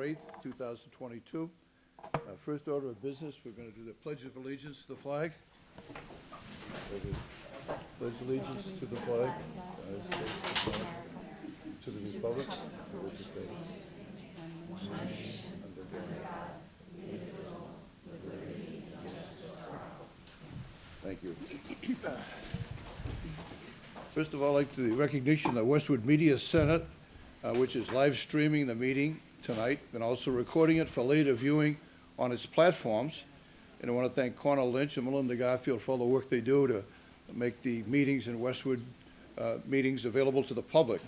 8th, 2022. First order of business, we're going to do the Pledge of Allegiance to the flag. Pledge allegiance to the flag, to the republic, for which it stands, one nation, under God, indivisible, with liberty and justice for all. Thank you. First of all, I'd like the recognition of the Westwood Media Center, which is live streaming the meeting tonight and also recording it for later viewing on its platforms. And I want to thank Cornell Lynch and Melinda Garfield for all the work they do to make the meetings in Westwood meetings available to the public.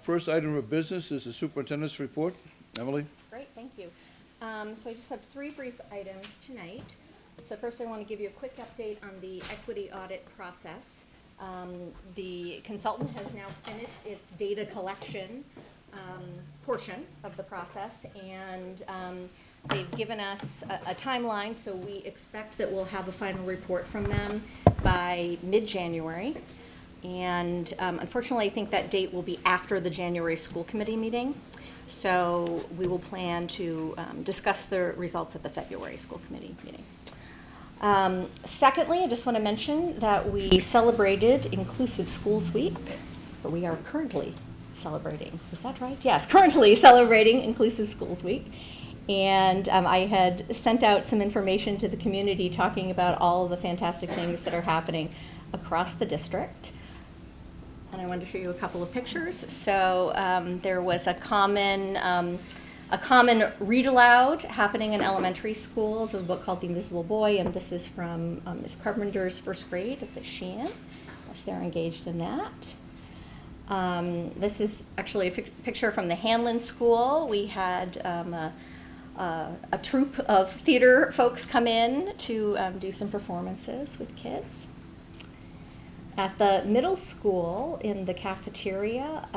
First item of business is the superintendent's report. Emily? Great, thank you. So I just have three brief items tonight. So first I want to give you a quick update on the equity audit process. The consultant has now finished its data collection portion of the process, and they've given us a timeline, so we expect that we'll have a final report from them by mid-January. And unfortunately, I think that date will be after the January school committee meeting. So we will plan to discuss the results at the February school committee meeting. Secondly, I just want to mention that we celebrated Inclusive Schools Week, or we are currently celebrating. Is that right? Yes, currently celebrating Inclusive Schools Week. And I had sent out some information to the community talking about all of the fantastic things that are happening across the district. And I wanted to show you a couple of pictures. So there was a common read aloud happening in elementary schools of a book called The Invisible Boy, and this is from Ms. Carpenter's first grade at the Sheehan, as they're engaged in that. This is actually a picture from the Hanlon School. We had a troupe of theater folks come in to do some performances with kids. At the middle school in the cafeteria,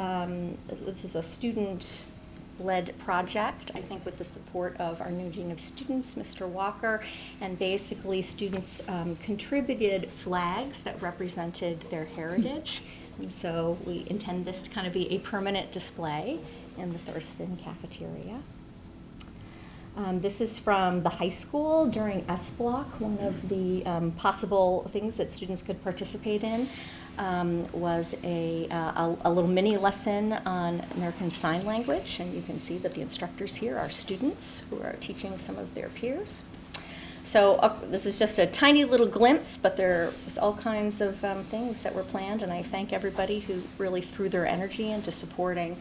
this is a student-led project, I think with the support of our new Dean of Students, Mr. Walker, and basically students contributed flags that represented their heritage. And so we intend this to kind of be a permanent display in the Thurston cafeteria. This is from the high school during S Block. One of the possible things that students could participate in was a little mini lesson on American Sign Language, and you can see that the instructors here are students who are teaching some of their peers. So this is just a tiny little glimpse, but there was all kinds of things that were planned, and I thank everybody who really threw their energy into supporting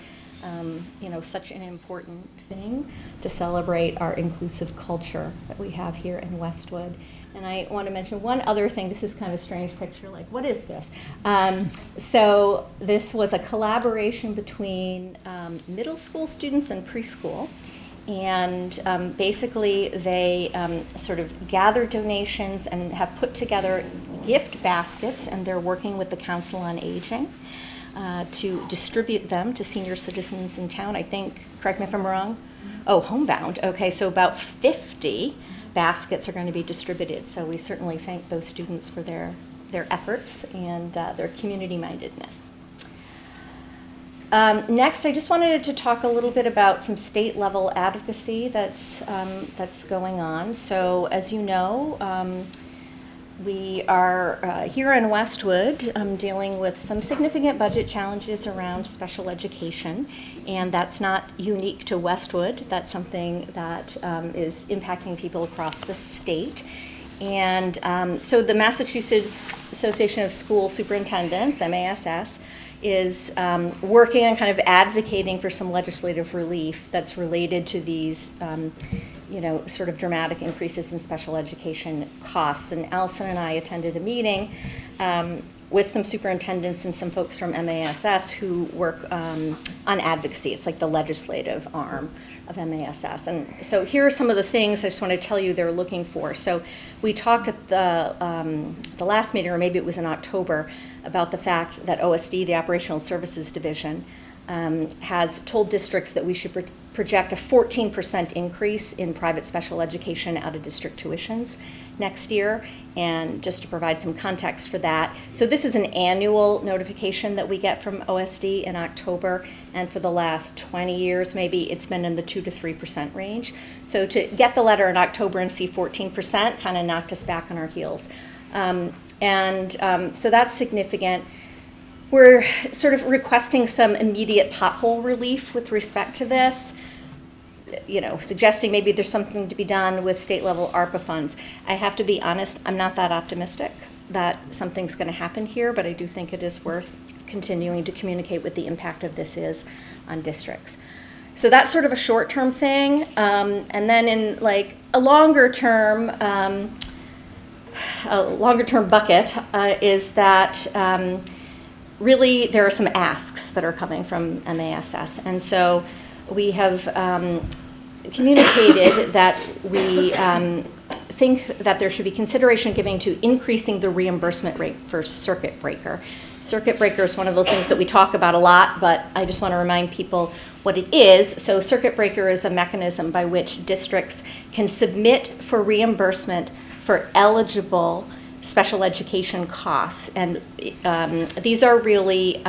such an important thing to celebrate our inclusive culture that we have here in Westwood. And I want to mention one other thing. This is kind of a strange picture, like, what is this? So this was a collaboration between middle school students and preschool. And basically they sort of gathered donations and have put together gift baskets, and they're working with the Council on Aging to distribute them to senior citizens in town. I think, correct me if I'm wrong, homebound. Okay, so about 50 baskets are going to be distributed. So we certainly thank those students for their efforts and their community-mindedness. Next, I just wanted to talk a little bit about some state-level advocacy that's going on. So, as you know, we are here in Westwood dealing with some significant budget challenges around special education, and that's not unique to Westwood. That's something that is impacting people across the state. And so the Massachusetts Association of School Superintendents, MASS, is working on kind of advocating for some legislative relief that's related to these sort of dramatic increases in special education costs. And Allison and I attended a meeting with some superintendents and some folks from MASS who work on advocacy. It's like the legislative arm of MASS. And so here are some of the things I just want to tell you they're looking for. So we talked at the last meeting, or maybe it was in October, about the fact that OSD, the Operational Services Division, has told districts that we should project a 14% increase in private special education out-of-district tuitions next year. And just to provide some context for that, so this is an annual notification that we get from OSD in October, and for the last 20 years maybe, it's been in the 2 to 3% range. So to get the letter in October and see 14% kind of knocked us back on our heels. So that's significant. We're sort of requesting some immediate pothole relief with respect to this, suggesting maybe there's something to be done with state level ARPA funds. I have to be honest, I'm not that optimistic that something's going to happen here, but I do think it is worth continuing to communicate what the impact of this is on districts. So that's sort of a short-term thing. And then in like a longer-term bucket is that really there are some asks that are coming from MASS. And so we have communicated that we think that there should be consideration given to increasing the reimbursement rate for circuit breaker. Circuit breaker is one of those things that we talk about a lot, but I just want to remind people what it is. So circuit breaker is a mechanism by which districts can submit for reimbursement for eligible special education costs. And these are really,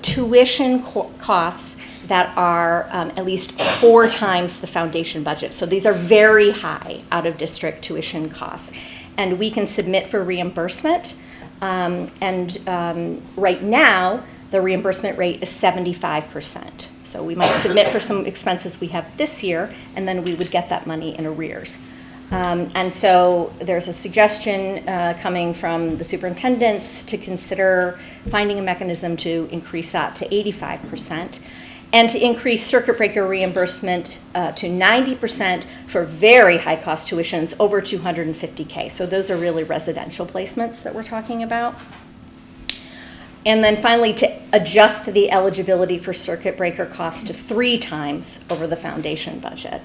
tuition costs that are at least 4 times the foundation budget. So these are very high out-of-district tuition costs. And we can submit for reimbursement. Right now, the reimbursement rate is 75%. So we might submit for some expenses we have this year, and then we would get that money in arrears. And so there's a suggestion coming from the superintendents to consider finding a mechanism to increase that to 85%, and to increase circuit breaker reimbursement to 90% for very high cost tuitions over $250K. So those are really residential placements that we're talking about. And then finally, to adjust the eligibility for circuit breaker costs to 3 times over the foundation budget,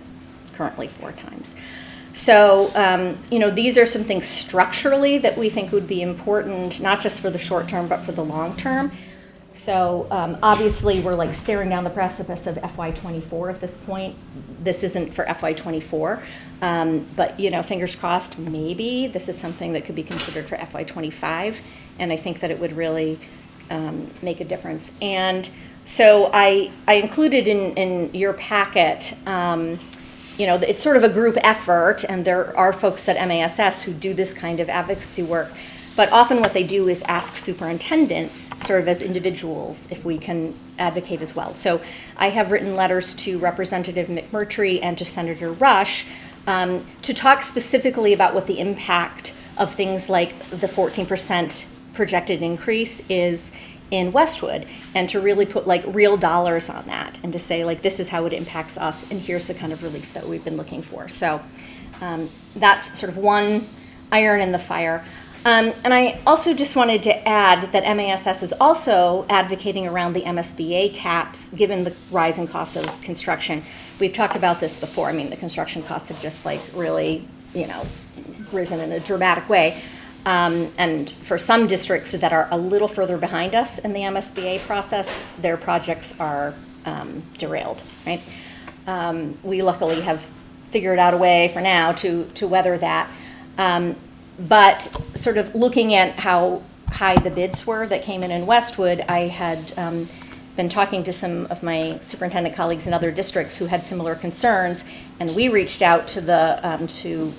currently 4 times. So, these are some things structurally that we think would be important, not just for the short term, but for the long term. So, obviously, we're like staring down the precipice of FY24 at this point. This isn't for FY24, but, fingers crossed, maybe this is something that could be considered for FY25, and I think that it would really make a difference. And so I included in your packet, it's sort of a group effort, and there are folks at MASS who do this kind of advocacy work, but often what they do is ask superintendents, sort of as individuals, if we can advocate as well. So I have written letters to Representative McMurtry and to Senator Rush to talk specifically about what the impact of things like the 14% projected increase is in Westwood, and to really put like real dollars on that, and to say like this is how it impacts us, and here's the kind of relief that we've been looking for. So that's sort of one iron in the fire. And I also just wanted to add that MASS is also advocating around the MSBA caps, given the rising costs of construction. We've talked about this before. I mean, the construction costs have just like really, risen in a dramatic way. And for some districts that are a little further behind us in the MSBA process, their projects are derailed, right? We luckily have figured out a way for now to weather that. But sort of looking at how high the bids were that came in Westwood, I had been talking to some of my superintendent colleagues in other districts who had similar concerns, and we reached out to the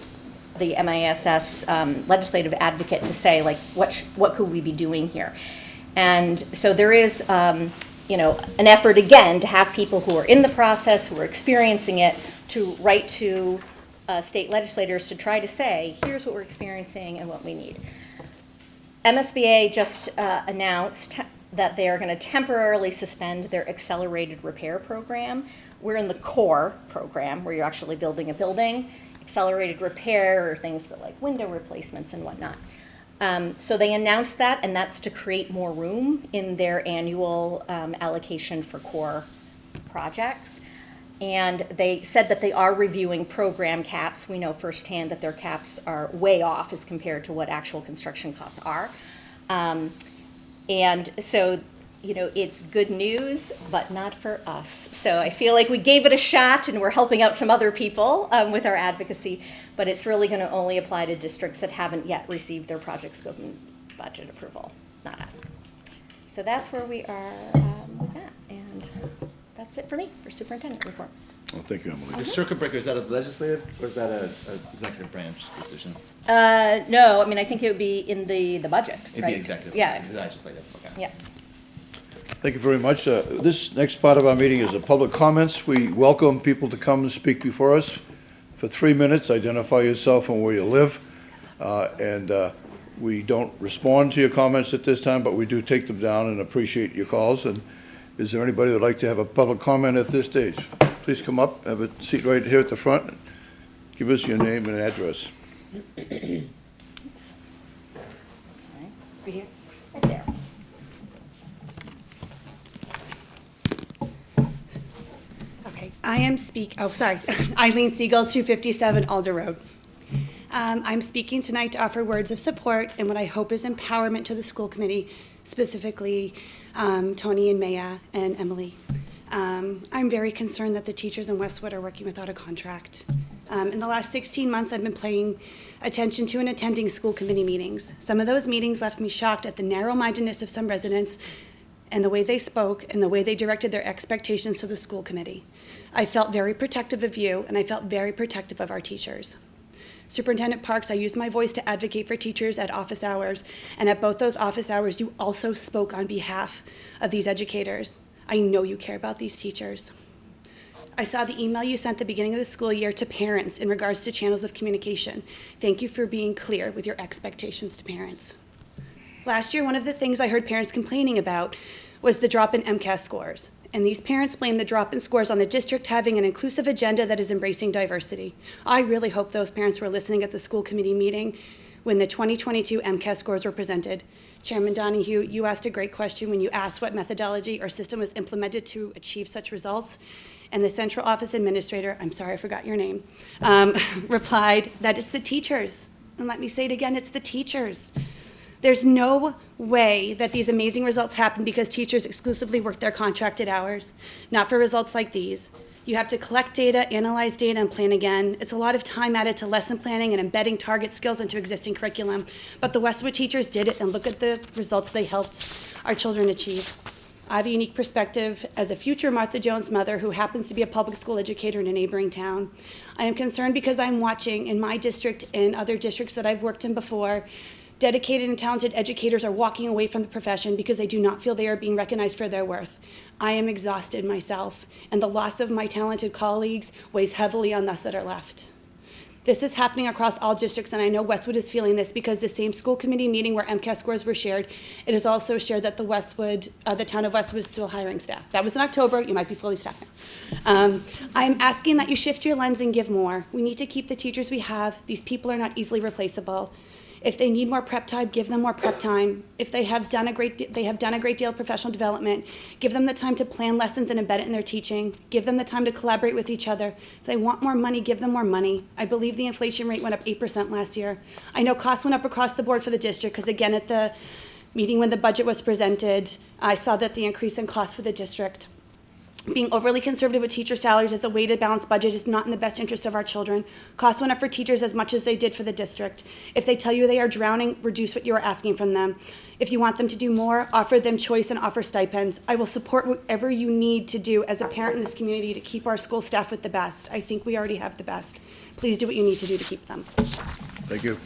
MASS legislative advocate to say, like, what could we be doing here? And so there is, an effort again to have people who are in the process, who are experiencing it, to write to state legislators to try to say, here's what we're experiencing and what we need. MSBA just announced that they are going to temporarily suspend their accelerated repair program. We're in the core program, where you're actually building a building. Accelerated repair or things for like window replacements and whatnot. So they announced that, and that's to create more room in their annual allocation for core projects. And they said that they are reviewing program caps. We know firsthand that their caps are way off as compared to what actual construction costs are. And so, it's good news, but not for us. So I feel like we gave it a shot and we're helping out some other people with our advocacy, but it's really going to only apply to districts that haven't yet received their project scope and budget approval, not us. So that's where we are with that. And that's it for me for superintendent report. Well, thank you, Emily. The circuit breaker, is that a legislative or is that a executive branch decision? No, I mean, I think it would be in the budget, It'd right? be executive. Yeah. Legislative, okay. Yeah. Thank you very much. This next part of our meeting is the public comments. We welcome people to come and speak before us for 3 minutes. Identify yourself and where you live. We don't respond to your comments at this time, but we do take them down and appreciate your calls. And is there anybody that would like to have a public comment at this stage? Please come up, have a seat right here at the front. Give us your name and address. Oops. Right here, right there. Okay, Eileen Siegel, 257 Alder Road. I'm speaking tonight to offer words of support and what I hope is empowerment to the school committee, specifically Tony and Maya and Emily. I'm very concerned that the teachers in Westwood are working without a contract. In the last 16 months, I've been paying attention to and attending school committee meetings. Some of those meetings left me shocked at the narrow-mindedness of some residents and the way they spoke and the way they directed their expectations to the school committee. I felt very protective of you, and I felt very protective of our teachers. Superintendent Parks, I used my voice to advocate for teachers at office hours, and at both those office hours, you also spoke on behalf of these educators. I know you care about these teachers. I saw the email you sent at the beginning of the school year to parents in regards to channels of communication. Thank you for being clear with your expectations to parents. Last year, one of the things I heard parents complaining about was the drop in MCAS scores. And these parents blame the drop in scores on the district having an inclusive agenda that is embracing diversity. I really hope those parents were listening at the school committee meeting when the 2022 MCAS scores were presented. Chairman Donahue, you asked a great question when you asked what methodology or system was implemented to achieve such results. And the central office administrator, I'm sorry I forgot your name, replied that it's the teachers. And let me say it again, it's the teachers. There's no way that these amazing results happen because teachers exclusively work their contracted hours, not for results like these. You have to collect data, analyze data, and plan again. It's a lot of time added to lesson planning and embedding target skills into existing curriculum. But the Westwood teachers did it, and look at the results they helped our children achieve. I have a unique perspective as a future Martha Jones mother who happens to be a public school educator in a neighboring town. I am concerned because I'm watching in my district and other districts that I've worked in before, dedicated and talented educators are walking away from the profession because they do not feel they are being recognized for their worth. I am exhausted myself, and the loss of my talented colleagues weighs heavily on us that are left. This is happening across all districts, and I know Westwood is feeling this because the same school committee meeting where MCAS scores were shared, it is also shared that the town of Westwood is still hiring staff. That was in October. You might be fully staffed now. I'm asking that you shift your lens and give more. We need to keep the teachers we have. These people are not easily replaceable. If they need more prep time, give them more prep time. If they have done a great deal of professional development, give them the time to plan lessons and embed it in their teaching. Give them the time to collaborate with each other. If they want more money, give them more money. I believe the inflation rate went up 8% last year. I know costs went up across the board for the district because, again, at the meeting when the budget was presented, I saw that the increase in costs for the district. Being overly conservative with teacher salaries as a way to balance budget is not in the best interest of our children. Costs went up for teachers as much as they did for the district. If they tell you they are drowning, reduce what you are asking from them. If you want them to do more, offer them choice and offer stipends. I will support whatever you need to do as a parent in this community to keep our school staff with the best. I think we already have the best. Please do what you need to do to keep them. Thank you.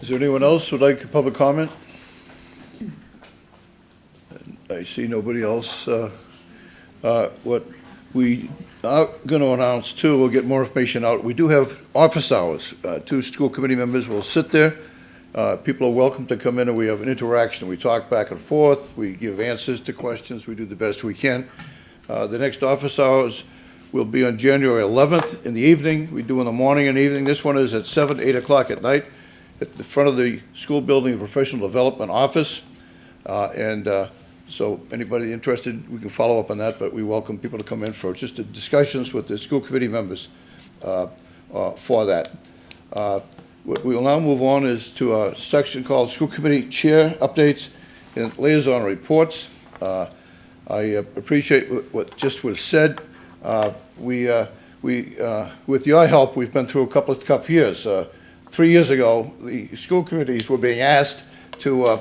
Is there anyone else who would like a public comment? I see nobody else. What we are going to announce too, we'll get more information out. We do have office hours. 2 school committee members will sit there. People are welcome to come in and we have an interaction. We talk back and forth. We give answers to questions. We do the best we can. The next office hours will be on January 11th in the evening. We do in the morning and evening. This one is at 7, 8 o'clock at night at the front of the school building, professional development office. So anybody interested, we can follow up on that, but we welcome people to come in for just the discussions with the school committee members for that. What we will now move on is to a section called School Committee Chair Updates. in Liaison Reports. I appreciate what just was said. With your help, we've been through a couple of tough years. 3 years ago, the school committees were being asked to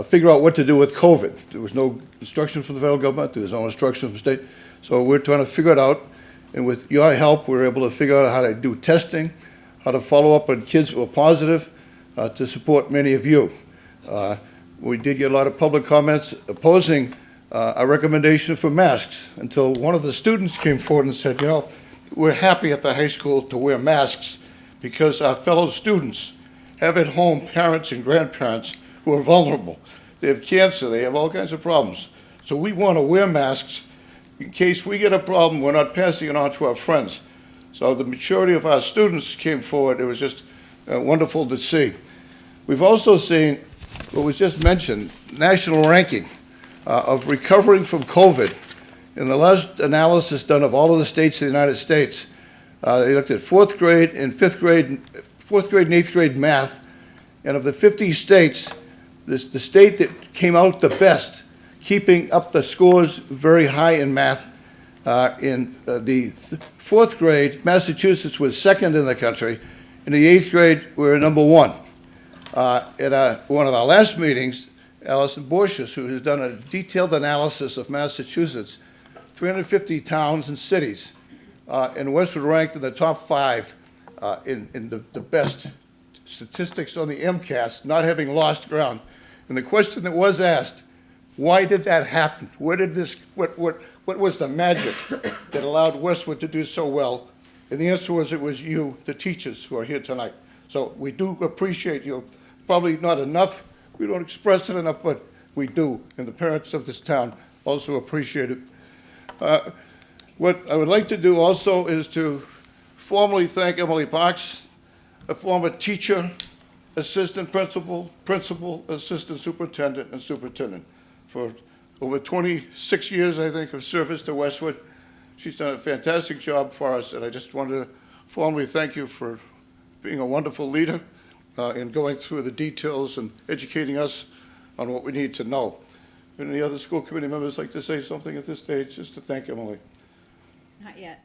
figure out what to do with COVID. There was no instruction from the federal government. There was no instruction from the state. So we're trying to figure it out. And with your help, we're able to figure out how to do testing, how to follow up on kids who are positive, to support many of you. We did get a lot of public comments opposing a recommendation for masks until one of the students came forward and said, you know, we're happy at the high school to wear masks because our fellow students have at home parents and grandparents who are vulnerable. They have cancer, they have all kinds of problems. So we want to wear masks in case we get a problem, we're not passing it on to our friends. So the maturity of our students came forward. It was just wonderful to see. We've also seen what was just mentioned, national ranking of recovering from COVID. In the last analysis done of all of the states in the United States, they looked at fourth grade and eighth grade math, and of the 50 states, the state that came out the best, keeping up the scores very high in math, in the fourth grade, Massachusetts was second in the country. In the eighth grade, we're number one. At one of our last meetings, Allison Borchers, who has done a detailed analysis of Massachusetts, 350 towns and cities, and Westwood ranked in the top 5 in the best statistics on the MCAS, not having lost ground. And the question that was asked, why did that happen? Where did this, what was the magic that allowed Westwood to do so well? And the answer was, it was you, the teachers, who are here tonight. So we do appreciate you. Probably not enough, we don't express it enough, but we do, and the parents of this town also appreciate it. What I would like to do also is to formally thank Emily Parks, a former teacher, assistant principal, assistant superintendent, and superintendent, for over 26 years, I think, of service to Westwood. She's done a fantastic job for us, and I just wanted to formally thank you for being a wonderful leader and going through the details and educating us on what we need to know. Any other school committee members like to say something at this stage, just to thank Emily? Not yet.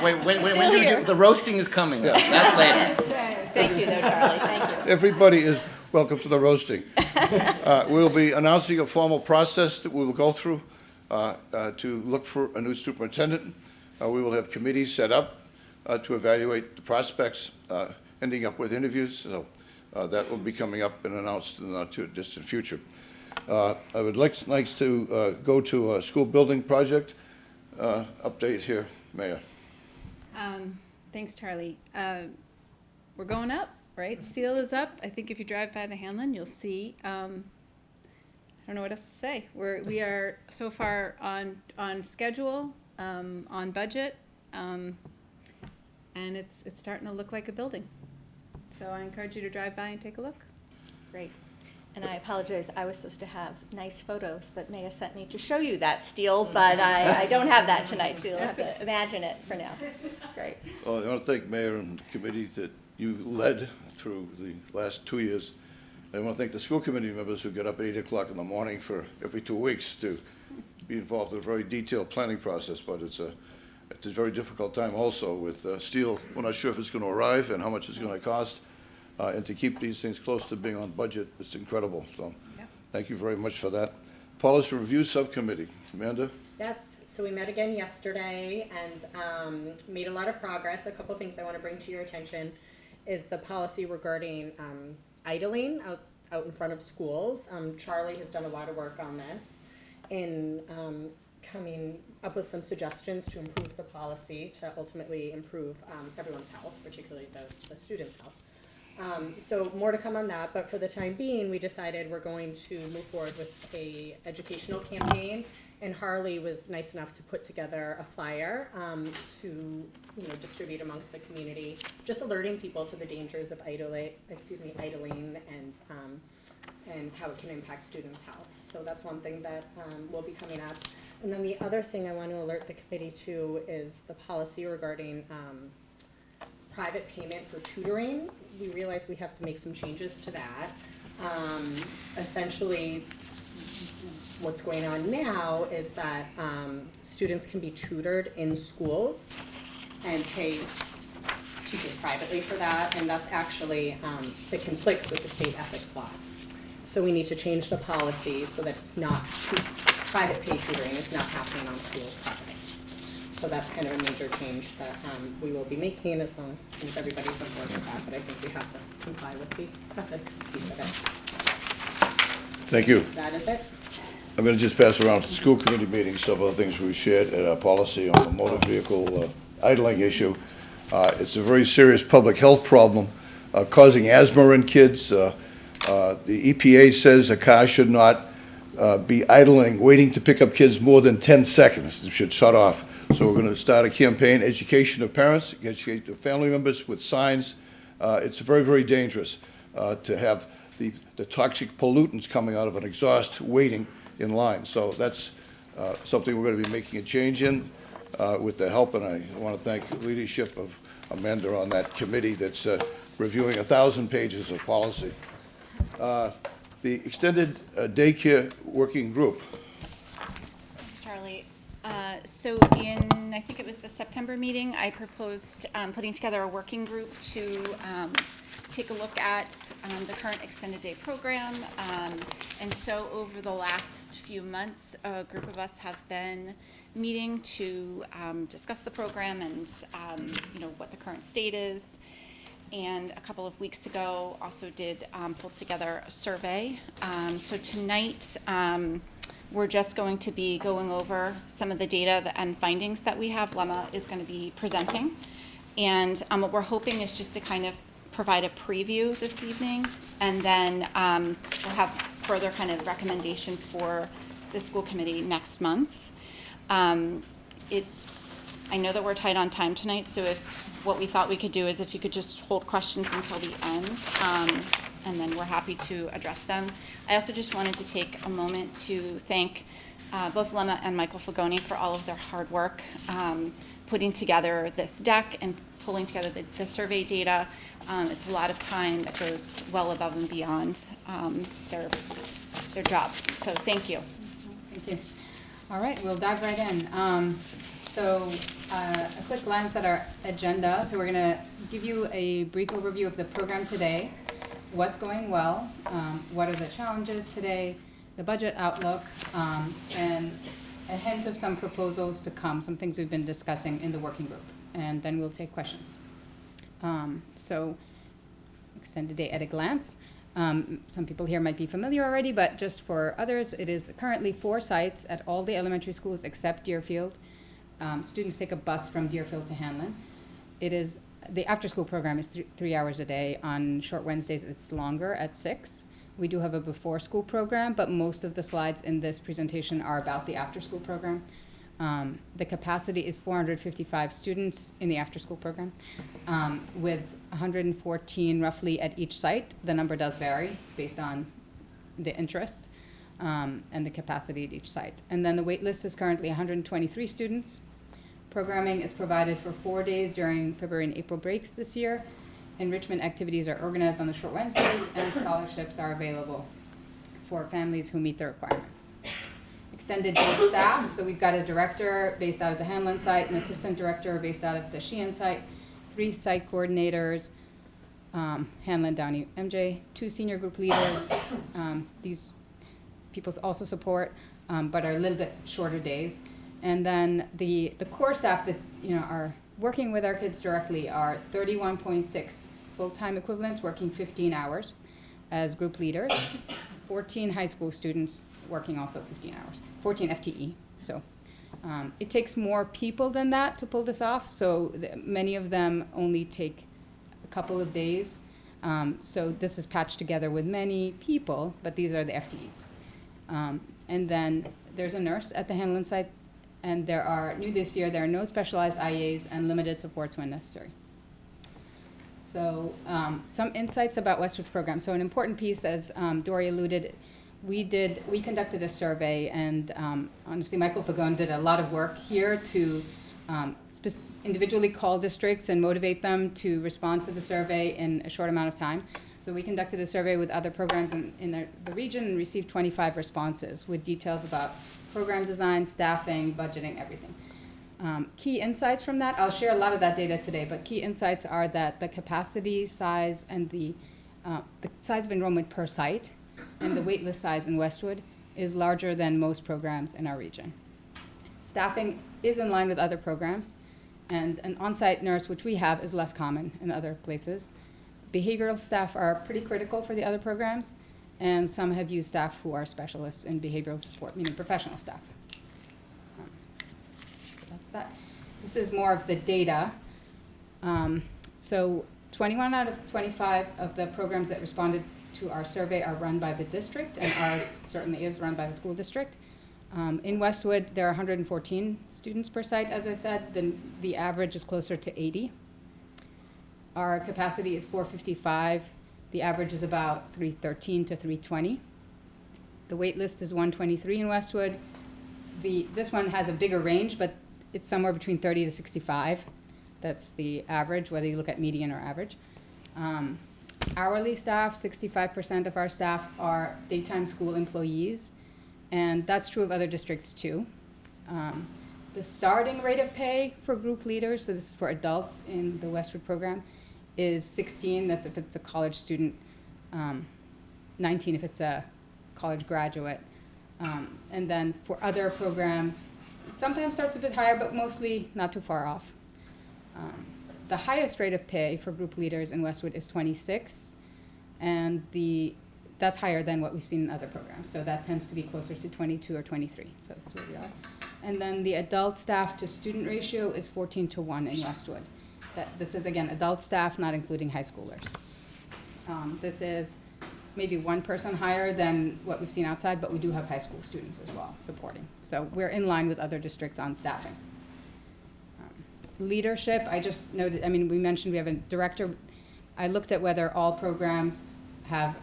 Wait, when Still do we here. do, the roasting is coming. Yeah. That's later. Thank you, though, Charlie, thank you. Everybody is welcome to the roasting. We'll be announcing a formal process that we will go through to look for a new superintendent. We will have committees set up to evaluate the prospects, ending up with interviews. So that will be coming up and announced in the not too distant future. I would like to go to a school building project update here, Mayor. Thanks, Charlie. We're going up, right? Steel is up. I think if you drive by the Hanlon, you'll see. I don't know what else to say. We are so far on schedule, on budget, and it's starting to look like a building. So I encourage you to drive by and take a look. Great. And I apologize, I was supposed to have nice photos that Maya sent me to show you that steel, but I don't have that tonight, so you'll have to imagine it for now. Great. Well, I want to thank Mayor and the committee that you led through the last 2 years. I want to thank the school committee members who get up at 8 o'clock in the morning for every 2 weeks to be involved in a very detailed planning process, but it's a very difficult time also with steel. We're not sure if it's going to arrive and how much it's going to cost. And to keep these things close to being on budget, it's incredible. So thank you very much for that. Policy Review Subcommittee. Amanda? Yes, so we met again yesterday and made a lot of progress. A couple things I want to bring to your attention is the policy regarding idling out in front of schools. Charlie has done a lot of work on this in coming up with some suggestions to improve the policy to ultimately improve everyone's health, particularly the students' health. So more to come on that, but for the time being, we decided we're going to move forward with a educational campaign, and Harley was nice enough to put together a flyer to distribute amongst the community, just alerting people to the dangers of idling and how it can impact students' health. So that's one thing that will be coming up. And then the other thing I want to alert the committee to is the policy regarding private payment for tutoring, we realized we have to make some changes to that. Essentially, what's going on now is that students can be tutored in schools and pay teachers privately for that, and that's actually, it conflicts with the state ethics law. So we need to change the policy so that it's not, private pay tutoring is not happening on school property. So that's kind of a major change that we will be making as long as everybody's on board with that, but I think we have to comply with the ethics piece of it. Thank you. That is it. I'm going to just pass around to the school committee meeting some of the things we shared at our policy on the motor vehicle idling issue. It's a very serious public health problem causing asthma in kids. The EPA says a car should not be idling, waiting to pick up kids more than 10 seconds. It should shut off. So we're going to start a campaign, education of parents, educate the family members with signs. It's very, very dangerous to have the toxic pollutants coming out of an exhaust waiting in line. So that's something we're going to be making a change in with the help, and I want to thank the leadership of Amanda on that committee that's reviewing 1,000 pages of policy. The extended daycare working group. Thanks, Charlie. So in, I think it was the September meeting, I proposed putting together a working group to take a look at the current extended day program. And so over the last few months, a group of us have been meeting to discuss the program and what the current state is. And a couple of weeks ago also did pull together a survey. So tonight we're just going to be going over some of the data and findings that we have. Lemma is going to be presenting. And what we're hoping is just to kind of provide a preview this evening, and then we'll have further kind of recommendations for the school committee next month. I know that we're tight on time tonight, so what we thought we could do is if you could just hold questions until the end, and then we're happy to address them. I also just wanted to take a moment to thank both Lemma and Michael Fagoni for all of their hard work putting together this deck and pulling together the survey data. It's a lot of time that goes well above and beyond their jobs. So thank you. Thank you. All right, we'll dive right in. So a quick glance at our agenda. So we're going to give you a brief overview of the program today, what's going well, what are the challenges today, the budget outlook, and a hint of some proposals to come, some things we've been discussing in the working group. And then we'll take questions. So extended day at a glance. Some people here might be familiar already, but just for others, it is currently 4 sites at all the elementary schools except Deerfield. Students take a bus from Deerfield to Hanlon. It is, the after-school program is 3 hours a day. On short Wednesdays, it's longer at 6. We do have a before-school program, but most of the slides in this presentation are about the after-school program. The capacity is 455 students in the after-school program, with 114 roughly at each site. The number does vary based on the interest and the capacity at each site. And then the wait list is currently 123 students. Programming is provided for 4 days during February and April breaks this year. Enrichment activities are organized on the short Wednesdays, and scholarships are available for families who meet the requirements. Extended day staff, so we've got a director based out of the Hanlon site, an assistant director based out of the Sheehan site, 3 site coordinators, Hanlon, Downey, MJ, 2 senior group leaders. These people also support, but are a little bit shorter days. And then the core staff that are working with our kids directly are 31.6 full-time equivalents working 15 hours as group leaders, 14 high school students working also 15 hours, 14 FTE. So it takes more people than that to pull this off. So many of them only take a couple of days. So this is patched together with many people, but these are the FTEs. And then there's a nurse at the Hanlon site, and new this year, there are no specialized IAs and limited supports when necessary. So some insights about Westwood's program. So an important piece, as Dory alluded, we conducted a survey, and honestly, Michael Fagone did a lot of work here to individually call districts and motivate them to respond to the survey in a short amount of time. So we conducted a survey with other programs in the region and received 25 responses with details about program design, staffing, budgeting, everything. Key insights from that, I'll share a lot of that data today, but key insights are that the capacity size and the size of enrollment per site and the waitlist size in Westwood is larger than most programs in our region. Staffing is in line with other programs, and an on-site nurse, which we have, is less common in other places. Behavioral staff are pretty critical for the other programs, and some have used staff who are specialists in behavioral support, meaning professional staff. So that's that. This is more of the data. So 21 out of 25 of the programs that responded to our survey are run by the district, and ours certainly is run by the school district. In Westwood, there are 114 students per site, as I said. The average is closer to 80. Our capacity is 455. The average is about 313 to 320. The wait list is 123 in Westwood. This one has a bigger range, but it's somewhere between 30 to 65. That's the average, whether you look at median or average. Hourly staff, 65% of our staff are daytime school employees, and that's true of other districts too. The starting rate of pay for group leaders, so this is for adults in the Westwood program, is 16, that's if it's a college student, 19 if it's a college graduate. And then for other programs, it sometimes starts a bit higher, but mostly not too far off. The highest rate of pay for group leaders in Westwood is 26, and that's higher than what we've seen in other programs. So that tends to be closer to 22 or 23, so that's where we are. And then the adult staff to student ratio is 14 to 1 in Westwood. This is, again, adult staff, not including high schoolers. This is maybe one person higher than what we've seen outside, but we do have high school students as well supporting. So we're in line with other districts on staffing. Leadership, I just noted, we mentioned we have a director. I looked at whether all programs have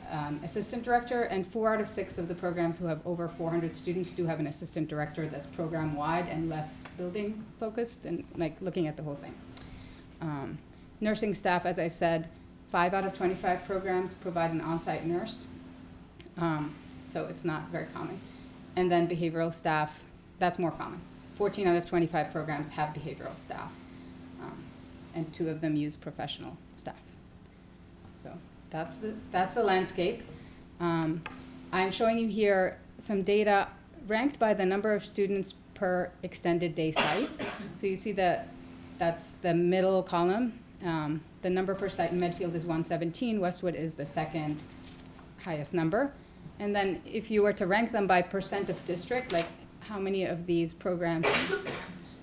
assistant director, and 4 out of 6 of the programs who have over 400 students do have an assistant director that's program-wide and less building-focused and like looking at the whole thing. Nursing staff, as I said, 5 out of 25 programs provide an on-site nurse, so it's not very common. And then behavioral staff, that's more common. 14 out of 25 programs have behavioral staff, and 2 of them use professional staff. So that's the landscape. I'm showing you here some data ranked by the number of students per extended day site. So you see that's the middle column. The number per site in Medfield is 117. Westwood is the second highest number. And then if you were to rank them by percent of district, like how many of these programs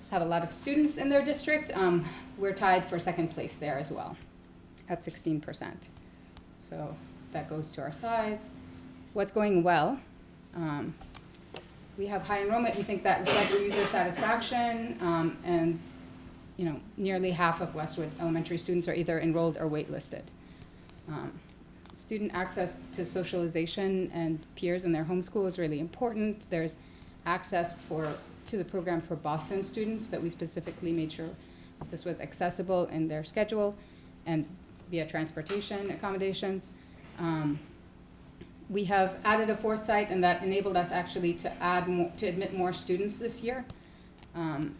have a lot of students in their district, we're tied for second place there as well at 16%. So that goes to our size. What's going well? We have high enrollment. We think that reflects user satisfaction, and nearly half of Westwood elementary students are either enrolled or waitlisted. Student access to socialization and peers in their home school is really important. There's access to the program for Boston students that we specifically made sure this was accessible in their schedule and via transportation accommodations. We have added a 4th site, and that enabled us actually to admit more students this year.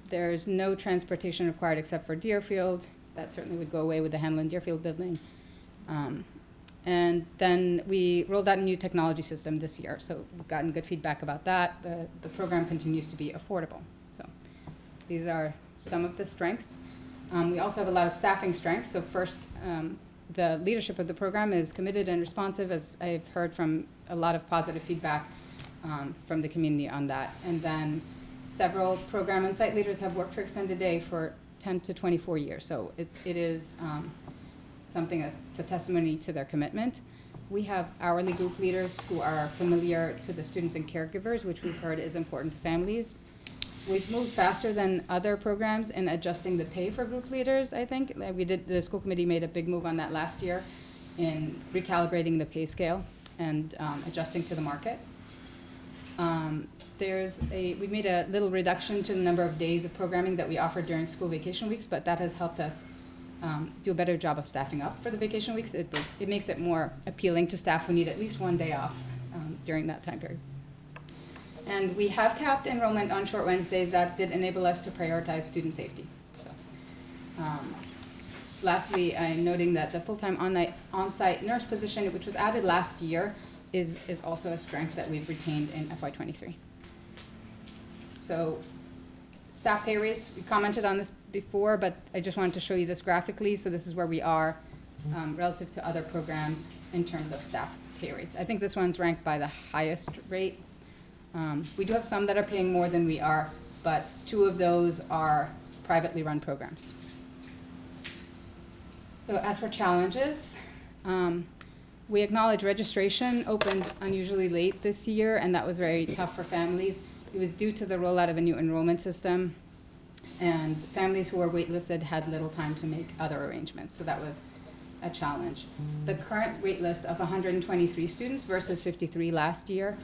There's no transportation required except for Deerfield. That certainly would go away with the Hanlon-Deerfield building. And then we rolled out a new technology system this year, so we've gotten good feedback about that. The program continues to be affordable. So these are some of the strengths. We also have a lot of staffing strengths. So first, the leadership of the program is committed and responsive, as I've heard from a lot of positive feedback from the community on that. And then several program and site leaders have worked for Extended Day for 10 to 24 years. So it is something that's a testimony to their commitment. We have hourly group leaders who are familiar to the students and caregivers, which we've heard is important to families. We've moved faster than other programs in adjusting the pay for group leaders, I think. The school committee made a big move on that last year in recalibrating the pay scale and adjusting to the market. We made a little reduction to the number of days of programming that we offer during school vacation weeks, but that has helped us do a better job of staffing up for the vacation weeks. It makes it more appealing to staff who need at least one day off during that time period. And we have capped enrollment on short Wednesdays. That did enable us to prioritize student safety. So, lastly, I'm noting that the full-time on-site nurse position, which was added last year, is also a strength that we've retained in FY23. So, staff pay rates, we commented on this before, but I just wanted to show you this graphically. So this is where we are relative to other programs in terms of staff pay rates. I think this one's ranked by the highest rate. We do have some that are paying more than we are, but 2 of those are privately run programs. So as for challenges, we acknowledge registration opened unusually late this year, and that was very tough for families. It was due to the rollout of a new enrollment system, and families who were waitlisted had little time to make other arrangements, so that was a challenge. The current wait list of 123 students versus 53 last year,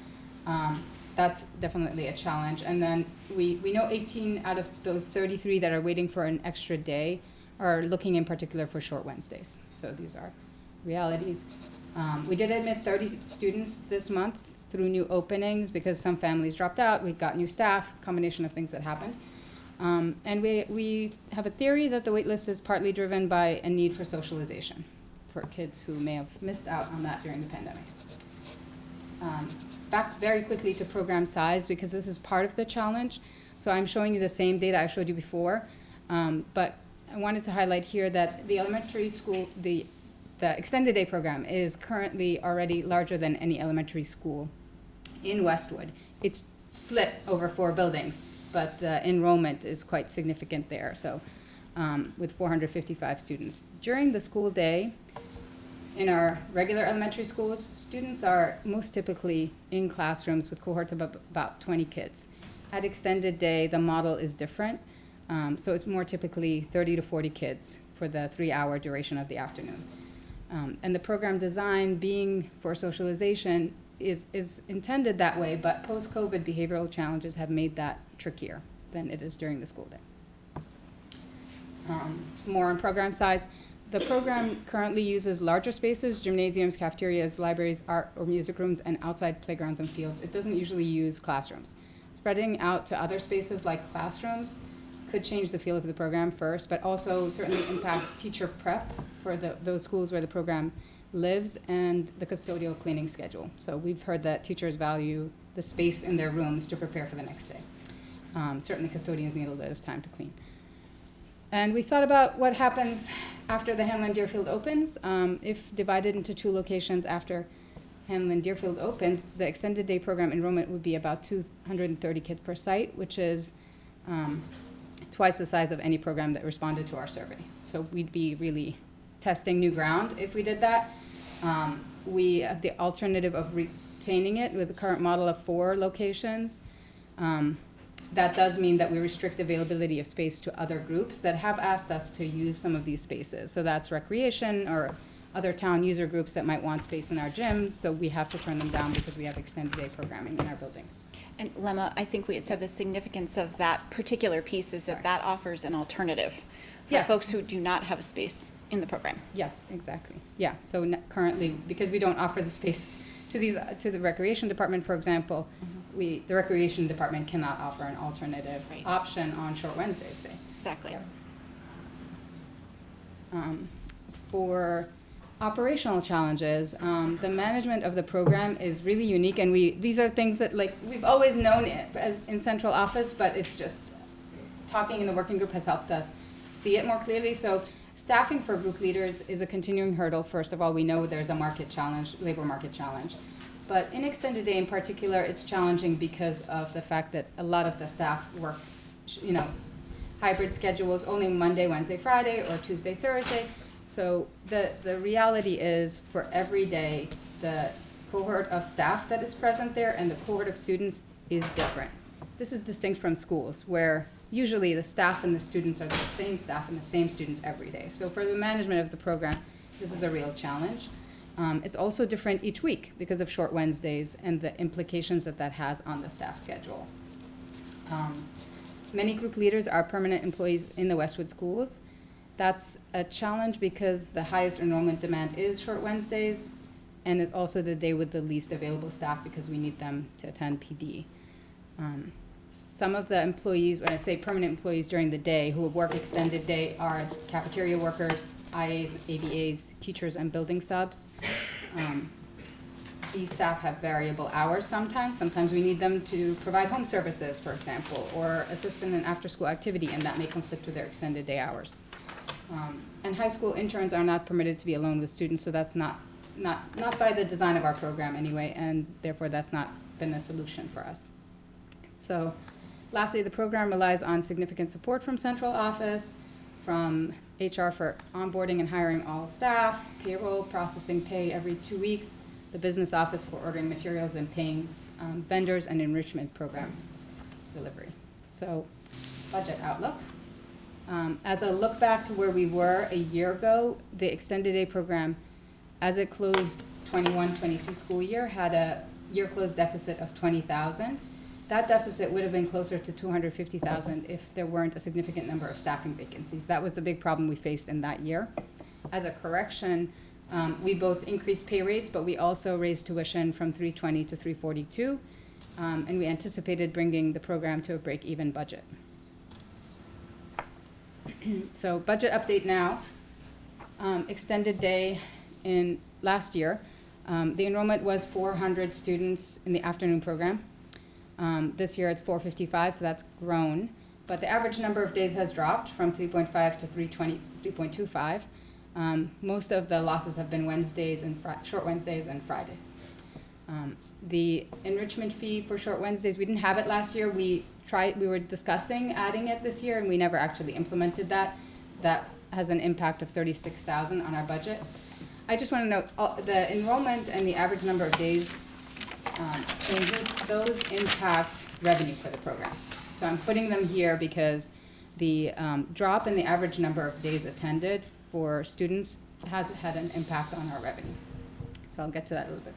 that's definitely a challenge. And then we know 18 out of those 33 that are waiting for an extra day are looking in particular for short Wednesdays. So these are realities. We did admit 30 students this month through new openings because some families dropped out. We got new staff, combination of things that happened. And we have a theory that the wait list is partly driven by a need for socialization for kids who may have missed out on that during the pandemic. Back very quickly to program size, because this is part of the challenge. So I'm showing you the same data I showed you before, but I wanted to highlight here that the elementary school, the extended day program is currently already larger than any elementary school in Westwood. It's split over 4 buildings, but the enrollment is quite significant there. So with 455 students. During the school day, in our regular elementary schools, students are most typically in classrooms with cohorts of about 20 kids. At extended day, the model is different. So it's more typically 30 to 40 kids for the 3-hour duration of the afternoon. And the program design being for socialization is intended that way, but post-COVID behavioral challenges have made that trickier than it is during the school day. More on program size. The program currently uses larger spaces, gymnasiums, cafeterias, libraries, art or music rooms, and outside playgrounds and fields. It doesn't usually use classrooms. Spreading out to other spaces like classrooms could change the feel of the program first, but also certainly impacts teacher prep for those schools where the program lives and the custodial cleaning schedule. So we've heard that teachers value the space in their rooms to prepare for the next day. Certainly custodians need a little bit of time to clean. And we thought about what happens after the Hanlon Deerfield opens. If divided into 2 locations after Hanlon Deerfield opens, the extended day program enrollment would be about 230 kids per site, which is twice the size of any program that responded to our survey. So we'd be really testing new ground if we did that. We have the alternative of retaining it with the current model of 4 locations. That does mean that we restrict availability of space to other groups that have asked us to use some of these spaces. So that's recreation or other town user groups that might want space in our gyms, so we have to turn them down because we have extended day programming in our buildings. And Lemma, I think we had said the significance of that particular piece is that that offers an alternative for Yes. folks who do not have a space in the program. Yes, exactly. Yeah, so currently, because we don't offer the space to the recreation department, for example, the recreation department cannot offer an alternative Right. option on short Wednesdays, say. Exactly. Yeah. For operational challenges, the management of the program is really unique, and these are things that we've always known as in central office, but it's just talking in the working group has helped us see it more clearly. So staffing for group leaders is a continuing hurdle. First of all, we know there's a market challenge, labor market challenge. But in extended day in particular, it's challenging because of the fact that a lot of the staff work, hybrid schedules, only Monday, Wednesday, Friday, or Tuesday, Thursday. So the reality is for every day, the cohort of staff that is present there and the cohort of students is different. This is distinct from schools where usually the staff and the students are the same staff and the same students every day. So for the management of the program, this is a real challenge. It's also different each week because of short Wednesdays and the implications that that has on the staff schedule. Many group leaders are permanent employees in the Westwood schools. That's a challenge because the highest enrollment demand is short Wednesdays, and it's also the day with the least available staff because we need them to attend PD. Some of the employees, when I say permanent employees during the day who work extended day, are cafeteria workers, IAs, ABAs, teachers, and building subs. These staff have variable hours sometimes. Sometimes we need them to provide home services, for example, or assist in an after-school activity, and that may conflict with their extended day hours. And high school interns are not permitted to be alone with students, so that's not by the design of our program anyway, and therefore that's not been a solution for us. So lastly, the program relies on significant support from central office, from HR for onboarding and hiring all staff, payroll, processing pay every 2 weeks, the business office for ordering materials and paying vendors, and enrichment program delivery. So budget outlook. As a look back to where we were a year ago, the extended day program, as it closed 21-22 school year, had a year closed deficit of 20,000. That deficit would have been closer to 250,000 if there weren't a significant number of staffing vacancies. That was the big problem we faced in that year. As a correction, we both increased pay rates, but we also raised tuition from $320 to $342, and we anticipated bringing the program to a break-even budget. So budget update now. Extended day in last year, the enrollment was 400 students in the afternoon program. This year it's 455, so that's grown. But the average number of days has dropped from 3.5 to 3.25. Most of the losses have been Wednesdays and short Wednesdays and Fridays. The enrichment fee for short Wednesdays, we didn't have it last year. We were discussing adding it this year, and we never actually implemented that. That has an impact of 36,000 on our budget. I just want to note the enrollment and the average number of days changes, those impact revenue for the program. So I'm putting them here because the drop in the average number of days attended for students has had an impact on our revenue. So I'll get to that a little bit.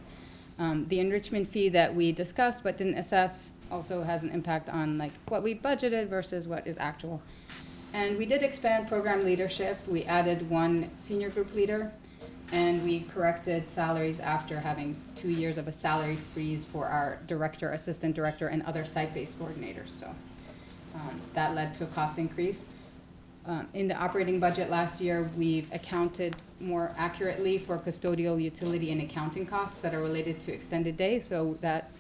The enrichment fee that we discussed but didn't assess also has an impact on like what we budgeted versus what is actual. And we did expand program leadership. We added 1 senior group leader, and we corrected salaries after having 2 years of a salary freeze for our director, assistant director, and other site-based coordinators. So that led to a cost increase. In the operating budget last year, we've accounted more accurately for custodial, utility, and accounting costs that are related to extended days. So that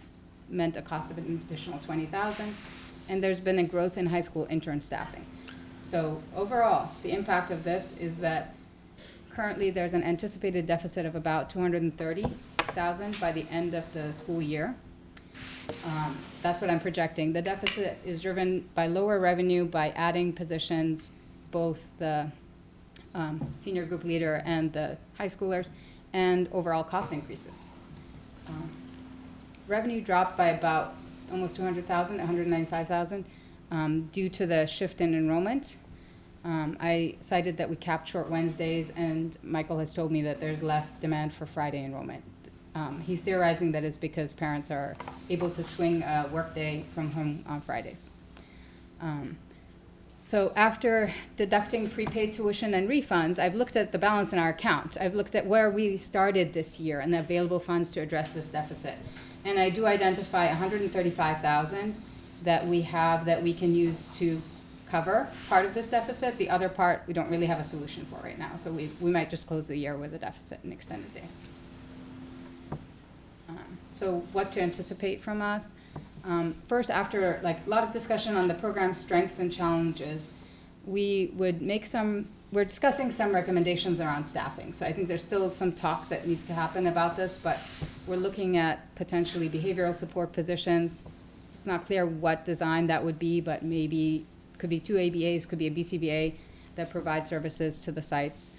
meant a cost of an additional 20,000. And there's been a growth in high school intern staffing. So overall, the impact of this is that currently there's an anticipated deficit of about 230,000 by the end of the school year. That's what I'm projecting. The deficit is driven by lower revenue by adding positions, both the senior group leader and the high schoolers, and overall cost increases. Revenue dropped by about almost 200,000, 195,000, due to the shift in enrollment. I cited that we capped short Wednesdays, and Michael has told me that there's less demand for Friday enrollment. He's theorizing that it's because parents are able to swing a workday from home on Fridays. So after deducting prepaid tuition and refunds, I've looked at the balance in our account. I've looked at where we started this year and the available funds to address this deficit. And I do identify 135,000 that we have that we can use to cover part of this deficit. The other part, we don't really have a solution for right now. So we might just close the year with a deficit in extended day. So what to anticipate from us? First, after like a lot of discussion on the program's strengths and challenges, we're discussing some recommendations around staffing. So I think there's still some talk that needs to happen about this, but we're looking at potentially behavioral support positions. It's not clear what design that would be, but maybe could be 2 ABAs, could be a BCBA that provide services to the sites.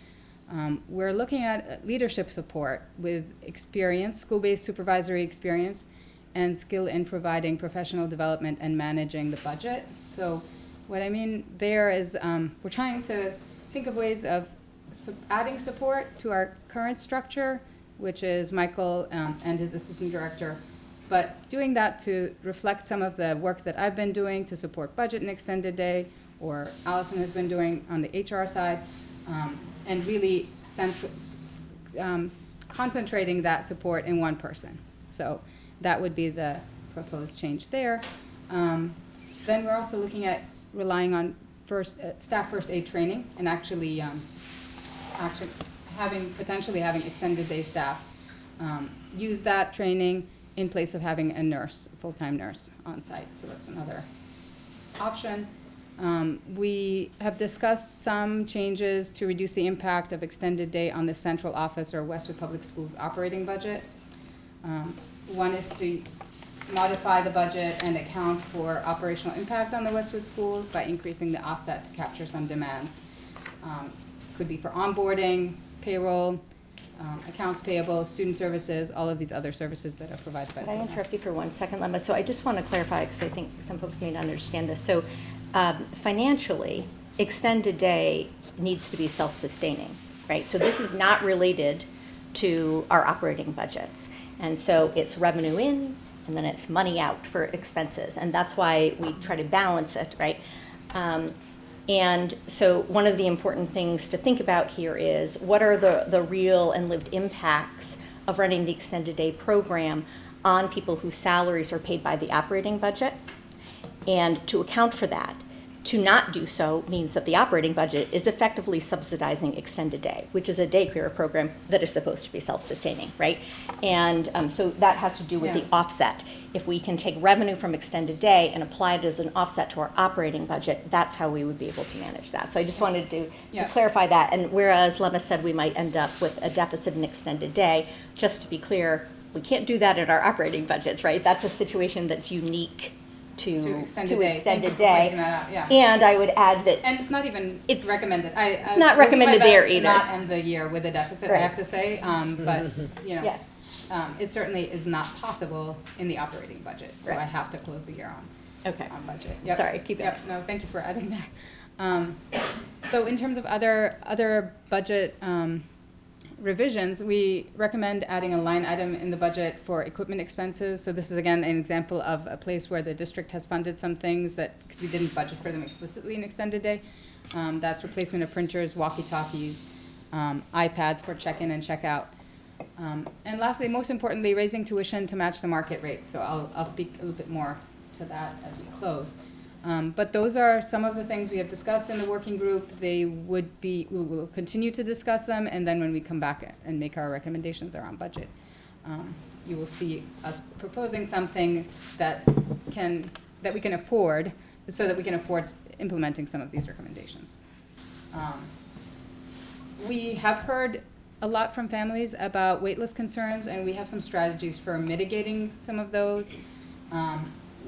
We're looking at leadership support with experience, school-based supervisory experience, and skill in providing professional development and managing the budget. So what I mean there is we're trying to think of ways of adding support to our current structure which is Michael and his assistant director. But doing that to reflect some of the work that I've been doing to support budget and extended day, or Allison has been doing on the HR side, and really concentrating that support in one person. So that would be the proposed change there. Then we're also looking at relying on staff first aid training, and actually potentially having extended day staff use that training in place of having a nurse, a full-time nurse on site. So that's another option. We have discussed some changes to reduce the impact of extended day on the central office or Westwood Public Schools operating budget. One is to modify the budget and account for operational impact on the Westwood schools by increasing the offset to capture some demands. Could be for onboarding, payroll, accounts payable, student services, all of these other services that are provided by the Could I program. interrupt you for 1 second, Lemma? So I just want to clarify, because I think some folks may not understand this. So financially, extended day needs to be self-sustaining, right? So this is not related to our operating budgets. And so it's revenue in, and then it's money out for expenses. And that's why we try to balance it, right? And so one of the important things to think about here is what are the real and lived impacts of running the extended day program on people whose salaries are paid by the operating budget? And to account for that, to not do so means that the operating budget is effectively subsidizing extended day, which is a day career program that is supposed to be self-sustaining, right? And so that has to do with the offset. If we can take revenue from extended day and apply it as an offset to our operating budget, that's how we would be able to manage that. So I just wanted to clarify that. And whereas Lemma said we might end up with a deficit in extended day, just to be clear, we can't do that in our operating budgets, right? That's a situation that's unique to extended day. And I would add that And it's not even It's- recommended. it's not recommended there either. Not end the year with a deficit, I Right. have to say, but, you know, Yeah. it certainly is not possible in the operating budget. So I Right. have to close the year Okay. on budget. Yep. Sorry, keep Yep. going. No, thank you for adding that. So in terms of other budget revisions, we recommend adding a line item in the budget for equipment expenses. So this is again an example of a place where the district has funded some things that, because we didn't budget for them explicitly in extended day. That's replacement of printers, walkie-talkies, iPads for check-in and check-out. And lastly, most importantly, raising tuition to match the market rates. So I'll speak a little bit more to that as we close. But those are some of the things we have discussed in the working group. We will continue to discuss them, and then when we come back and make our recommendations around budget, you will see us proposing something that we can afford, so that we can afford implementing some of these recommendations. We have heard a lot from families about waitlist concerns, and we have some strategies for mitigating some of those.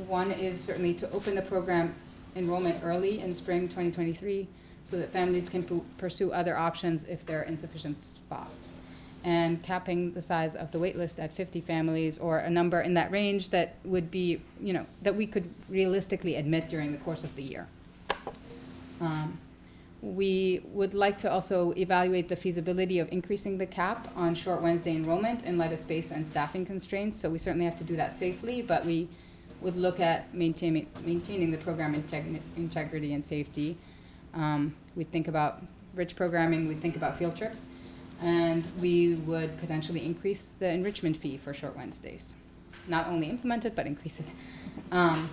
One is certainly to open the program enrollment early in spring 2023 so that families can pursue other options if there are insufficient spots. And capping the size of the wait list at 50 families or a number in that range that would be, that we could realistically admit during the course of the year. We would like to also evaluate the feasibility of increasing the cap on short Wednesday enrollment in light of space and staffing constraints. So we certainly have to do that safely, but we would look at maintaining the program integrity and safety. We'd think about rich programming, we'd think about field trips, and we would potentially increase the enrichment fee for short Wednesdays. Not only implement it, but increase it. And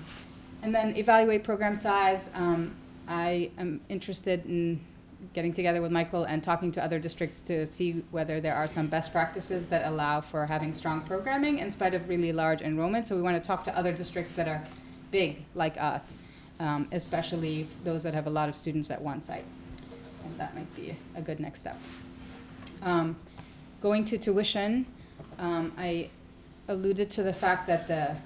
then evaluate program size. I am interested in getting together with Michael and talking to other districts to see whether there are some best practices that allow for having strong programming in spite of really large enrollment. So we want to talk to other districts that are big like us, especially those that have a lot of students at one site. And that might be a good next step. Going to tuition, I alluded to the fact that the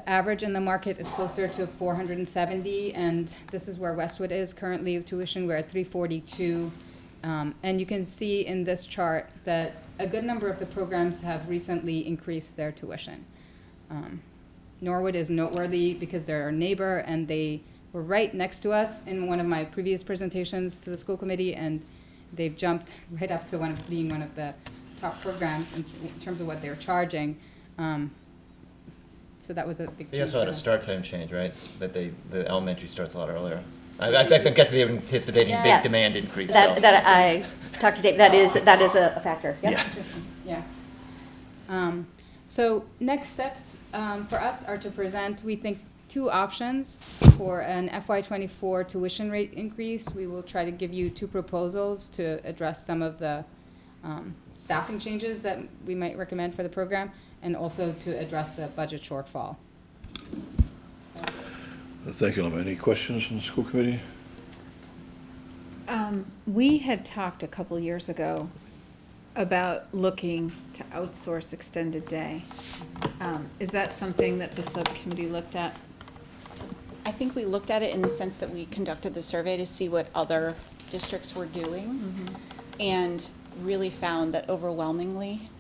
average in the market is closer to $470, and this is where Westwood is currently with tuition. We're at $342, and you can see in this chart that a good number of the programs have recently increased their tuition. Norwood is noteworthy because they're our neighbor, and they were right next to us in one of my previous presentations to the school committee, and they've jumped right up to being one of the top programs in terms of what they're charging. So that was a big change. They also had for a them. start time change, right? That the elementary starts a lot earlier. I guess they were anticipating big Yes. demand increase. That, so. that I talked to Dave, that is a factor, yep. Yeah. Interesting, yeah. So next steps for us are to present, we think, 2 options for an FY24 tuition rate increase. We will try to give you 2 proposals to address some of the staffing changes that we might recommend for the program, and also to address the budget shortfall. Thank you, Lynn. Any questions from the school committee? We had talked a couple years ago about looking to outsource extended day. Is that something that the subcommittee looked at? I think we looked at it in the sense that we conducted the survey to see what other districts were doing, and really found that overwhelmingly,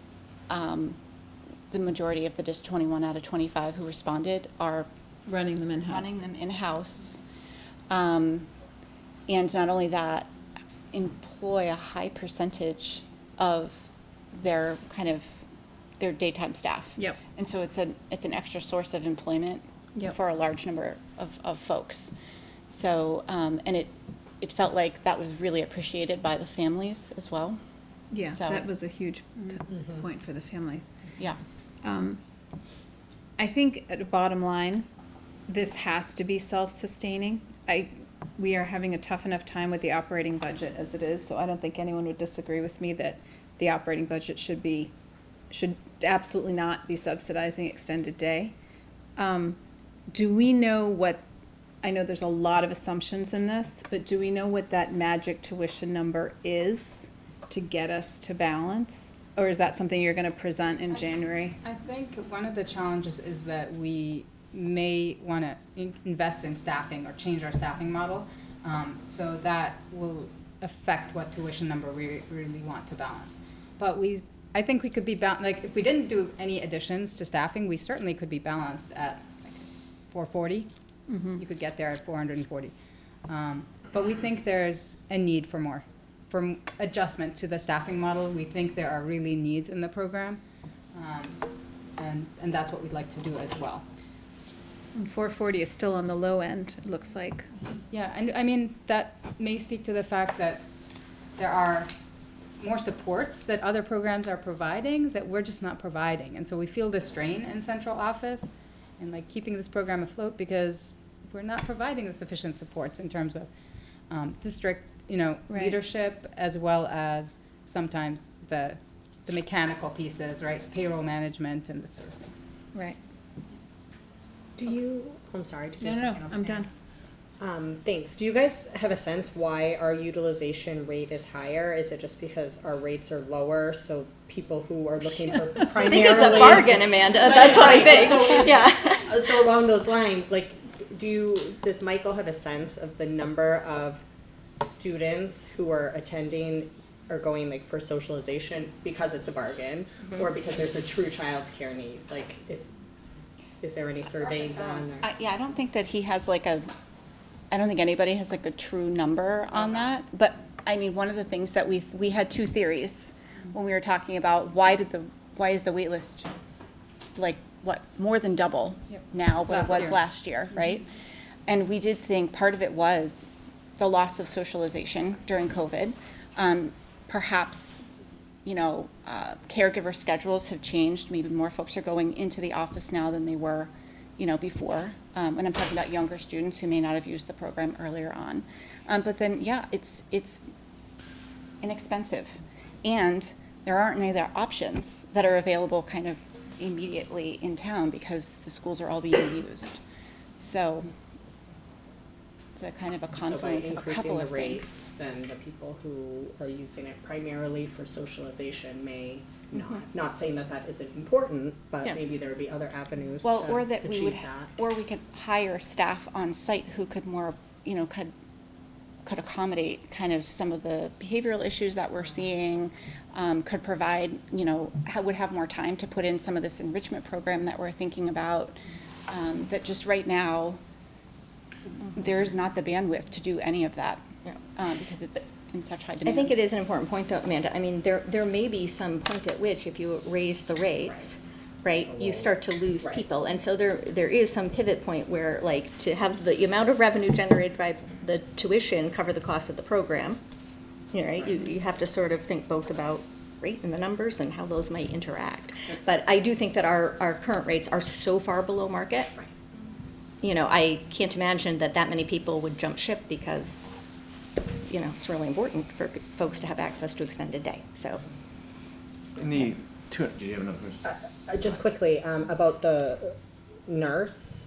the majority of the 21 out of 25 who responded are Running them in-house? running them in-house. And not only that, employ a high percentage of their their daytime staff. Yep. And so it's an extra source of employment Yep. for a large number of folks. So, and it felt like that was really appreciated by the families as well. Yeah, So- that was a huge point for the families. Yeah. I think at a bottom line, this has to be self-sustaining. We are having a tough enough time with the operating budget as it is, so I don't think anyone would disagree with me that the operating budget should absolutely not be subsidizing extended day. Do we know I know there's a lot of assumptions in this, but do we know what that magic tuition number is to get us to balance? Or is that something you're gonna present in January? I think one of the challenges is that we may want to invest in staffing or change our staffing model. So that will affect what tuition number we really want to balance. But I think we could be, like, if we didn't do any additions to staffing, we certainly could be balanced at like 440. You could get there at 440. But we think there's a need for more, for adjustment to the staffing model. We think there are really needs in the program. And that's what we'd like to do as well. And 440 is still on the low end, it looks like. Yeah, and I mean, that may speak to the fact that there are more supports that other programs are providing that we're just not providing. And so we feel the strain in central office and like keeping this program afloat because we're not providing the sufficient supports in terms of district, Right. leadership, as well as sometimes the mechanical pieces, right? Payroll management and this sort of thing. Right. I'm sorry, did you No, have no, something else? I'm done. Thanks. Do you guys have a sense why our utilization rate is higher? Is it just because our rates are lower, so people who are looking for I primarily? think it's a bargain, Amanda, that's what I think, So- yeah. So along those lines, like, does Michael have a sense of the number of students who are attending or going like for socialization because it's a bargain, or because there's a true childcare need? Like, is there any surveying done? Or? Yeah, I don't think that he has I don't think anybody has like a true number on that. But I mean, one of the things that we had 2 theories when we were talking about why is the wait list like more than double now what it was last year, right? And we did think part of it was the loss of socialization during COVID. Perhaps, caregiver schedules have changed. Maybe more folks are going into the office now than they were, before. And I'm talking about younger students who may not have used the program earlier on. But then, it's inexpensive. And there aren't any other options that are available kind of immediately in town because the schools are all being used. So it's a kind of a confluence of a couple of So by increasing the rates, things. then the people who are using it primarily for socialization may not saying that isn't important, but Yeah. maybe there would be other avenues Well, to or that we would, achieve that. or we could hire staff on site who could more, could accommodate kind of some of the behavioral issues that we're seeing, could provide, would have more time to put in some of this enrichment program that we're thinking about, that just right now, there's not the bandwidth to do any of that, because it's in such high I demand. think it is an important point, though, Amanda. I mean, there may be some point at which if you raise the rates, right, you start to lose Right. people. And so there is some pivot point where, like, to have the amount of revenue generated by the tuition cover the cost of the program, you know, right, you have to sort of think both about rate and the numbers and how those might interact. But I do think that our current rates are so far below market. Right. You know, I can't imagine that many people would jump ship because, you know, it's really important for folks to have access to extended day, so. In the, do you have another question? Just quickly, about the nurse,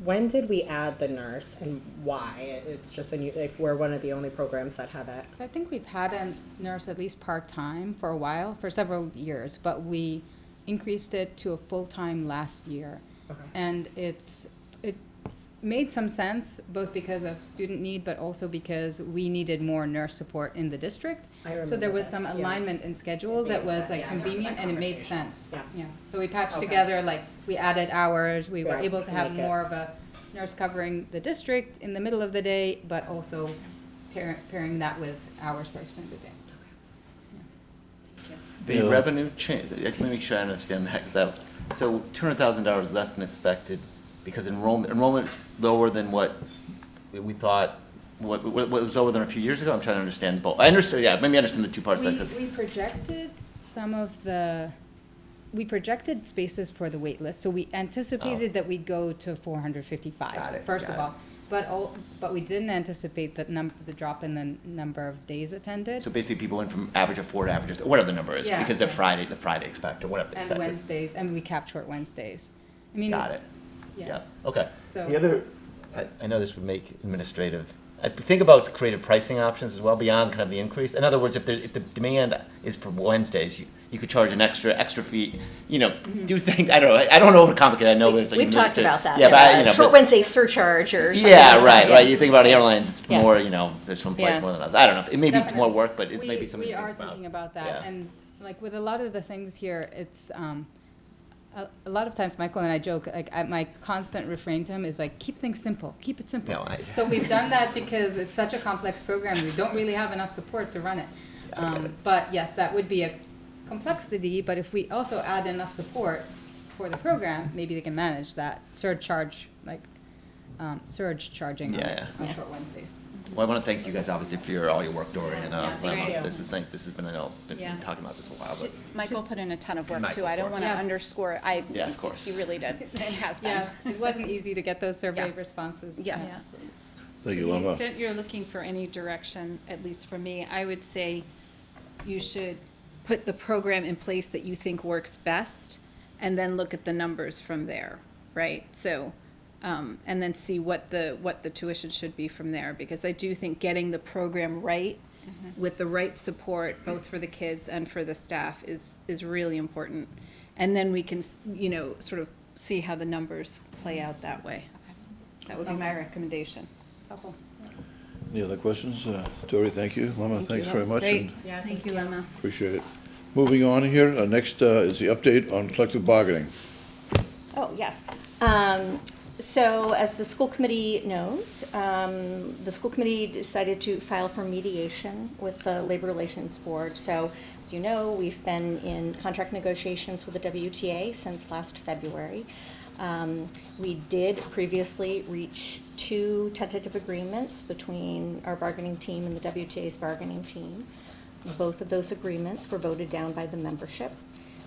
when did we add the nurse and why? It's just a new, like, we're one of the only programs that have it. So I think we've had a nurse at least part-time for a while, for several years, but we increased it to a full-time last year. Okay. And it made some sense, both because of student need, but also because we needed more nurse support in the district. I So remember there was this, some yeah. alignment in schedule It that made was sense, like yeah, I remember convenient, that and it made conversation. sense. Yeah. So we patched Okay. together, like, we added hours, we were Right, able to have make it- more of a nurse covering the district in the middle of the day, but also pairing that with hours for extended day. The Yeah. revenue change, let me make sure I understand that, because so $200,000 less than expected, because enrollment's lower than what we thought, what was lower than a few years ago? I'm trying to understand both. I understand, yeah, maybe I understand the two parts. We projected we projected spaces for the wait list, so we anticipated that we'd go to 455, Got it, first got of it. all. But we didn't anticipate the drop in the number of days attended. So basically, people went from average of 4 to average of, whatever the number is, Yeah. because the Friday expect, or whatever they And expected. Wednesdays, and we capped short Wednesdays. I mean. Got it. Yeah, okay. So. The other, I know this would make administrative, I think about creative pricing options as well, beyond kind of the increase. In other words, if the demand is for Wednesdays, you could charge an extra fee, you know, do things, I don't know, overcomplicate, I know it's like. We've talked administrative- about that. Yeah, but, you know. Short but- Wednesday surcharge or something. Yeah, like right, that, right. You think about airlines, it's Yeah. more, you know, there's some place Yeah. more than others. I don't know. It may be Definitely. more work, but it may be something We to think are about. thinking about that, Yeah. and like with a lot of the things here, it's, a lot of times Michael and I joke, like, my constant refrain to him is like, keep things simple, keep it simple. No, So we've done that because it's such a complex program, we don't really have enough support to run it. But yes, that would be a complexity, but if we also add enough support for the program, maybe they can manage that surge charging Yeah, on yeah. short Wednesdays. Well, I want to thank you guys obviously for all your work, Dory, and Thank you. this has been, I know, been Yeah. talking about this a while, but. Michael put in a ton of work Michael, too. I of don't course. want to Yes. underscore, Yeah, of course. he really did, and has been. Yes, it wasn't easy to get those survey Yeah. responses. Yes. Yeah. Thank you, To the Lama. extent you're looking for any direction, at least for me, I would say you should put the program in place that you think works best, and then look at the numbers from there, right? So, and then see what the tuition should be from there, because I do think getting the program right, with the right support, both for the kids and for the staff, is really important. And then we can, you know, sort of see how the numbers play out that way. That would be my recommendation. Helpful. Any other questions? Dory, thank you. Lama, thanks very much. Great. and Yeah, Thank you, Lemma. Appreciate it. Moving on here, next is the update on collective bargaining. Oh, yes. So as the school committee knows, the school committee decided to file for mediation with the Labor Relations Board. So as you know, we've been in contract negotiations with the WTA since last February. We did previously reach 2 tentative agreements between our bargaining team and the WTA's bargaining team. Both of those agreements were voted down by the membership.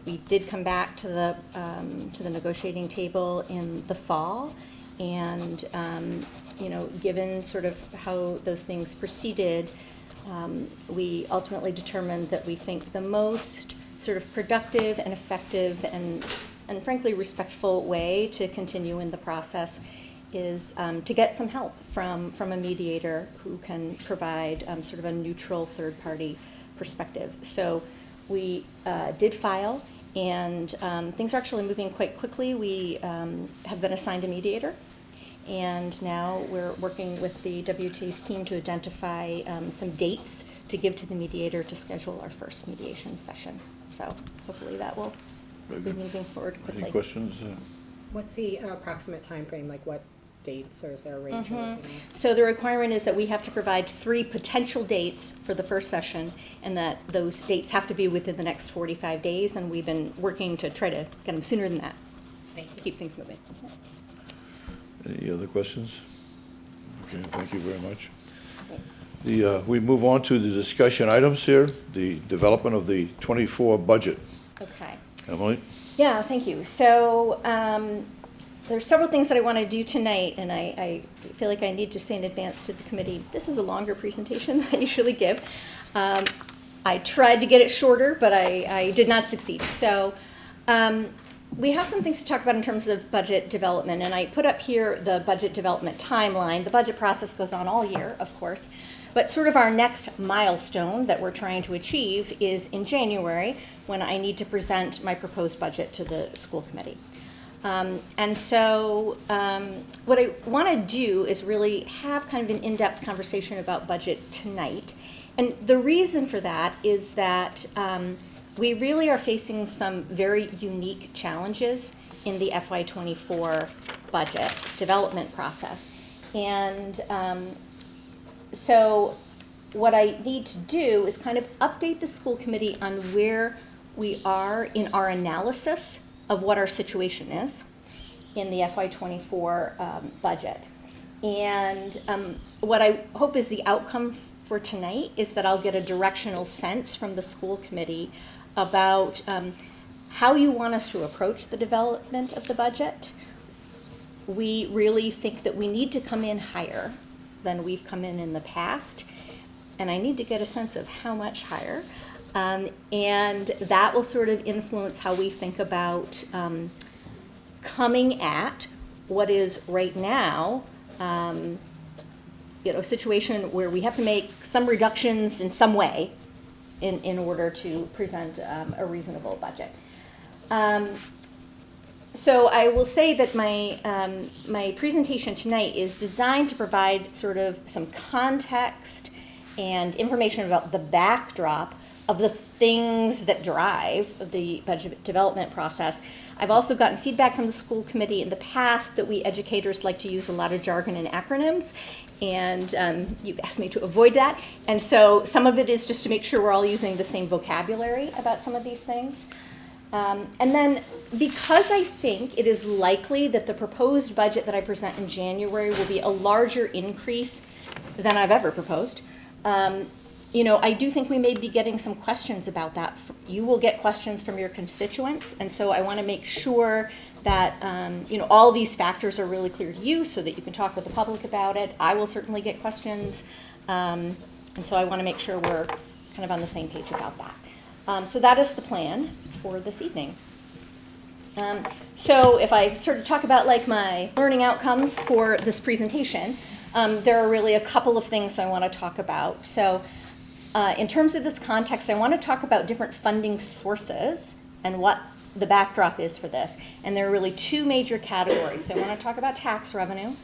We did come back to the negotiating table in the fall, and you know, given sort of how those things proceeded, we ultimately determined that we think the most sort of productive and effective and frankly respectful way to continue in the process is to get some help from a mediator who can provide sort of a neutral third-party perspective. So we did file, and things are actually moving quite quickly. We have been assigned a mediator, and now we're working with the WTA's team to identify some dates to give to the mediator to schedule our first mediation session. So hopefully that will Very be good. moving forward quickly. Any questions? What's the approximate time frame? Like, what dates, or is there a range? you're looking at? So the requirement is that we have to provide 3 potential dates for the first session, and that those dates have to be within the next 45 days, and we've been working to try to get them sooner than that, Thank you. keep things moving. Any other questions? Okay, thank you very much. We move on to the discussion items here, the development of the '24 budget. Okay. Emily? Yeah, thank you. So there's several things that I want to do tonight, and I feel like I need to say in advance to the committee, this is a longer presentation than I usually give. I tried to get it shorter, but I did not succeed. So we have some things to talk about in terms of budget development, and I put up here the budget development timeline. The budget process goes on all year, of course, but sort of our next milestone that we're trying to achieve is in January, when I need to present my proposed budget to the school committee. And so what I want to do is really have kind of an in-depth conversation about budget tonight. And the reason for that is that we really are facing some very unique challenges in the FY24 budget development process. And so what I need to do is kind of update the school committee on where we are in our analysis of what our situation is in the FY24 budget. And what I hope is the outcome for tonight is that I'll get a directional sense from the school committee about how you want us to approach the development of the budget. We really think that we need to come in higher than we've come in the past, and I need to get a sense of how much higher. And that will sort of influence how we think about coming at what is right now, a situation where we have to make some reductions in some way in order to present a reasonable budget. So I will say that my presentation tonight is designed to provide sort of some context and information about the backdrop of the things that drive the budget development process. I've also gotten feedback from the school committee in the past that we educators like to use a lot of jargon and acronyms, and you've asked me to avoid that. And so some of it is just to make sure we're all using the same vocabulary about some of these things. And then because I think it is likely that the proposed budget that I present in January will be a larger increase than I've ever proposed, I do think we may be getting some questions about that. You will get questions from your constituents, and so I want to make sure that all these factors are really clear to you so that you can talk with the public about it. I will certainly get questions, and so I want to make sure we're kind of on the same page about that. So that is the plan for this evening. So if I sort of talk about like my learning outcomes for this presentation, there are really a couple of things I want to talk about. So in terms of this context, I want to talk about different funding sources and what the backdrop is for this. And there are really 2 major categories. So I want to talk about tax revenue,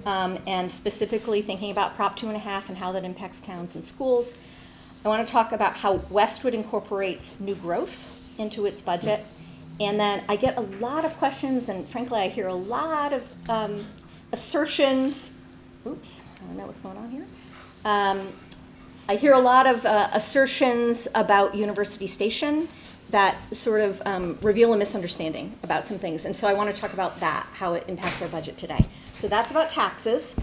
and specifically thinking about Prop 2.5 and how that impacts towns and schools. I want to talk about how Westwood incorporates new growth into its budget. And then I get a lot of questions, and frankly, I hear a lot of assertions. Oops, I don't know what's going on here. I hear a lot of assertions about University Station that sort of reveal a misunderstanding about some things. And so I want to talk about that, how it impacts our budget today. So that's about taxes.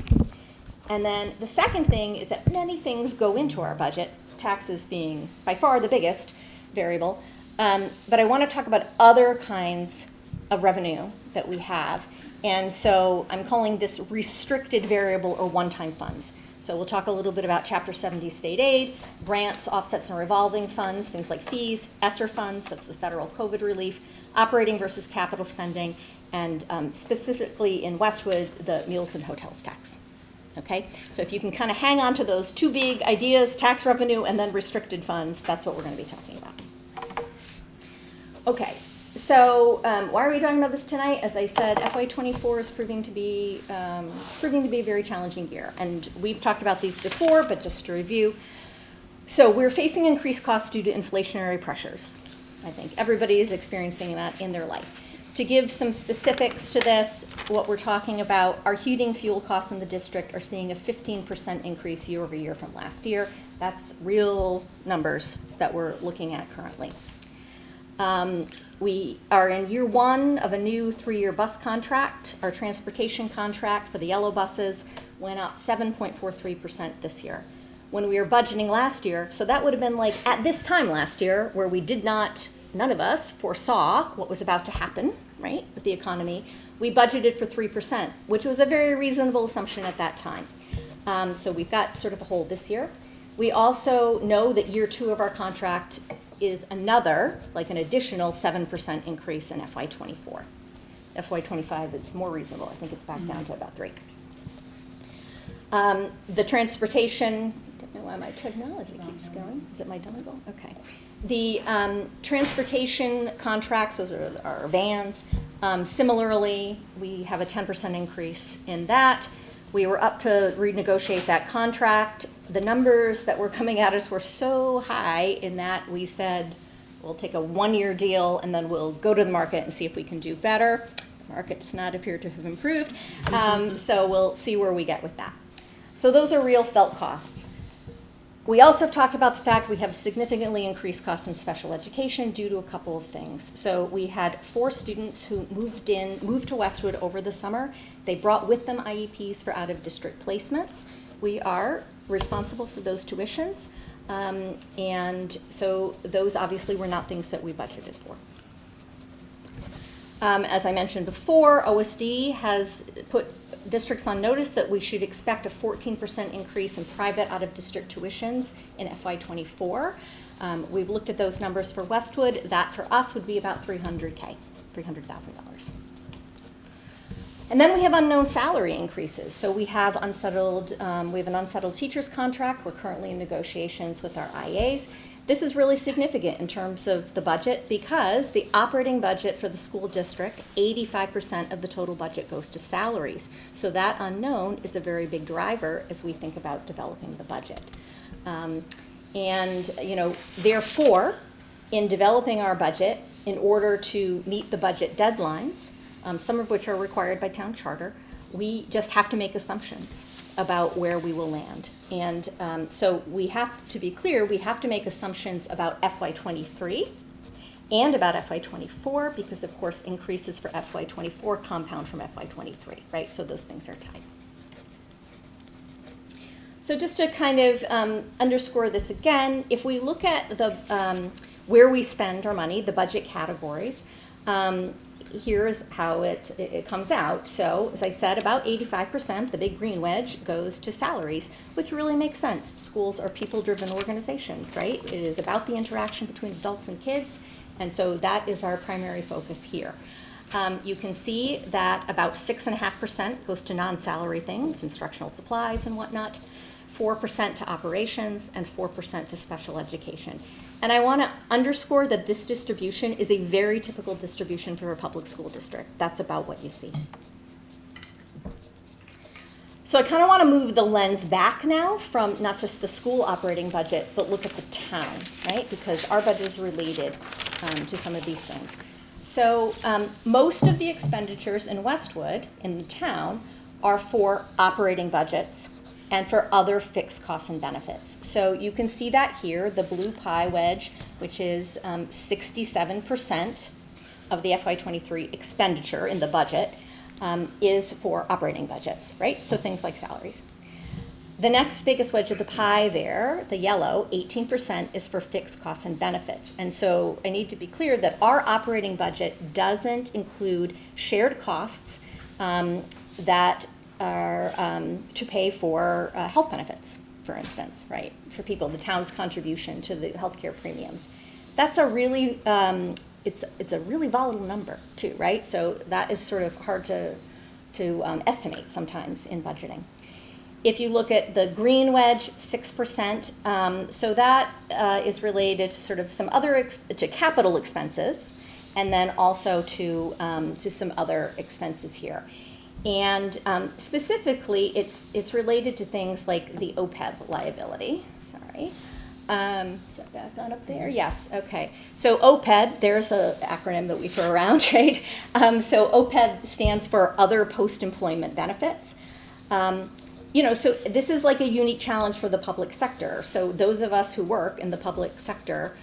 And then the second thing is that many things go into our budget, taxes being by far the biggest variable. But I want to talk about other kinds of revenue that we have. And so I'm calling this restricted variable or one-time funds. So we'll talk a little bit about Chapter 70 state aid, grants, offsets, and revolving funds, things like fees, ESSER funds, that's the federal COVID relief, operating versus capital spending, and specifically in Westwood, the meals and hotels tax. Okay, so if you can kind of hang on to those 2 big ideas, tax revenue and then restricted funds, that's what we're going to be talking about. Okay, so why are we talking about this tonight? As I said, FY24 is proving to be a very challenging year, and we've talked about these before, but just to review. So we're facing increased costs due to inflationary pressures. I think everybody is experiencing that in their life. To give some specifics to this, what we're talking about, our heating fuel costs in the district are seeing a 15% increase year over year from last year. That's real numbers that we're looking at currently. We are in year one of a new 3-year bus contract. Our transportation contract for the yellow buses went up 7.43% this year. When we were budgeting last year, so that would have been like at this time last year where we did not, none of us foresaw what was about to happen, right, with the economy. We budgeted for 3%, which was a very reasonable assumption at that time. So we've got sort of a hole this year. We also know that year 2 of our contract is another, like an additional 7% increase in FY24. FY25 is more reasonable. I think it's back down to about 3. The transportation, I don't know why my technology keeps going. Is it my dongle? Okay. The transportation contracts, those are our vans. Similarly, we have a 10% increase in that. We were up to renegotiate that contract. The numbers that were coming at us were so high in that we said, we'll take a 1-year deal and then we'll go to the market and see if we can do better. The market does not appear to have improved. So we'll see where we get with that. So those are real felt costs. We also have talked about the fact we have significantly increased costs in special education due to a couple of things. So we had 4 students who moved to Westwood over the summer. They brought with them IEPs for out-of-district placements. We are responsible for those tuitions. And so those obviously were not things that we budgeted for. As I mentioned before, OSD has put districts on notice that we should expect a 14% increase in private out-of-district tuitions in FY24. We've looked at those numbers for Westwood. That for us would be about $300,000. And then we have unknown salary increases. So we have an unsettled teachers contract. We're currently in negotiations with our IAs. This is really significant in terms of the budget because the operating budget for the school district, 85% of the total budget goes to salaries. So that unknown is a very big driver as we think about developing the budget. Therefore, in developing our budget, in order to meet the budget deadlines, some of which are required by town charter, we just have to make assumptions about where we will land. And so we have to be clear, we have to make assumptions about FY23 and about FY24 because, of course, increases for FY24 compound from FY23, right? So those things are tied. So just to kind of underscore this again, if we look at the where we spend our money, the budget categories, here's how it comes out. So, as I said, about 85%, the big green wedge, goes to salaries, which really makes sense. Schools are people-driven organizations, right? It is about the interaction between adults and kids, and so that is our primary focus here. You can see that about 6.5% goes to non-salary things, instructional supplies and whatnot, 4% to operations, and 4% to special education. And I want to underscore that this distribution is a very typical distribution for a public school district. That's about what you see. So I kind of want to move the lens back now from not just the school operating budget, but look at the town, right? Because our budget is related to some of these things. So most of the expenditures in Westwood, in the town, are for operating budgets and for other fixed costs and benefits. So you can see that here, the blue pie wedge, which is 67% of the FY23 expenditure in the budget, is for operating budgets, right? So things like salaries. The next biggest wedge of the pie there, the yellow, 18%, is for fixed costs and benefits. And so I need to be clear that our operating budget doesn't include shared costs that are to pay for health benefits, for instance, right? For people, the town's contribution to the healthcare premiums. That's a really, it's a really volatile number too, right? So that is sort of hard to estimate sometimes in budgeting. If you look at the green wedge, 6%, so that is related to sort of some other, to capital expenses, and then also to some other expenses here. And specifically, it's related to things like the OPEB liability, Is that back on up there? Yes, okay. So OPED, there's an acronym that we throw around, right? So OPED stands for Other Post-Employment Benefits. So this is like a unique challenge for the public sector. So those of us who work in the public sector,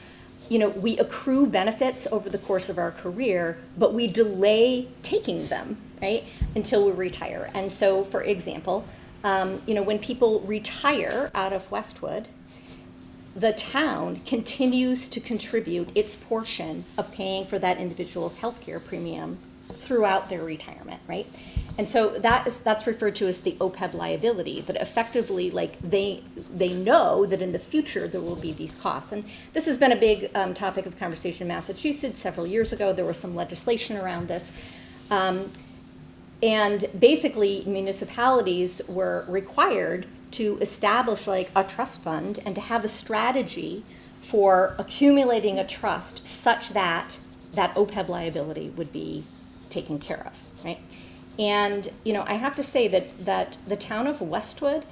we accrue benefits over the course of our career, but we delay taking them, right, until we retire. And so, for example, when people retire out of Westwood, the town continues to contribute its portion of paying for that individual's healthcare premium throughout their retirement, right? And so that's referred to as the OPEB liability, that effectively, like, they know that in the future there will be these costs. And this has been a big topic of conversation in Massachusetts. Several years ago, there was some legislation around this. And basically, municipalities were required to establish like a trust fund and to have a strategy for accumulating a trust such that that OPEB liability would be taken care of, right? And, I have to say that the town of Westwood,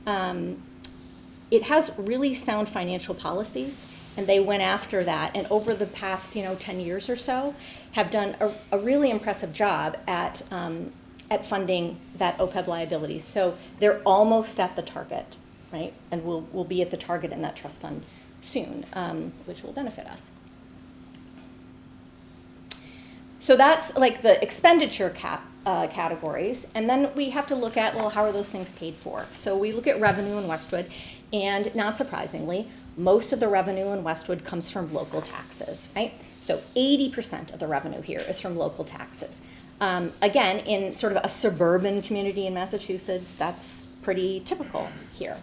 it has really sound financial policies, and they went after that, and over the past, 10 years or so, have done a really impressive job at funding that OPEB liability. So they're almost at the target, right? And we'll be at the target in that trust fund soon, which will benefit us. So that's like the expenditure categories. And then we have to look at, well, how are those things paid for? So we look at revenue in Westwood, and not surprisingly, most of the revenue in Westwood comes from local taxes, right? So 80% of the revenue here is from local taxes. Again, in sort of a suburban community in Massachusetts, that's pretty typical here.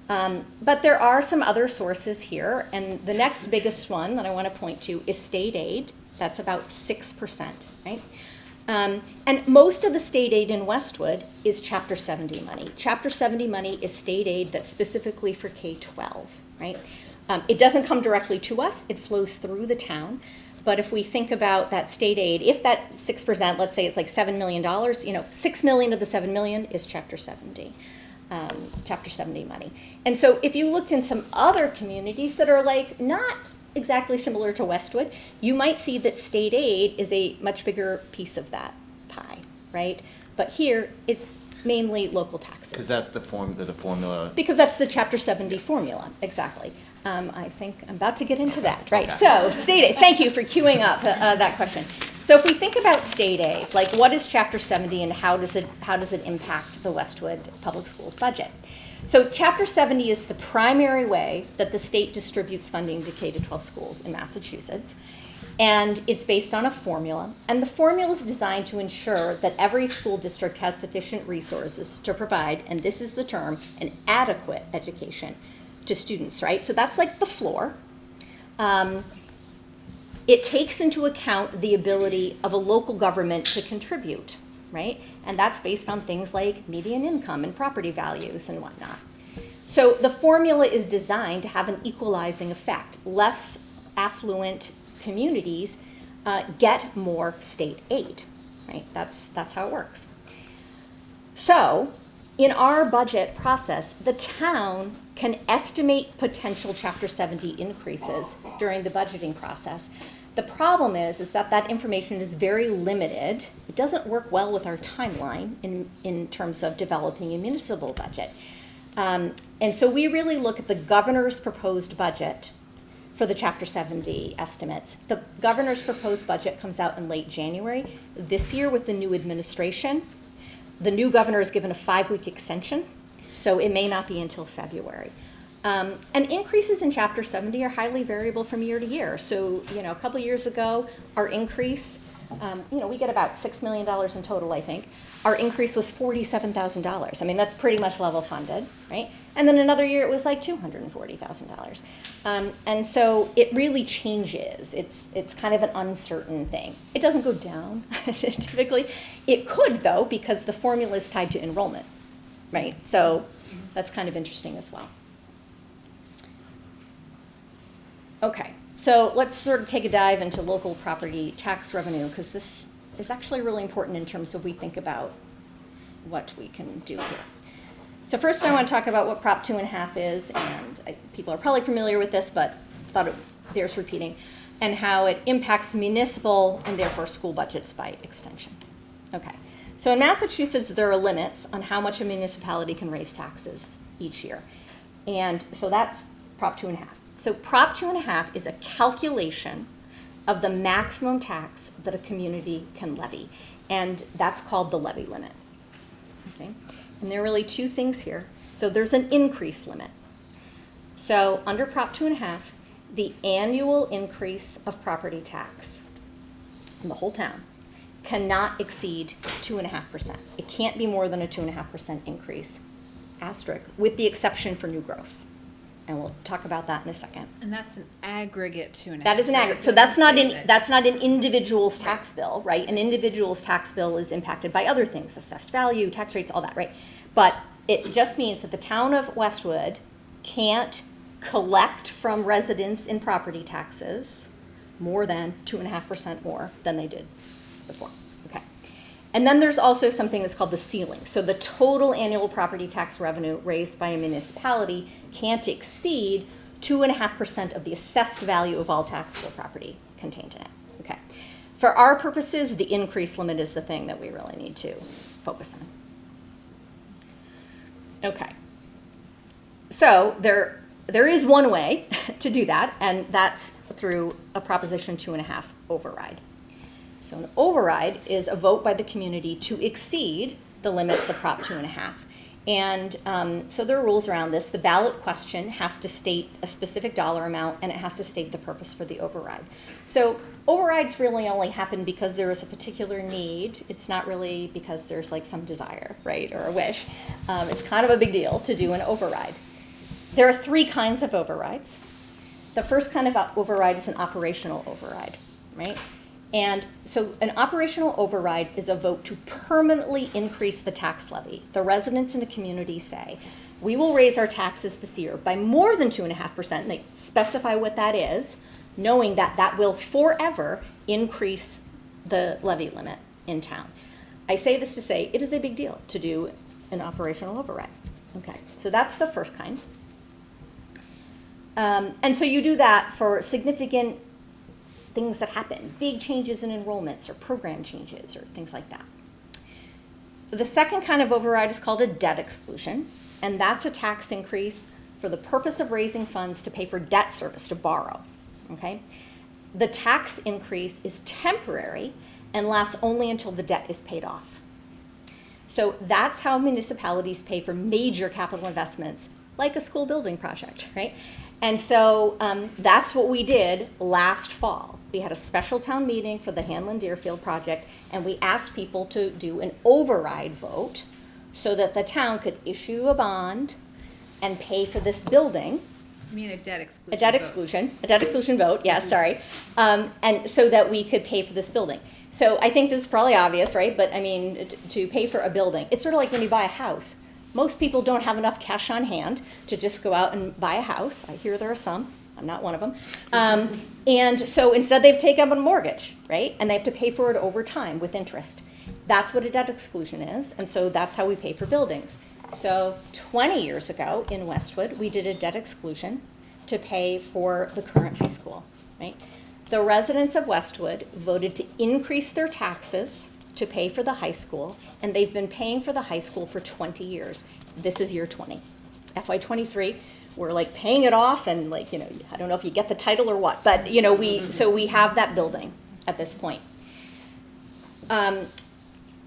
But there are some other sources here, and the next biggest one that I want to point to is state aid. That's about 6%, right? And most of the state aid in Westwood is Chapter 70 money. Chapter 70 money is state aid that's specifically for K-12, right? It doesn't come directly to us, it flows through the town. But if we think about that state aid, if that 6%, let's say it's like $7 million, $6 million of the $7 million is Chapter 70 money. And so if you looked in some other communities that are like not exactly similar to Westwood, you might see that state aid is a much bigger piece of that pie, right? But here, it's mainly local taxes. Because that's the formula. Because that's the Chapter 70 formula, exactly. I think I'm about to get into that, right? Okay. So, state aid, thank you for queuing up that question. So if we think about state aid, like what is Chapter 70 and how does it impact the Westwood Public Schools budget? So Chapter 70 is the primary way that the state distributes funding to K-12 schools in Massachusetts. And it's based on a formula. And the formula is designed to ensure that every school district has sufficient resources to provide, and this is the term, an adequate education to students, right? So that's like the floor. It takes into account the ability of a local government to contribute, right? And that's based on things like median income and property values and whatnot. So the formula is designed to have an equalizing effect. Less affluent communities get more state aid, right? That's how it works. So in our budget process, the town can estimate potential Chapter 70 increases during the budgeting process. The problem is that information is very limited. It doesn't work well with our timeline in terms of developing a municipal budget. And so we really look at the governor's proposed budget for the Chapter 70 estimates. The governor's proposed budget comes out in late January. This year with the new administration, the new governor is given a 5-week extension, so it may not be until February. And increases in Chapter 70 are highly variable from year to year. So, a couple years ago, our increase, we get about $6 million in total, I think. Our increase was $47,000. I mean, that's pretty much level funded, right? And then another year it was like $240,000. And so it really changes. It's kind of an uncertain thing. It doesn't go down typically. It could though, because the formula is tied to enrollment, right? So that's kind of interesting as well. Okay, so let's sort of take a dive into local property tax revenue, because this is actually really important in terms of we think about what we can do here. So first I want to talk about what Prop 2.5 is, and people are probably familiar with this, but thought it bears repeating, and how it impacts municipal and therefore school budgets by extension. Okay, so in Massachusetts, there are limits on how much a municipality can raise taxes each year. And so that's Prop 2.5. So Prop 2.5 is a calculation of the maximum tax that a community can levy. And that's called the levy limit. Okay? And there are really two things here. So there's an increase limit. So under Prop 2.5, the annual increase of property tax in the whole town cannot exceed 2.5%. It can't be more than a 2.5% increase, asterisk, with the exception for new growth. And we'll talk about that in a second. And that's an aggregate 2.5. That is an aggregate. So that's not an individual's tax bill, right? An individual's tax bill is impacted by other things, assessed value, tax rates, all that, right? But it just means that the town of Westwood can't collect from residents in property taxes more than 2.5% more than they did before. Okay. And then there's also something that's called the ceiling. So the total annual property tax revenue raised by a municipality can't exceed 2.5% of the assessed value of all taxable property contained in it. Okay. For our purposes, the increase limit is the thing that we really need to focus on. Okay. So there is one way to do that, and that's through a Proposition 2.5 override. So an override is a vote by the community to exceed the limits of Prop 2.5. And so there are rules around this. The ballot question has to state a specific dollar amount, and it has to state the purpose for the override. So overrides really only happen because there is a particular need. It's not really because there's like some desire, right, or a wish. It's kind of a big deal to do an override. There are three kinds of overrides. The first kind of override is an operational override, right? And so an operational override is a vote to permanently increase the tax levy. The residents in a community say, we will raise our taxes this year by more than 2.5%, and they specify what that is, knowing that that will forever increase the levy limit in town. I say this to say it is a big deal to do an operational override. Okay, so that's the first kind. And so you do that for significant things that happen, big changes in enrollments or program changes or things like that. The second kind of override is called a debt exclusion, and that's a tax increase for the purpose of raising funds to pay for debt service, to borrow, okay? The tax increase is temporary and lasts only until the debt is paid off. So that's how municipalities pay for major capital investments, like a school building project, right? And so that's what we did last fall. We had a special town meeting for the Hanlon Deerfield project, and we asked people to do an override vote so that the town could issue a bond and pay for this building. You mean a debt exclusion? A debt exclusion vote, yes, sorry. And so that we could pay for this building. So I think this is probably obvious, right? But I mean, to pay for a building, it's sort of like when you buy a house. Most people don't have enough cash on hand to just go out and buy a house. I hear there are some. I'm not one of them. And so instead they've taken up a mortgage, right? And they have to pay for it over time with interest. That's what a debt exclusion is. And so that's how we pay for buildings. So 20 years ago in Westwood, we did a debt exclusion to pay for the current high school, right? The residents of Westwood voted to increase their taxes to pay for the high school, and they've been paying for the high school for 20 years. This is year 20. FY23, we're like paying it off, and like, you know, I don't know if you get the title or what, but you know, so we have that building at this point. And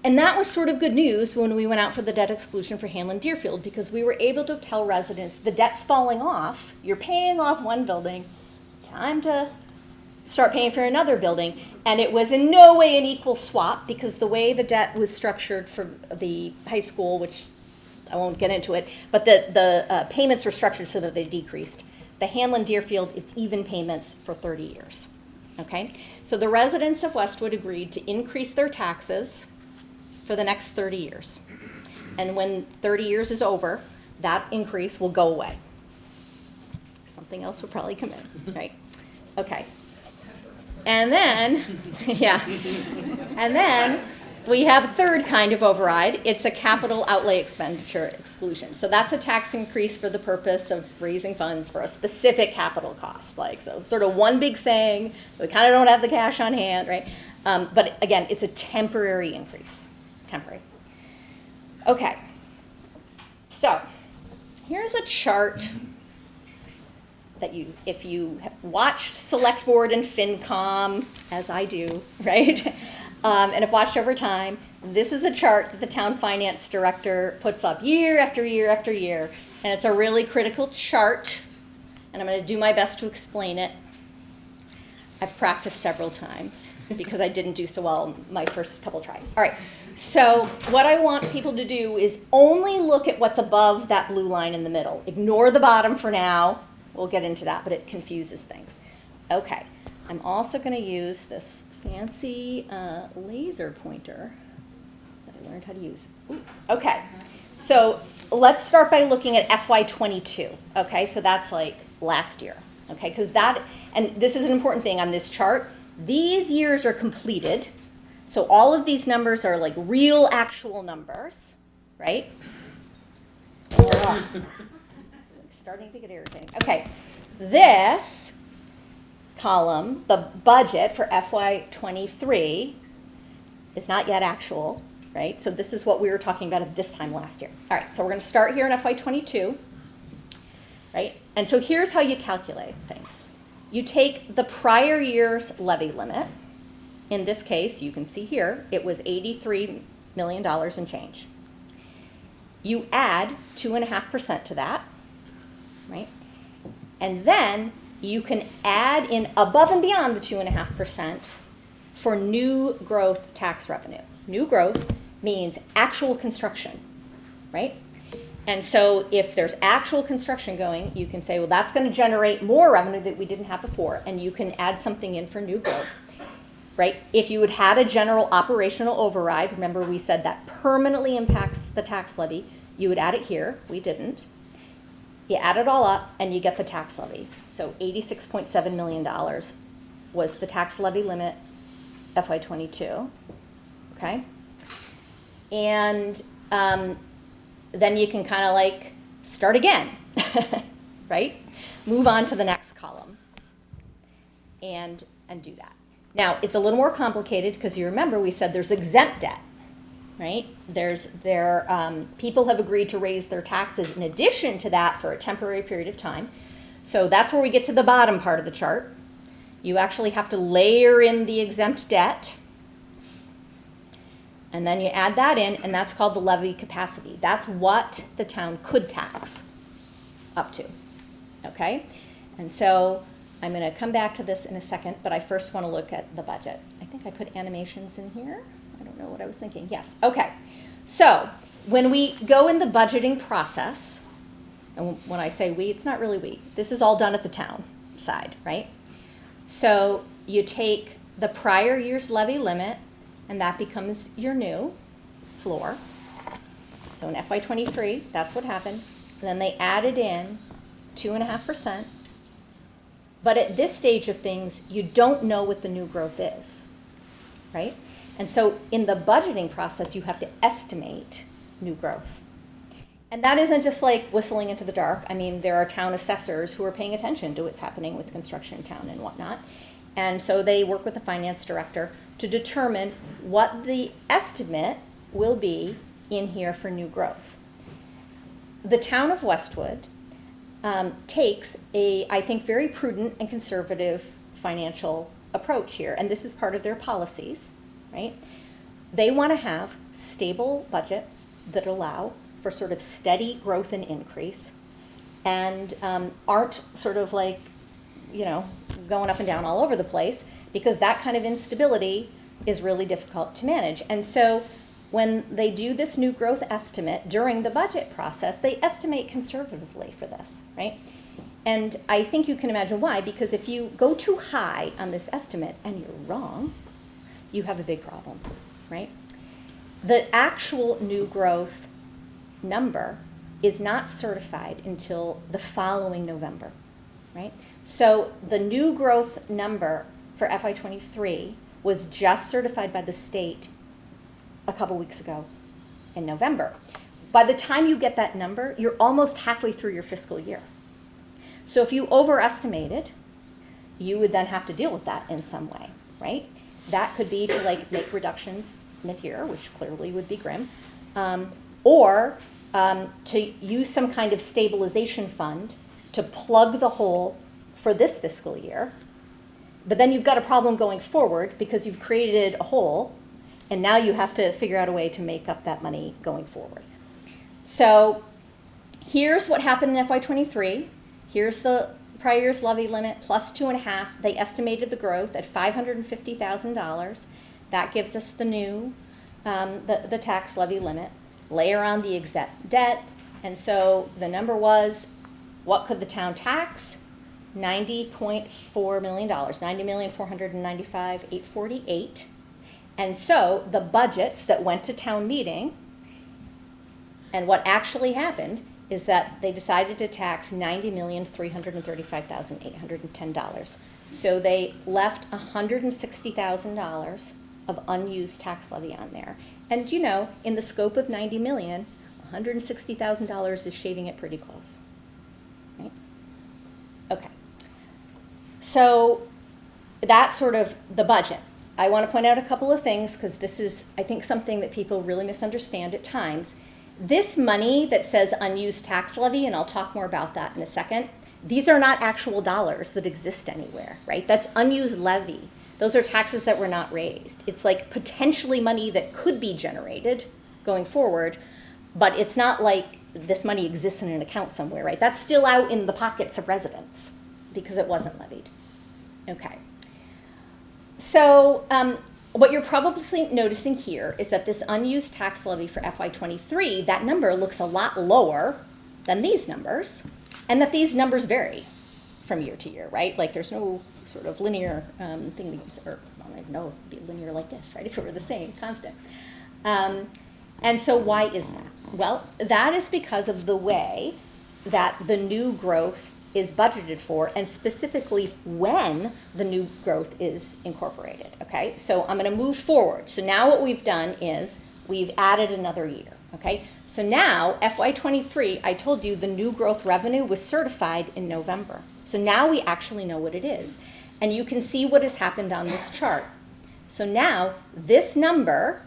that was sort of good news when we went out for the debt exclusion for Hanlon Deerfield, because we were able to tell residents the debt's falling off, you're paying off one building, time to start paying for another building. And it was in no way an equal swap, because the way the debt was structured for the high school, which I won't get into it, but the payments were structured so that they decreased. The Hanlon Deerfield, it's even payments for 30 years, okay? So the residents of Westwood agreed to increase their taxes for the next 30 years. And when 30 years is over, that increase will go away. Something else will probably come in, right? Okay. And then, yeah, and then we have a third kind of override. It's a capital outlay expenditure exclusion. So that's a tax increase for the purpose of raising funds for a specific capital cost. Like, so sort of one big thing, we kind of don't have the cash on hand, right? But again, it's a temporary increase, temporary. Okay, so here's a chart that if you watch Select Board and FinCom, as I do, right? And have watched over time, this is a chart that the town finance director puts up year after year after year. And it's a really critical chart, and I'm going to do my best to explain it. I've practiced several times because I didn't do so well my first couple tries. All right, so what I want people to do is only look at what's above that blue line in the middle. Ignore the bottom for now. We'll get into that, but it confuses things. Okay, I'm also going to use this fancy laser pointer that I learned how to use. Ooh, okay, so let's start by looking at FY22. Okay, so that's like last year. Okay, because that, and this is an important thing on this chart, these years are completed. So all of these numbers are like real actual numbers, right? Ugh. Starting to get irritating. Okay, this column, the budget for FY23, is not yet actual, right? So this is what we were talking about at this time last year. All right, so we're going to start here in FY22, right? And so here's how you calculate things. You take the prior year's levy limit. In this case, you can see here, it was $83 million and change. You add 2.5% to that, right? And then you can add in above and beyond the 2.5% for new growth tax revenue. New growth means actual construction, right? And so if there's actual construction going, you can say, well, that's going to generate more revenue that we didn't have before, and you can add something in for new growth, right? If you had had a general operational override, remember we said that permanently impacts the tax levy, you would add it here. We didn't. You add it all up, and you get the tax levy. So $86.7 million was the tax levy limit FY22, okay? And then you can kind of like start again, right? Move on to the next column and do that. Now, it's a little more complicated because you remember we said there's exempt debt, right? People have agreed to raise their taxes in addition to that for a temporary period of time. So that's where we get to the bottom part of the chart. You actually have to layer in the exempt debt, and then you add that in, and that's called the levy capacity. That's what the town could tax up to, okay? And so I'm going to come back to this in a second, but I first want to look at the budget. I think I put animations in here. I don't know what I was thinking. Yes, okay. So when we go in the budgeting process, and when I say we, it's not really we. This is all done at the town side, right? So you take the prior year's levy limit, and that becomes your new floor. So in FY23, that's what happened. And then they added in 2.5%. But at this stage of things, you don't know what the new growth is, right? And so in the budgeting process, you have to estimate new growth. And that isn't just like whistling into the dark. I mean, there are town assessors who are paying attention to what's happening with construction in town and whatnot. And so they work with the finance director to determine what the estimate will be in here for new growth. The town of Westwood takes a, I think, very prudent and conservative financial approach here, and this is part of their policies, right? They want to have stable budgets that allow for sort of steady growth and increase, and aren't sort of like, going up and down all over the place, because that kind of instability is really difficult to manage. And so when they do this new growth estimate during the budget process, they estimate conservatively for this, right? And I think you can imagine why, because if you go too high on this estimate and you're wrong, you have a big problem, right? The actual new growth number is not certified until the following November, right? So the new growth number for FY23 was just certified by the state a couple weeks ago in November. By the time you get that number, you're almost halfway through your fiscal year. So if you overestimated, you would then have to deal with that in some way, right? That could be to like make reductions mid-year, which clearly would be grim, or to use some kind of stabilization fund to plug the hole for this fiscal year. But then you've got a problem going forward because you've created a hole, and now you have to figure out a way to make up that money going forward. So here's what happened in FY23. Here's the prior year's levy limit plus 2.5. They estimated the growth at $550,000. That gives us the new, the tax levy limit. Layer on the exempt debt, and so the number was, what could the town tax? $90.4 million, $90,495,848. And so the budgets that went to town meeting, and what actually happened is that they decided to tax $90,335,810. So they left $160,000 of unused tax levy on there. And you know, in the scope of 90 million, $160,000 is shaving it pretty close, right? Okay. So that's sort of the budget. I want to point out a couple of things because this is, I think, something that people really misunderstand at times. This money that says unused tax levy, and I'll talk more about that in a second, these are not actual dollars that exist anywhere, right? That's unused levy. Those are taxes that were not raised. It's like potentially money that could be generated going forward, but it's not like this money exists in an account somewhere, right? That's still out in the pockets of residents because it wasn't levied. Okay. So what you're probably noticing here is that this unused tax levy for FY23, that number looks a lot lower than these numbers, and that these numbers vary from year to year, right? Like there's no sort of linear thing, or I don't even know if it'd be linear like this, right? If it were the same, constant. And so why is that? Well, that is because of the way that the new growth is budgeted for, and specifically when the new growth is incorporated, okay? So I'm gonna move forward. So now what we've done is we've added another year, okay? So now FY23, I told you the new growth revenue was certified in November. So now we actually know what it is. And you can see what has happened on this chart. So now this number,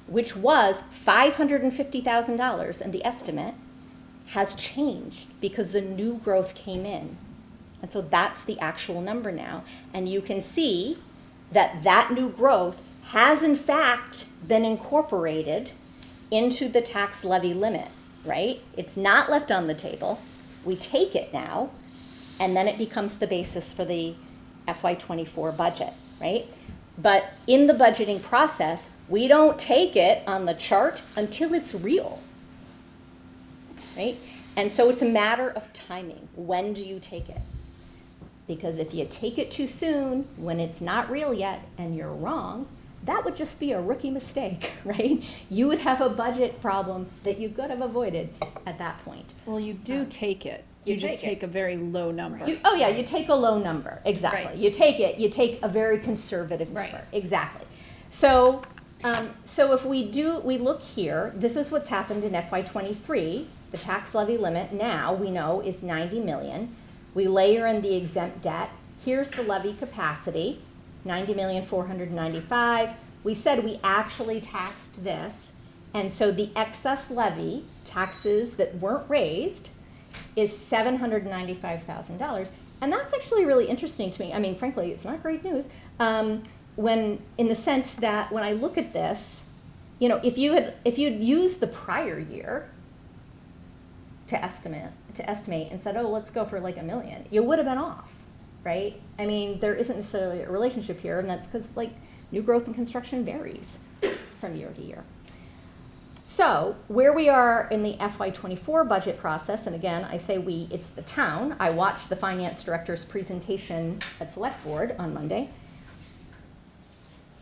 which was $550,000 in the estimate, has changed because the new growth came in. And so that's the actual number now. And you can see that that new growth has in fact been incorporated into the tax levy limit, right? It's not left on the table. We take it now, and then it becomes the basis for the FY24 budget, right? But in the budgeting process, we don't take it on the chart until it's real, right? And so it's a matter of timing. When do you take it? Because if you take it too soon, when it's not real yet, and you're wrong, that would just be a rookie mistake, right? You would have a budget problem that you could have avoided at that point. Well, you do take it. you You just take it. take a very low number. Oh, yeah, you take a low number, exactly. Right. You take a very conservative number, Right. exactly. So, so if we look here, this is what's happened in FY23. The tax levy limit now, we know, is 90 million. We layer in the exempt debt. Here's the levy capacity, 90,495,000. We said we actually taxed this, and so the excess levy, taxes that weren't raised, is $795,000. And that's actually really interesting to me. I mean, frankly, it's not great news. When, in the sense that when I look at this, you know, if you'd used the prior year to estimate and said, oh, let's go for like $1 million, you would have been off, right? I mean, there isn't necessarily a relationship here, and that's because like new growth and construction varies from year to year. So where we are in the FY24 budget process, and again, I say we, it's the town. I watched the finance director's presentation at Select Board on Monday.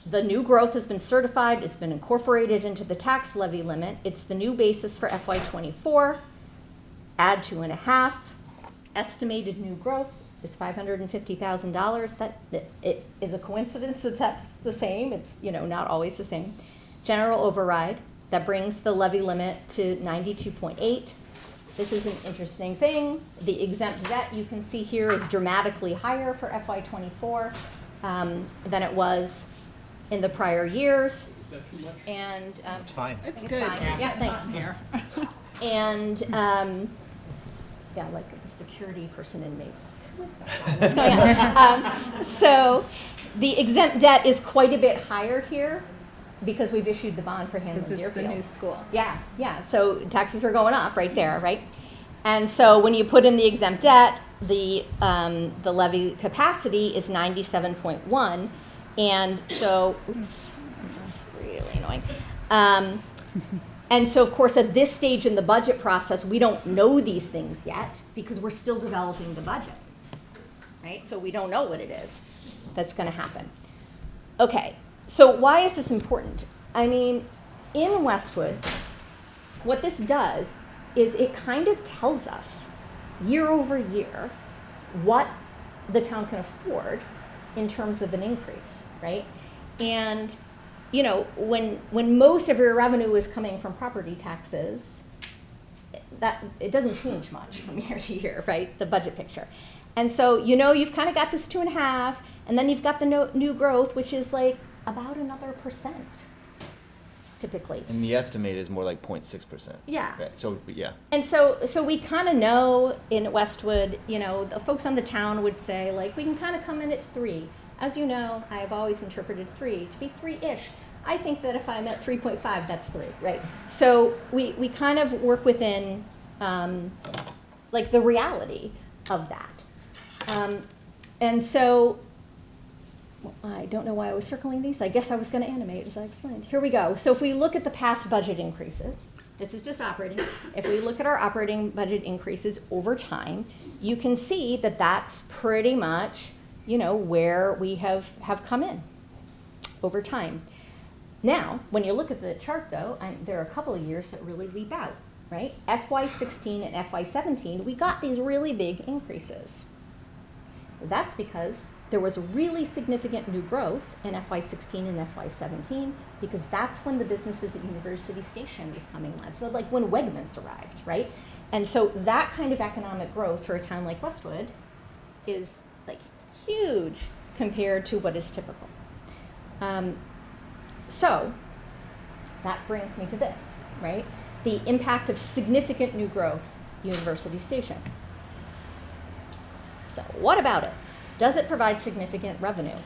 The new growth has been certified. It's been incorporated into the tax levy limit. It's the new basis for FY24. Add 2.5. Estimated new growth is $550,000. That it is a coincidence that that's the same. It's, you know, not always the same. general override that brings the levy limit to 92.8. This is an interesting thing. The exempt debt you can see here is dramatically higher for FY24 than it was in the prior years. And It's fine. It's it's good. fine. Yeah, thanks. Here. And yeah, like the security person in me was like, who is that? What's going on? So the exempt debt is quite a bit higher here because we've issued the bond for Hanlon Because it's the Deerfield. new school. Yeah, yeah. So taxes are going up right there, right? And so when you put in the exempt debt, the levy capacity is 97.1, and so oops, this is really annoying. And so, of course, at this stage in the budget process, we don't know these things yet because we're still developing the budget, right? So we don't know what it is that's going to happen. Okay, so why is this important? I mean, in Westwood, what this does is it kind of tells us year over year what the town can afford in terms of an increase, right? And you know, when most of your revenue is coming from property taxes, that it doesn't change much from year to year, right? The budget picture. And so, you know, you've kind of got this 2.5, and then you've got the new growth, which is like about another %, typically. And the estimate is more like 0.6%. Yeah. Right, so, yeah. And so we kind of know in Westwood, you know, the folks on the town would say, like, we can kind of come in at 3. As you know, I have always interpreted 3 to be 3-ish. I think that if I'm at 3.5, that's 3, right? So we kind of work within, like, the reality of that. And so, I don't know why I was circling these. I guess I was going to animate, as I explained. Here we go. So if we look at the past budget increases, this is just operating. If we look at our operating budget increases over time, you can see that that's pretty much, you know, where we have come in over time. Now, when you look at the chart, though, there are a couple of years that really leap out, right? FY16 and FY17, we got these really big increases. That's because there was really significant new growth in FY16 and FY17 because that's when the businesses at University Station was coming on. So like when Wegmans arrived, right? And so that kind of economic growth for a town like Westwood is like huge compared to what is typical. So that brings me to this, right? The impact of significant new growth, University Station. So what about it? Does it provide significant revenue?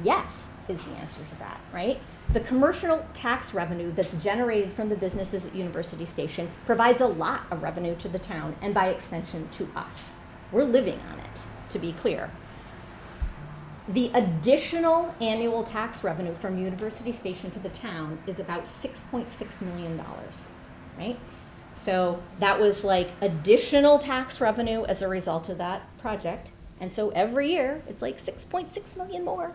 Yes, is the answer to that, right? The commercial tax revenue that's generated from the businesses at University Station provides a lot of revenue to the town and by extension to us. We're living on it, to be clear. The additional annual tax revenue from University Station to the town is about $6.6 million, right? So that was like additional tax revenue as a result of that project. And so every year, it's like 6.6 million more,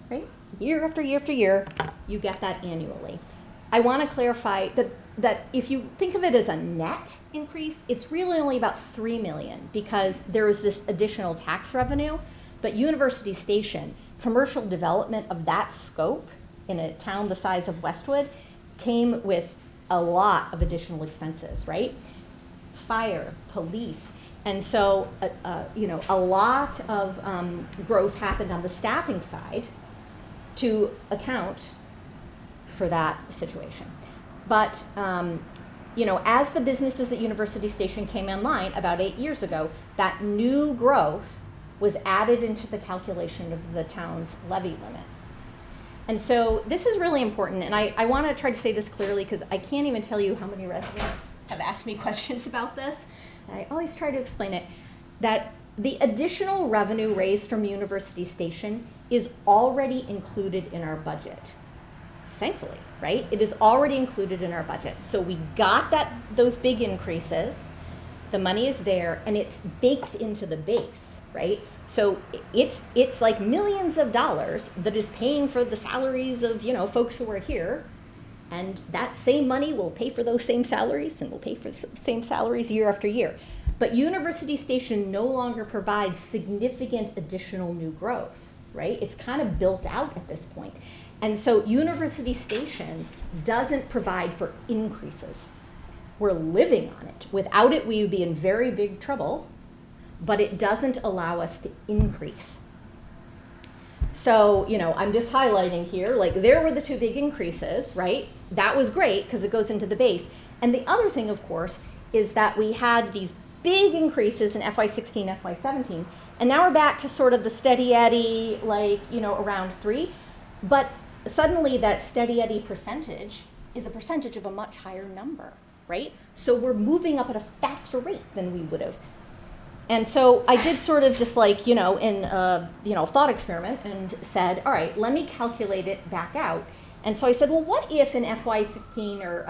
right? Year after year after year, you get that annually. I want to clarify that if you think of it as a net increase, it's really only about 3 million because there is this additional tax revenue. But University Station, commercial development of that scope in a town the size of Westwood came with a lot of additional expenses, right? Fire, police. And so, you know, a lot of growth happened on the staffing side to account for that situation. But, you know, as the businesses at University Station came online about 8 years ago, that new growth was added into the calculation of the town's levy limit. And so this is really important, and I want to try to say this clearly because I can't even tell you how many residents have asked me questions about this. And I always try to explain it, that the additional revenue raised from University Station is already included in our budget. Thankfully, right? It is already included in our budget. So we got those big increases, the money is there, and it's baked into the base, right? So it's like millions of dollars that is paying for the salaries of, you know, folks who are here, and that same money will pay for those same salaries and will pay for the same salaries year after year. But University Station no longer provides significant additional new growth, right? It's kind of built out at this point. And so University Station doesn't provide for increases. We're living on it. Without it, we would be in very big trouble, but it doesn't allow us to increase. So, I'm just highlighting here, like there were the two big increases, right? That was great because it goes into the base. And the other thing, of course, is that we had these big increases in FY16, FY17, and now we're back to sort of the steady Eddie, like, around 3. But suddenly that steady Eddie percentage is a percentage of a much higher number, right? So we're moving up at a faster rate than we would have. And so I did sort of just like, in a thought experiment and said, all right, let me calculate it back out. And so I said, well, what if in FY15 or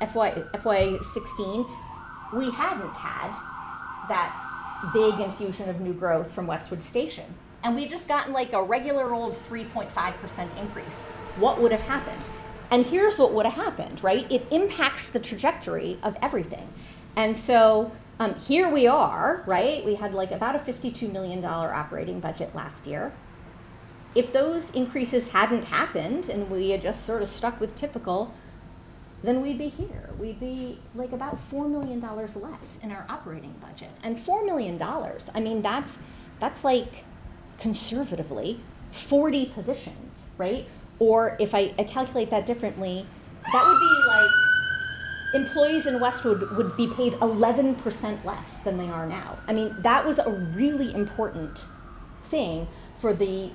FY16 we hadn't had that big infusion of new growth from Westwood Station, and we just gotten like a regular old 3.5% increase? What would have happened? And here's what would have happened, right? It impacts the trajectory of everything. And so here we are, right? We had like about a $52 million operating budget last year. If those increases hadn't happened and we had just sort of stuck with typical, then we'd be here. We'd be like about $4 million less in our operating budget. And $4 million, I mean, that's like conservatively 40 positions, right? Or if I calculate that differently, that would be like employees in Westwood would be paid 11% less than they are now. I mean, that was a really important thing for the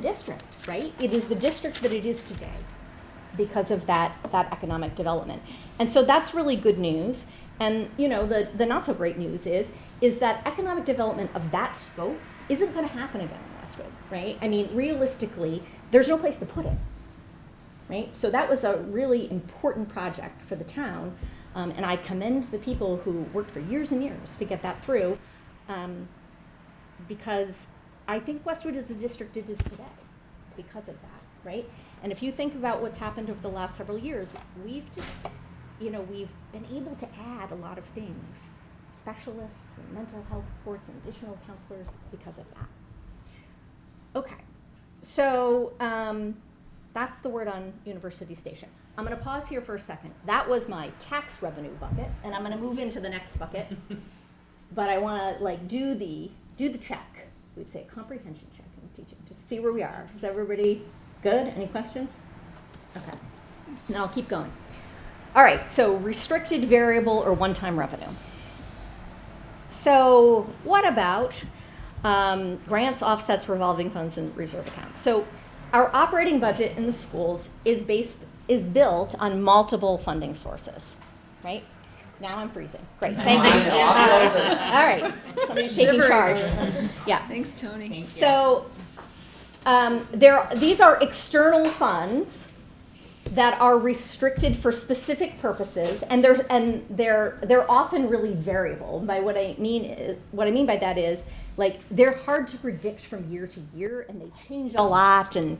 district, right? It is the district that it is today because of that economic development. And so that's really good news. And the not so great news is that economic development of that scope isn't going to happen again in Westwood, right? I mean, realistically, there's no place to put it, right? So that was a really important project for the town, and I commend the people who worked for years and years to get that through, because I think Westwood is the district it is today because of that, right? And if you think about what's happened over the last several years, we've just, we've been able to add a lot of things, specialists and mental health sports and additional counselors because of that. Okay, so that's the word on University Station. I'm going to pause here for a second. That was my tax revenue bucket, and I'm going to move into the next bucket. But I want to do the check. We'd say a comprehension check in teaching to see where we are. Is everybody good? Any questions? Okay. Now I'll keep going. All right. So restricted, variable, or one-time revenue. So what about grants, offsets, revolving funds, and reserve accounts? So our operating budget in the schools is built on multiple funding sources, right? Now I'm freezing. Great, thank you. All right, somebody's taking charge. Yeah. Thanks, Tony. So these are external funds that are restricted for specific purposes, and they're often really variable. By what I mean by that is, like, they're hard to predict from year to year, and they change a lot, and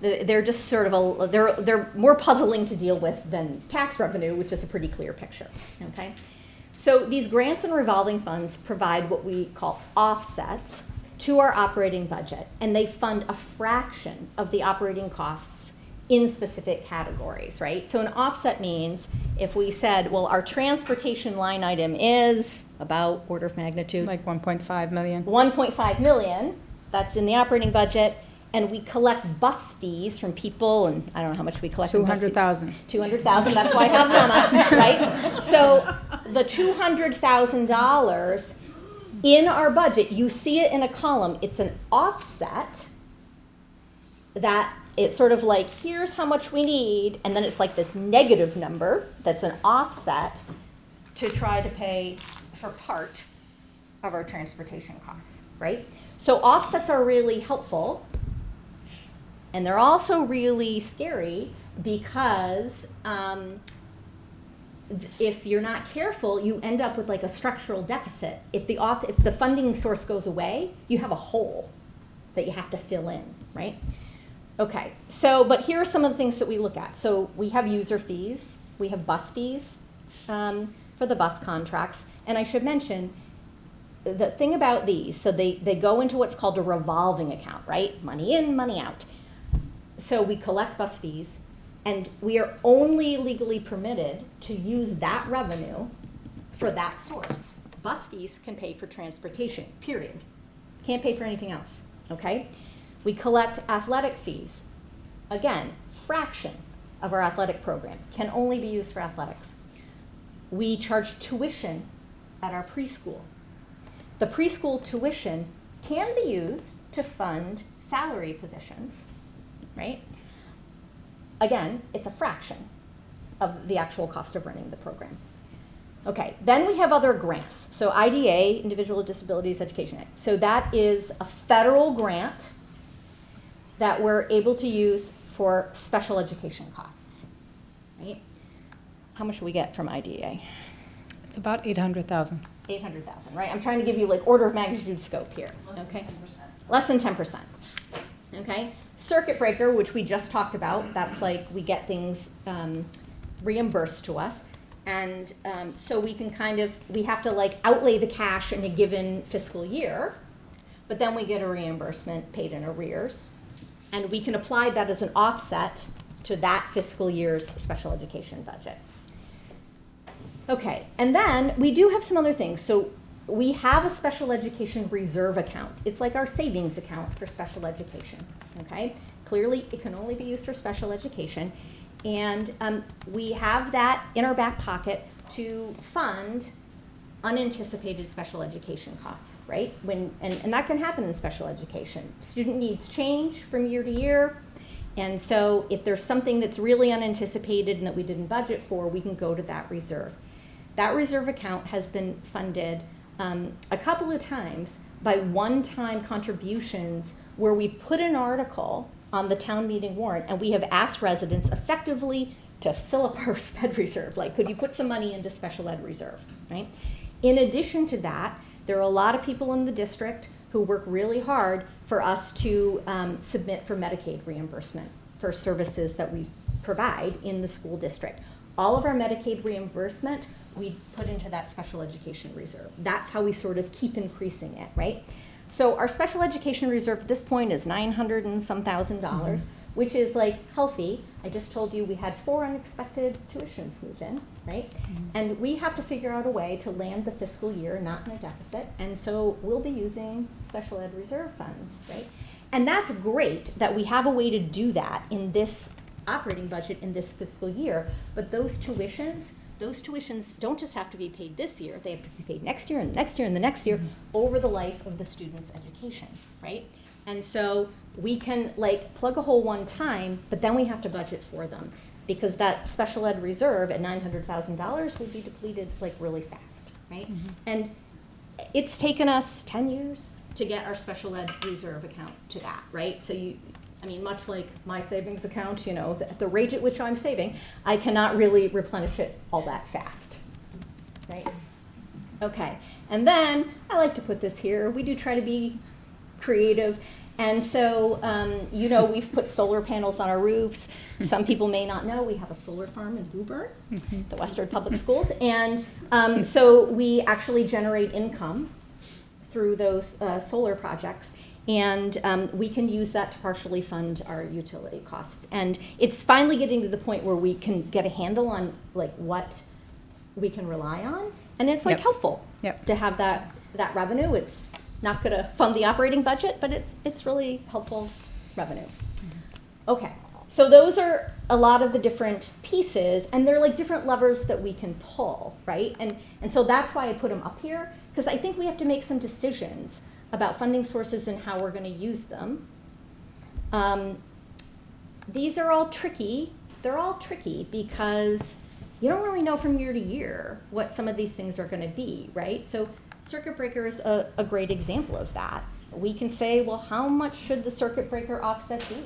they're just sort of they're more puzzling to deal with than tax revenue, which is a pretty clear picture. Okay, so these grants and revolving funds provide what we call offsets to our operating budget, and they fund a fraction of the operating costs in specific categories, right? So an offset means if we said, well, our transportation line item is about order of magnitude, Like 1.5 million. 1.5 million, that's in the operating budget, and we collect bus fees from people, and I don't know how much we collect. 200,000. 200,000, that's why I have Mama, right? So the $200,000 in our budget, you see it in a column, it's an offset that it's sort of like, here's how much we need, and then it's like this negative number that's an offset to try to pay for part of our transportation costs, right? So offsets are really helpful, and they're also really scary because if you're not careful, you end up with like a structural deficit. If the funding source goes away, you have a hole that you have to fill in, right? Okay, so, but here are some of the things that we look at. So we have user fees, we have bus fees for the bus contracts, and I should mention, the thing about these, so they go into what's called a revolving account, right? Money in, money out. So we collect bus fees, and we are only legally permitted to use that revenue for that source. Bus fees can pay for transportation, period. Can't pay for anything else, okay? We collect athletic fees. Again, fraction of our athletic program can only be used for athletics. We charge tuition at our preschool. The preschool tuition can be used to fund salary positions, right? Again, it's a fraction of the actual cost of running the program. Okay, then we have other grants. So IDA, Individual with Disabilities Education Act. So that is a federal grant that we're able to use for special education costs, right? How much do we get from IDA? It's about 800,000. 800,000, right? I'm trying to give you like order of magnitude scope here, okay? Less than 10%, okay? Circuit breaker, which we just talked about, that's like we get things reimbursed to us. And so we can we have to like outlay the cash in a given fiscal year, but then we get a reimbursement paid in arrears. And we can apply that as an offset to that fiscal year's special education budget. Okay, and then we do have some other things. So we have a special education reserve account. It's like our savings account for special education, okay? Clearly, it can only be used for special education. And we have that in our back pocket to fund unanticipated special education costs, right? And that can happen in special education. Student needs change from year to year. And so if there's something that's really unanticipated and that we didn't budget for, we can go to that reserve. That reserve account has been funded a couple of times by one-time contributions where we've put an article on the town meeting warrant and we have asked residents effectively to fill up our sped reserve. Like, could you put some money into special ed reserve, right? In addition to that, there are a lot of people in the district who work really hard for us to submit for Medicaid reimbursement for services that we provide in the school district. All of our Medicaid reimbursement, we put into that special education reserve. That's how we sort of keep increasing it, right? So our special education reserve at this point is $900 and some thousand, which is like healthy. I just told you we had 4 unexpected tuitions move in, right? And we have to figure out a way to land the fiscal year not in a deficit. And so we'll be using special ed reserve funds, right? And that's great that we have a way to do that in this operating budget in this fiscal year. But those tuitions don't just have to be paid this year, they have to be paid next year and the next year and the next year over the life of the student's education, right? And so we can like plug a hole one time, but then we have to budget for them because that special ed reserve at $900,000 would be depleted like really fast, right? And it's taken us 10 years to get our special ed reserve account to that, right? So much like my savings account, at the rate at which I'm saving, I cannot really replenish it all that fast, right? Okay, and then I like to put this here. We do try to be creative, and so, we've put solar panels on our roofs. Some people may not know we have a solar farm in Woburn, the Westward Public Schools, and so we actually generate income through those solar projects. And we can use that to partially fund our utility costs. And it's finally getting to the point where we can get a handle on like what we can rely on. And it's like helpful to have that revenue. It's not going to fund the operating budget, but it's really helpful revenue. Okay, so those are a lot of the different pieces, and they're like different levers that we can pull, right? And so that's why I put them up here, because I think we have to make some decisions about funding sources and how we're going to use them. These are all tricky. They're all tricky because you don't really know from year to year what some of these things are going to be, right? So circuit breaker is a great example of that. We can say, well, how much should the circuit breaker offset be?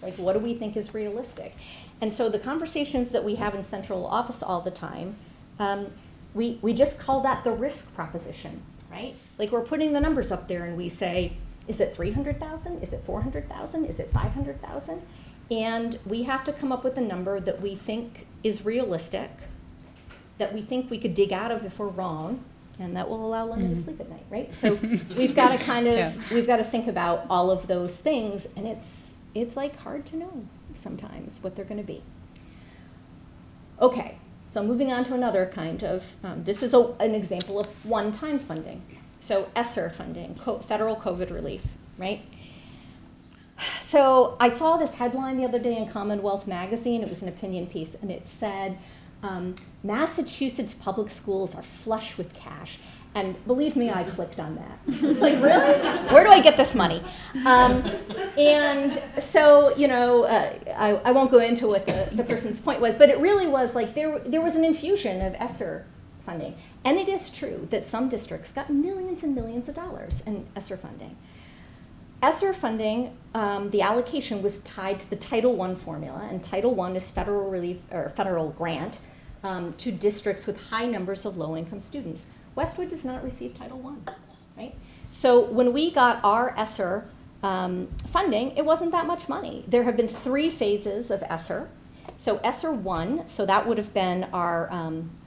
Like, what do we think is realistic? And so the conversations that we have in central office all the time, we just call that the risk proposition. Right? Like we're putting the numbers up there and we say, is it 300,000? Is it 400,000? Is it 500,000? And we have to come up with a number that we think is realistic, that we think we could dig out of if we're wrong, and that will allow Linda to sleep at night, right? So we've got to we've got to think about all of those things, and it's like hard to know sometimes what they're going to be. Okay, so moving on to another kind of, this is an example of one-time funding. So ESSER funding, federal COVID relief, right? So I saw this headline the other day in Commonwealth magazine. It was an opinion piece, and it said, Massachusetts public schools are flush with cash. And believe me, I clicked on that. I was like, really? Where do I get this money? And so, you know, I won't go into what the person's point was, but it really was like there was an infusion of ESSER funding. And it is true that some districts got millions and millions of dollars in ESSER funding. ESSER funding, the allocation was tied to the Title I formula, and Title I is federal relief or federal grant to districts with high numbers of low-income students. Westwood does not receive Title I, right? So when we got our ESSER funding, it wasn't that much money. There have been 3 phases of ESSER. So ESSER 1, so that would have been our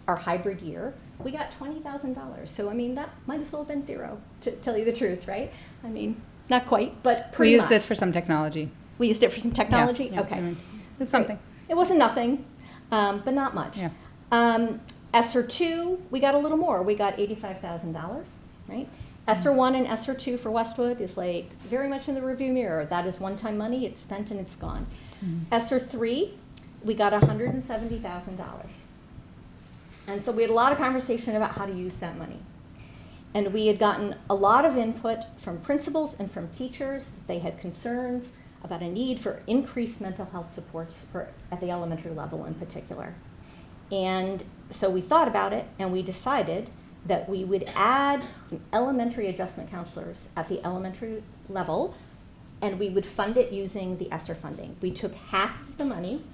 hybrid year. We got $20,000. So I mean, that might as well have been 0, to tell you the truth, right? I mean, not quite, but We pretty used much. it for some technology. We used it for some technology? Yeah, Okay. I mean, it's something. It wasn't nothing, but not much. Yeah. ESSER 2, we got a little more. We got $85,000, right? ESSER 1 and ESSER 2 for Westwood is like very much in the review mirror. That is one-time money. It's spent and it's gone. ESSER 3, we got $170,000. And so we had a lot of conversation about how to use that money. And we had gotten a lot of input from principals and from teachers. They had concerns about a need for increased mental health supports at the elementary level in particular. And so we thought about it, and we decided that we would add some elementary adjustment counselors at the elementary level, and we would fund it using the ESSER funding. We took half of the money,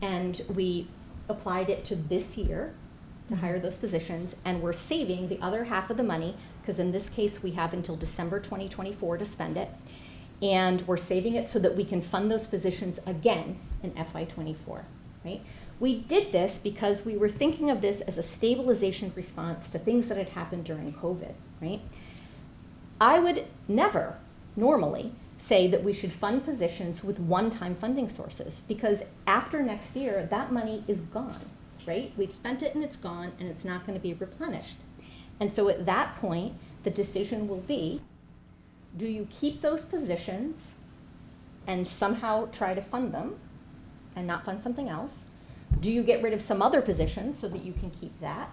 and we applied it to this year to hire those positions, and we're saving the other half of the money, because in this case, we have until December 2024 to spend it, and we're saving it so that we can fund those positions again in FY24, right? We did this because we were thinking of this as a stabilization response to things that had happened during COVID, right? I would never normally say that we should fund positions with one-time funding sources, because after next year, that money is gone, right? We've spent it and it's gone, and it's not going to be replenished. And so at that point, the decision will be, do you keep those positions and somehow try to fund them and not fund something else? Do you get rid of some other positions so that you can keep that,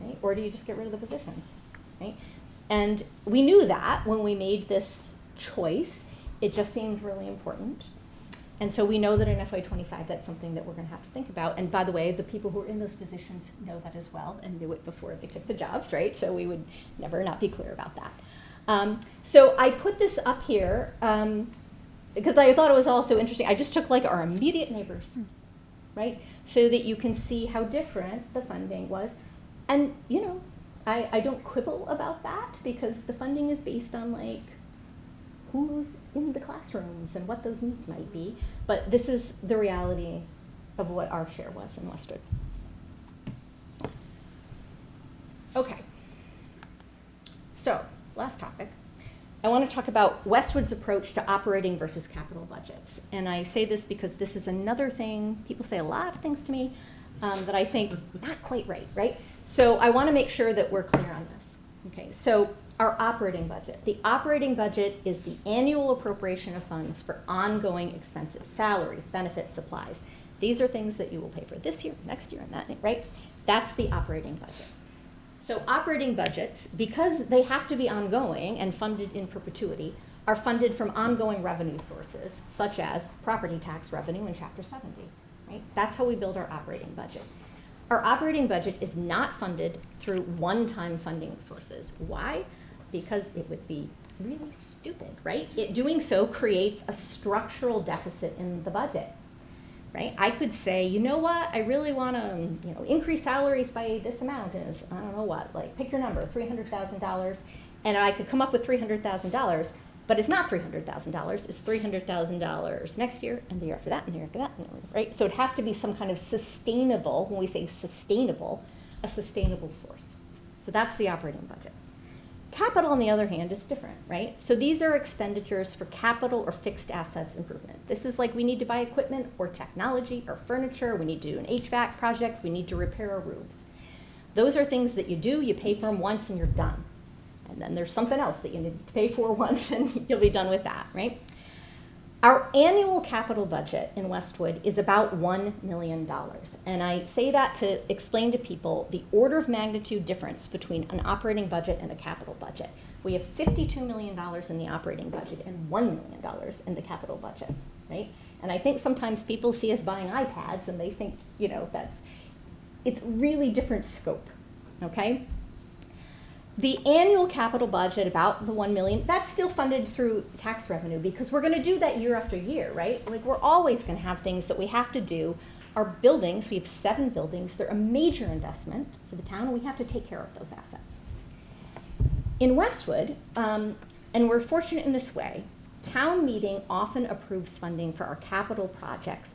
right? Or do you just get rid of the positions, right? And we knew that when we made this choice. It just seemed really important. And so we know that in FY25, that's something that we're going to have to think about. And by the way, the people who are in those positions know that as well and knew it before they took the jobs, right? So we would never not be clear about that. So I put this up here because I thought it was also interesting. I just took like our immediate neighbors, right? So that you can see how different the funding was. And, you know, I don't quibble about that, because the funding is based on like who's in the classrooms and what those needs might be. But this is the reality of what our share was in Westwood. Okay. So, last topic. I want to talk about Westwood's approach to operating versus capital budgets. And I say this because this is another thing, people say a lot of things to me that I think not quite right? So I want to make sure that we're clear on this. Okay, so our operating budget. The operating budget is the annual appropriation of funds for ongoing expenses, salaries, benefits, supplies. These are things that you will pay for this year, next year, and that, right? That's the operating budget. So operating budgets, because they have to be ongoing and funded in perpetuity, are funded from ongoing revenue sources, such as property tax revenue in Chapter 70, right? That's how we build our operating budget. Our operating budget is not funded through one-time funding sources. Why? Because it would be really stupid, right? Doing so creates a structural deficit in the budget, right? I could say, you know what, I really want to, increase salaries by this amount, is I don't know what, like pick your number, $300,000, and I could come up with $300,000, but it's not $300,000. It's $300,000 next year, and the year after that, and the year after that, right? So it has to be some kind of sustainable. When we say sustainable, a sustainable source. So that's the operating budget. Capital, on the other hand, is different, right? So these are expenditures for capital or fixed assets improvement. This is like we need to buy equipment or technology or furniture, we need to do an HVAC project, we need to repair our roofs. Those are things that you do, you pay for them once and you're done. And then there's something else that you need to pay for once and you'll be done with that, right? Our annual capital budget in Westwood is about $1 million. And I say that to explain to people the order of magnitude difference between an operating budget and a capital budget. We have $52 million in the operating budget and $1 million in the capital budget, right? And I think sometimes people see us buying iPads and they think, you know, it's really different scope, okay? The annual capital budget, about the $1 million, that's still funded through tax revenue because we're going to do that year after year, right? Like we're always going to have things that we have to do. Our buildings, we have 7 buildings, they're a major investment for the town and we have to take care of those assets. In Westwood, and we're fortunate in this way, town meeting often approves funding for our capital projects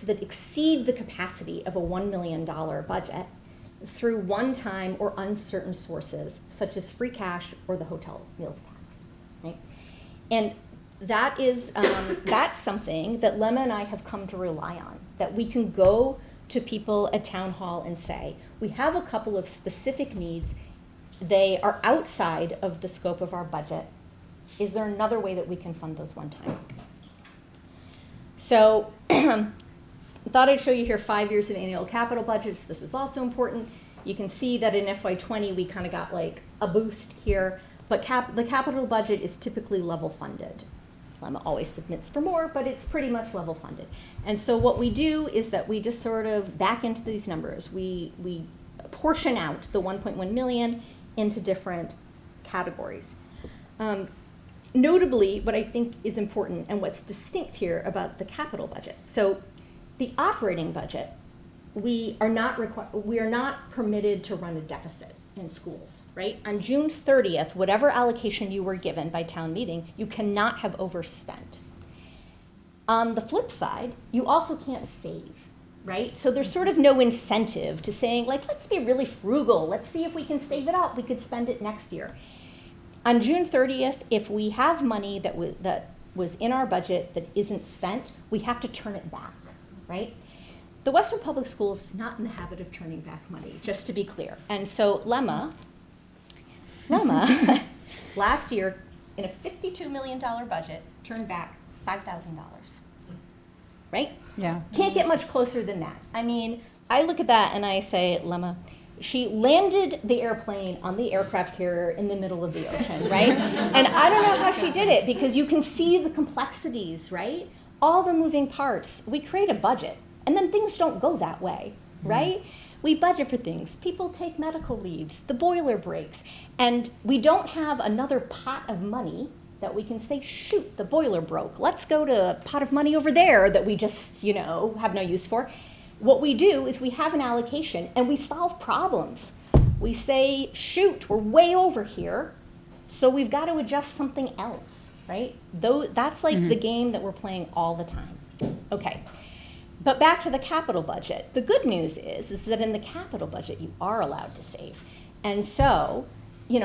that exceed the capacity of a $1 million budget through one-time or uncertain sources, such as free cash or the hotel meals tax, right? And that is, that's something that Lemma and I have come to rely on, that we can go to people at town hall and say, we have a couple of specific needs, they are outside of the scope of our budget. Is there another way that we can fund those one time? So, I thought I'd show you here 5 years of annual capital budgets. This is also important. You can see that in FY20 we kind of got like a boost here, but the capital budget is typically level funded. Lemma always submits for more, but it's pretty much level funded. And so what we do is that we just sort of back into these numbers. We portion out the 1.1 million into different categories. Notably, what I think is important and what's distinct here about the capital budget. So the operating budget, we are not permitted to run a deficit in schools, right? On June 30th, whatever allocation you were given by town meeting, you cannot have overspent. On the flip side, you also can't save, right? So there's sort of no incentive to saying, like, let's be really frugal. Let's see if we can save it up. We could spend it next year. On June 30th, if we have money that was in our budget that isn't spent, we have to turn it back, right? The Westwood Public Schools is not in the habit of turning back money, just to be clear. And so Lemma, last year, in a $52 million budget, turned back $5,000, right? Yeah. Can't get much closer than that. I mean, I look at that and I say, Lemma, she landed the airplane on the aircraft carrier in the middle of the ocean, right? And I don't know how she did it because you can see the complexities, right? All the moving parts. We create a budget and then things don't go that way, right? We budget for things. People take medical leaves, the boiler breaks, and we don't have another pot of money that we can say, shoot, the boiler broke. Let's go to a pot of money over there that we just, have no use for. What we do is we have an allocation and we solve problems. We say, shoot, we're way over here, so we've got to adjust something else, right? That's like the game that we're playing all the time. Okay, but back to the capital budget. The good news is that in the capital budget, you are allowed to save. And so,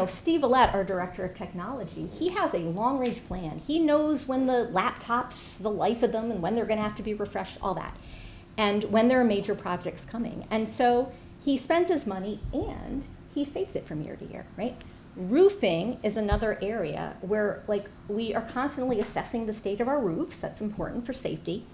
Steve Allette, our director of technology, he has a long-range plan. He knows when the laptops, the life of them, and when they're going to have to be refreshed, all that. And when there are major projects coming. And so he spends his money and he saves it from year to year, right? Roofing is another area where we are constantly assessing the state of our roofs. That's important for safety.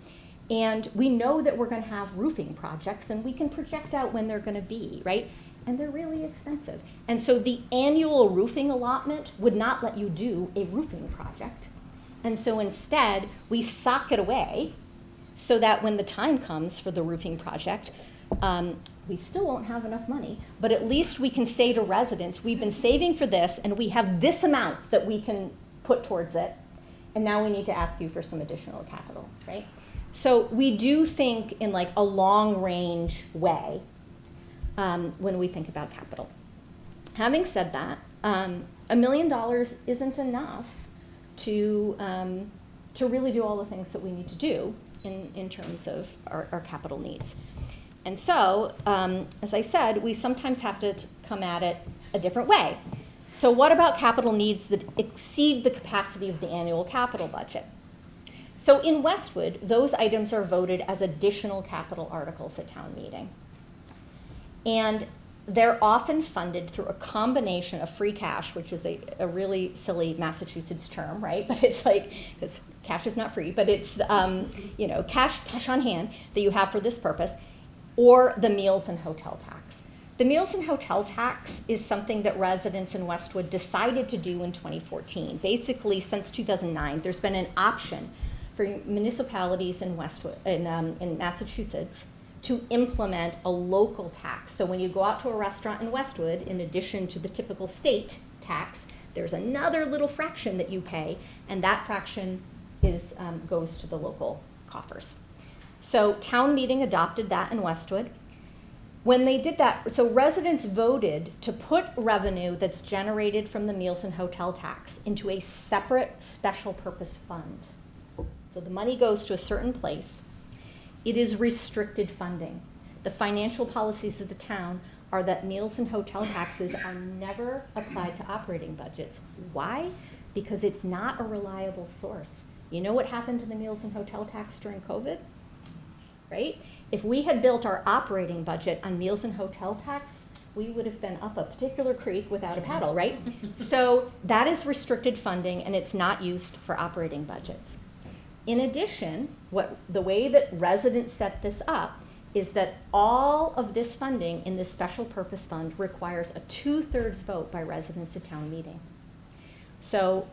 And we know that we're going to have roofing projects and we can project out when they're going to be, right? And they're really expensive. And so the annual roofing allotment would not let you do a roofing project. And so instead, we sock it away so that when the time comes for the roofing project, we still won't have enough money, but at least we can say to residents, we've been saving for this and we have this amount that we can put towards it, and now we need to ask you for some additional capital, right? So we do think in a long-range way when we think about capital. Having said that, $1 million isn't enough to really do all the things that we need to do in terms of our capital needs. And so, as I said, we sometimes have to come at it a different way. So what about capital needs that exceed the capacity of the annual capital budget? So in Westwood, those items are voted as additional capital articles at town meeting. And they're often funded through a combination of free cash, which is a really silly Massachusetts term, right? But it's like, because cash is not free, but it's, cash on hand that you have for this purpose, or the meals and hotel tax. The meals and hotel tax is something that residents in Westwood decided to do in 2014. Basically, since 2009, there's been an option for municipalities in Westwood, in Massachusetts, to implement a local tax. So when you go out to a restaurant in Westwood, in addition to the typical state tax, there's another little fraction that you pay, and that fraction goes to the local coffers. So town meeting adopted that in Westwood. When they did that, so residents voted to put revenue that's generated from the meals and hotel tax into a separate special purpose fund. So the money goes to a certain place. It is restricted funding. The financial policies of the town are that meals and hotel taxes are never applied to operating budgets. Why? Because it's not a reliable source. You know what happened to the meals and hotel tax during COVID? Right? If we had built our operating budget on meals and hotel tax, we would have been up a particular creek without a paddle, right? So that is restricted funding, and it's not used for operating budgets. In addition, the way that residents set this up is that all of this funding in this special purpose fund requires a 2/3 vote by residents at town meeting. So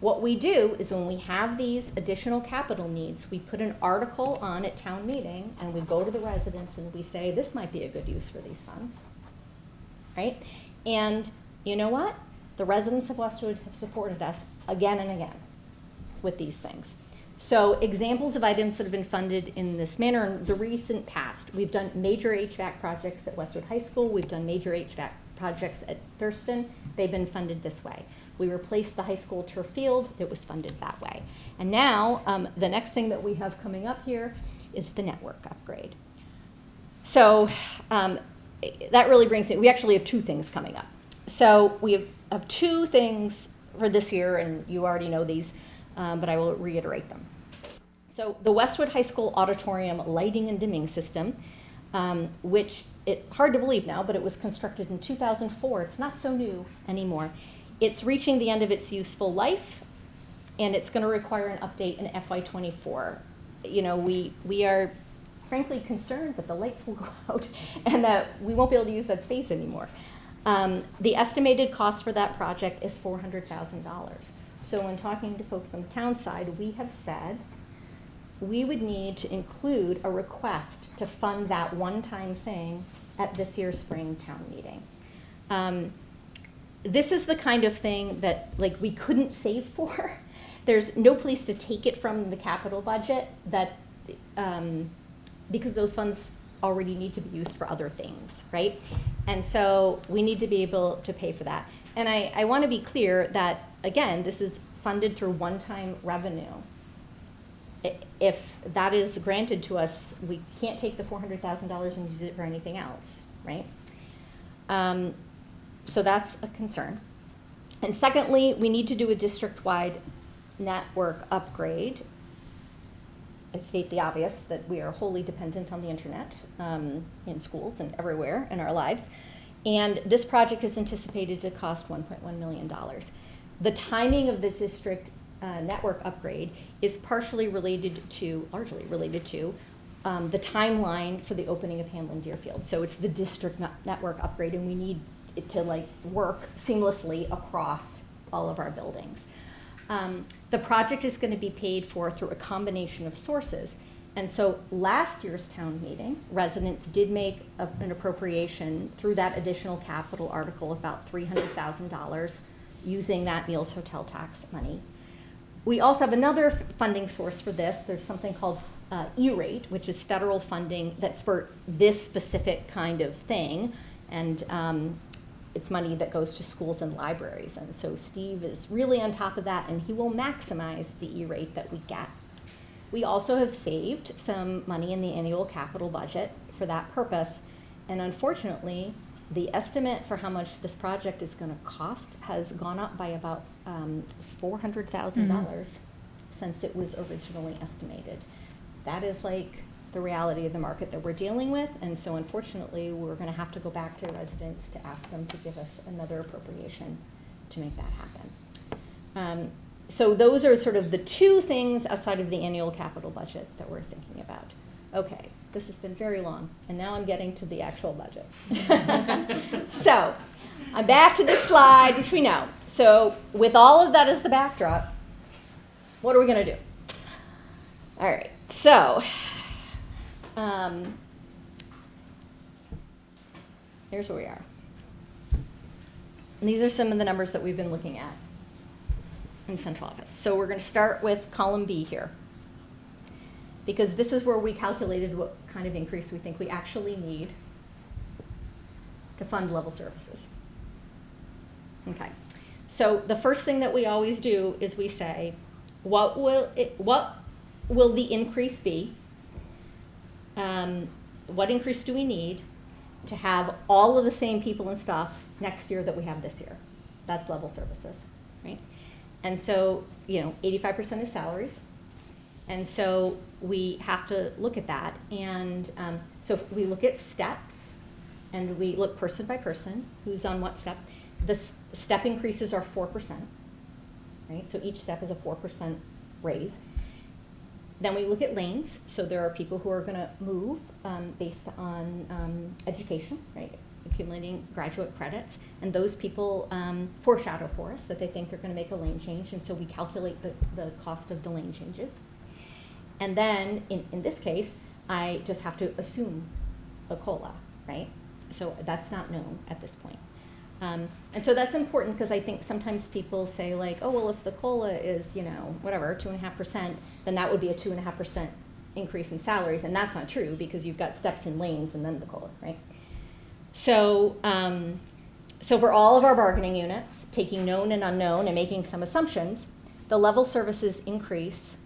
what we do is when we have these additional capital needs, we put an article on at town meeting and we go to the residents and we say, this might be a good use for these funds, right? And you know what? The residents of Westwood have supported us again and again with these things. So examples of items that have been funded in this manner in the recent past. We've done major HVAC projects at Westwood High School. We've done major HVAC projects at Thurston. They've been funded this way. We replaced the high school turf field. It was funded that way. And now the next thing that we have coming up here is the network upgrade. So that really brings me, we actually have 2 things coming up. So we have 2 things for this year, and you already know these, but I will reiterate them. So the Westwood High School auditorium lighting and dimming system, which it's hard to believe now, but it was constructed in 2004. It's not so new anymore. It's reaching the end of its useful life, and it's going to require an update in FY24. You know, we are frankly concerned that the lights will go out and that we won't be able to use that space anymore. The estimated cost for that project is $400,000. So when talking to folks on the town side, we have said we would need to include a request to fund that one-time thing at this year's spring town meeting. This is the kind of thing that we couldn't save for. There's no place to take it from the capital budget that because those funds already need to be used for other things, right? And so we need to be able to pay for that. And I want to be clear that, again, this is funded through one-time revenue. If that is granted to us, we can't take the $400,000 and use it for anything else, right? So that's a concern. And secondly, we need to do a district-wide network upgrade. I state the obvious, that we are wholly dependent on the internet in schools and everywhere in our lives. And this project is anticipated to cost $1.1 million. The timing of the district network upgrade is largely related to the timeline for the opening of Hamlin Deerfield. So it's the district network upgrade, and we need it to work seamlessly across all of our buildings. The project is going to be paid for through a combination of sources. And so last year's town meeting, residents did make an appropriation through that additional capital article of about $300,000 using that meals hotel tax money. We also have another funding source for this. There's something called E-rate, which is federal funding that's for this specific kind of thing. And it's money that goes to schools and libraries. And so Steve is really on top of that, and he will maximize the E-rate that we get. We also have saved some money in the annual capital budget for that purpose. And unfortunately, the estimate for how much this project is gonna cost has gone up by about $400,000 since it was originally estimated. That is like the reality of the market that we're dealing with, and so unfortunately, we're gonna have to go back to residents to ask them to give us another appropriation to make that happen. So those are sort of the two things outside of the annual capital budget that we're thinking about. Okay, this has been very long, and now I'm getting to the actual budget. So, I'm back to this slide, which we know. So, with all of that as the backdrop, what are we gonna do? All right, so, here's where we are. And these are some of the numbers that we've been looking at in central office. So we're going to start with column B here, because this is where we calculated what kind of increase we think we actually need to fund level services. Okay, so the first thing that we always do is we say, what will the increase be? What increase do we need to have all of the same people and stuff next year that we have this year? That's level services, right? And so, 85% is salaries. And so we have to look at that. And so if we look at steps, and we look person by person, who's on what step. The step increases are 4%, right? So each step is a 4% raise. Then we look at lanes. So there are people who are going to move based on education, right? Accumulating graduate credits. And those people foreshadow for us that they think they're going to make a lane change. And so we calculate the cost of the lane changes. And then in this case, I just have to assume a COLA, right? So that's not known at this point. And so that's important because I think sometimes people say like, oh, well, if the COLA is, 2.5%, then that would be a 2.5% increase in salaries. And that's not true because you've got steps in lanes and then the COLA, right? So, so for all of our bargaining units, taking known and unknown and making some assumptions, the level services increase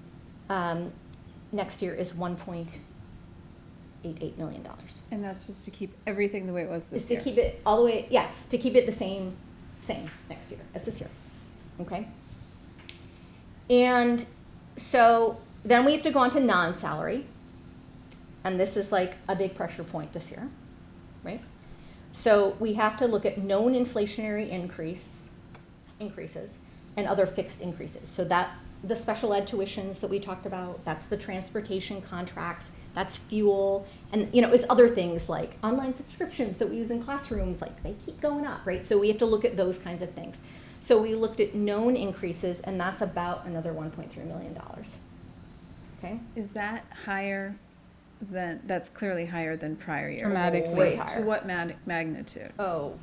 next year is $1.88 million. And that's just to keep everything the way it was this Is year. to keep it all the way, yes, to keep it the same next year as this year, okay? And so then we have to go on to non-salary, and this is like a big pressure point this year, right? So we have to look at known inflationary increases and other fixed increases. So that the special ed tuitions that we talked about, that's the transportation contracts, that's fuel, and it's other things like online subscriptions that we use in classrooms, like they keep going up, right? So we have to look at those kinds of things. So we looked at known increases, and that's about another $1.3 million, okay? Is that higher than, that's clearly higher than prior years? Dramatically. Way higher. To what magnitude? Oh,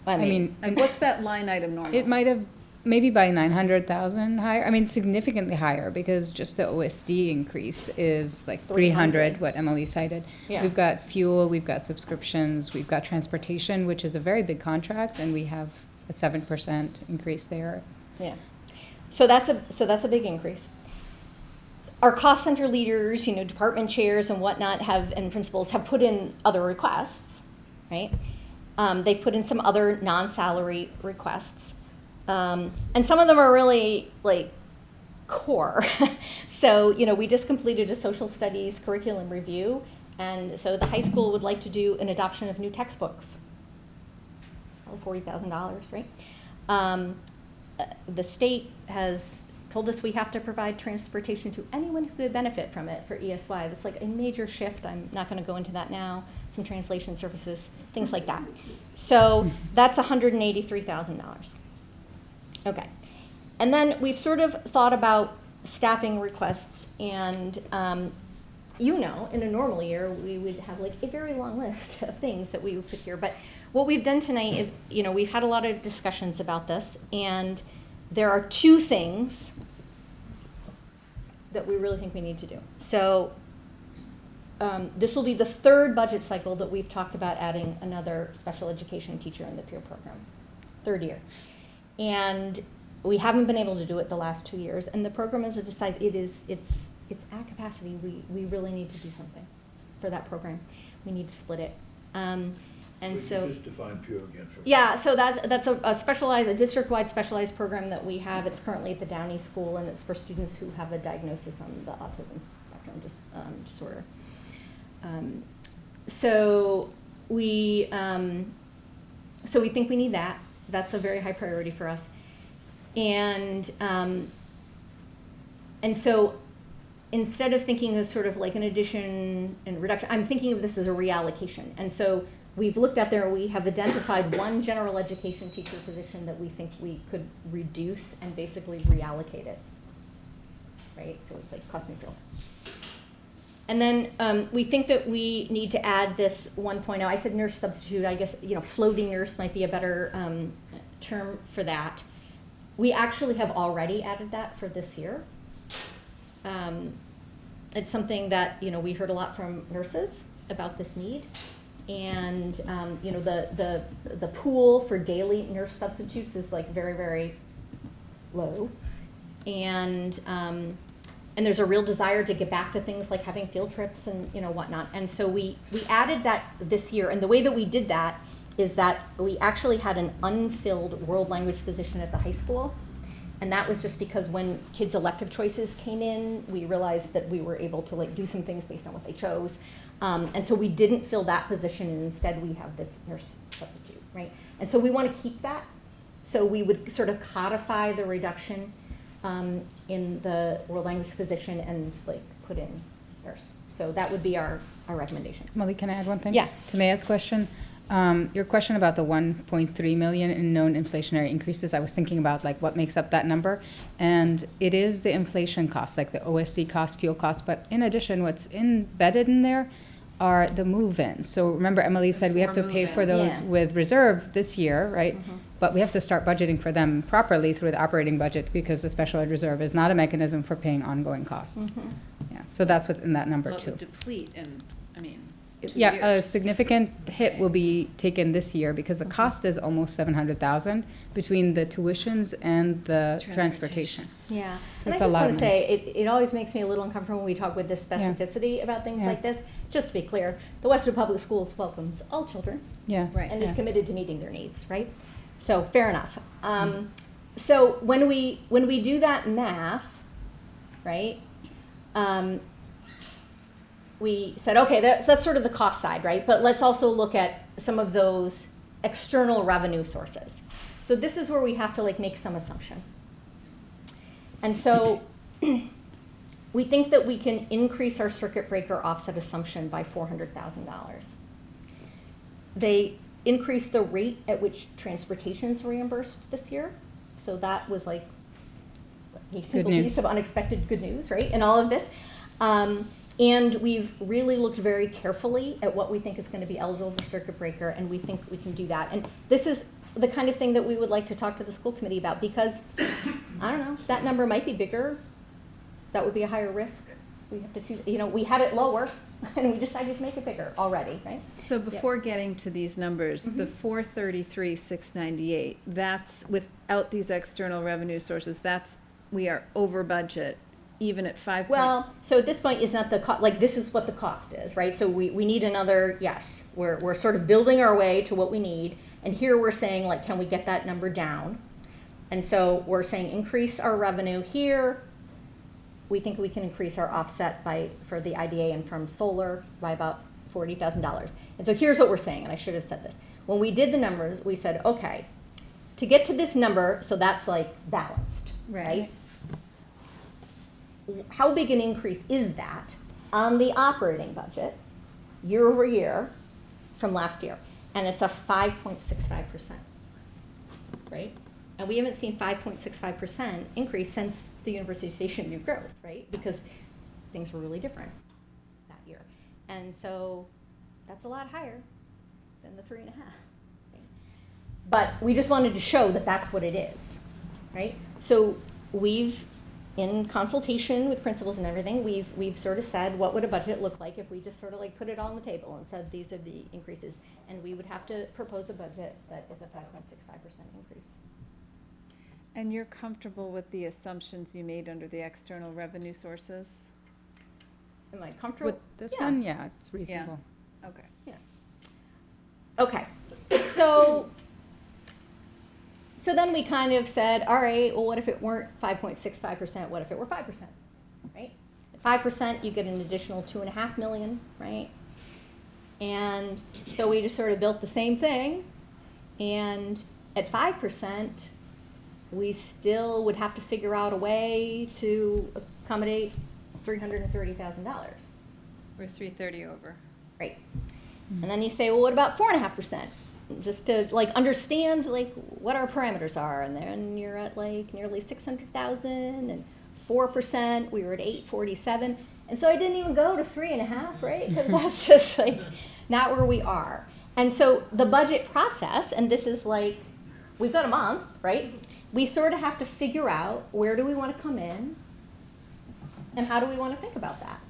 I mean, Like, what's that line item normally? it might have, maybe by 900,000 higher. I mean, significantly higher because just the OSD increase is like 300, what Emily cited. Yeah. We've got fuel, we've got subscriptions, we've got transportation, which is a very big contract, and we have a 7% increase there. yeah. So that's a big increase. Our cost center leaders, department chairs and whatnot and principals have put in other requests, right? They've put in some other non-salary requests. And some of them are really like core. So, we just completed a social studies curriculum review. And so the high school would like to do an adoption of new textbooks. Probably $40,000, right? The state has told us we have to provide transportation to anyone who could benefit from it for ESY. That's like a major shift. I'm not going to go into that now. Some translation services, things like that. So that's $183,000. Okay. And then we've sort of thought about staffing requests, and in a normal year, we would have like a very long list of things that we would put here. But what we've done tonight is, we've had a lot of discussions about this, and there are two things that we really think we need to do. So this will be the third budget cycle that we've talked about adding another special education teacher in the peer program, third year. And we haven't been able to do it the last 2 years, and the program is it's at capacity. We really need to do something for that program. We need to split it. And Would you so, just define pure again for me? yeah, so that's a specialized, a district-wide specialized program that we have. It's currently at the Downey School, and it's for students who have a diagnosis on the autism spectrum disorder. So we think we need that. That's a very high priority for us. And so instead of thinking of sort of like an addition and reduction, I'm thinking of this as a reallocation. And so we've looked at there, we have identified one general education teacher position that we think we could reduce and basically reallocate it. Right? So it's like cost neutral. And then we think that we need to add this 1.0. I said nurse substitute. I guess, floating nurse might be a better term for that. We actually have already added that for this year. It's something that, we heard a lot from nurses about this need. And, the pool for daily nurse substitutes is like very, very low. And there's a real desire to get back to things like having field trips and whatnot. And so we added that this year. And the way that we did that is that we actually had an unfilled world language position at the high school. And that was just because when kids' elective choices came in, we realized that we were able to do some things based on what they chose. And so we didn't fill that position, and instead we have this nurse substitute, right? And so we want to keep that. So we would sort of codify the reduction in the world language position and put in nurse. So that would be our recommendation. Molly, can I add one thing? Yeah. To Maya's question, your question about the 1.3 million in known inflationary increases, I was thinking about what makes up that number, and it is the inflation costs, like the OSC cost, fuel costs, but in addition, what's embedded in there are the move-ins. So remember, Emily said we have to pay for those Yes. with reserve this year, right? Mhm. But we have to start budgeting for them properly through the operating budget, because the special ed reserve is not a mechanism for paying ongoing costs. Mhm. Yeah, so that's what's in that number Well, it too. would deplete in, 2 Yeah, a years. significant hit will be taken this year, because the cost is almost 700,000 between the tuitions and the transportation. Yeah, So and I it's a just lot want of to money. say, it always makes me a little uncomfortable when we talk with this specificity about things Yeah. like this. Just to be clear, the Westwood Public Schools welcomes all children Yes. and is yes. committed to meeting their needs, right? So, fair enough. So when we do that math, right, we said, okay, that's sort of the cost side, right? But let's also look at some of those external revenue sources. So this is where we have to make some assumption. And so we think that we can increase our circuit breaker offset assumption by $400,000. They increased the rate at which transportation's reimbursed this year. So that was a single news. piece of unexpected good news, right, in all of this. And we've really looked very carefully at what we think is going to be eligible for circuit breaker, and we think we can do that. And this is the kind of thing that we would like to talk to the school committee about, because, I don't know, that number might be bigger. That would be a higher risk. We have to choose, we had it lower, and we decided to make it bigger already, right? So before getting to these numbers, the Mhm. 433,698, that's without these external revenue sources, we are over budget, even at 5. Well, so at this point, it's not the this is what the cost is, right? So we need another, yes, we're sort of building our way to what we need. And here we're saying, can we get that number down? And so we're saying increase our revenue here. We think we can increase our offset for the IDA and from solar by about $40,000. And so here's what we're saying, and I should have said this. When we did the numbers, we said, okay, to get to this number, so that's balanced, right? How big an increase is that on the operating budget year over year from last year? And it's a 5.65%, right? And we haven't seen 5.65% increase since the University Station New Growth, right? Because things were really different that year. And so that's a lot higher than the 3.5. Right? But we just wanted to show that that's what it is, right? So we've, in consultation with principals and everything, we've sort of said, what would a budget look like if we just sort of put it on the table and said these are the increases, and we would have to propose a budget that is a 5.65% increase. And you're comfortable with the assumptions you made under the external revenue sources? Am I comfortable? With this Yeah. one, yeah, it's reasonable. Okay. Okay, So then we kind of said, all right, well, what if it weren't 5.65%? What if it were 5%, right? At 5%, you get an additional 2.5 million, right? And so we just sort of built the same thing. And at 5%, we still would have to figure out a way to accommodate $330,000. We're 330 over. Right. And then you say, well, what about 4.5%? Just to like understand like what our parameters are. And then you're at like nearly 600,000 and 4%, we were at 847. And so I didn't even go to 3.5, right? Because that's just like not where we are. And so the budget process, and this is like, we've got a month, right? We sort of have to figure out where do we want to come in and how do we want to think about that.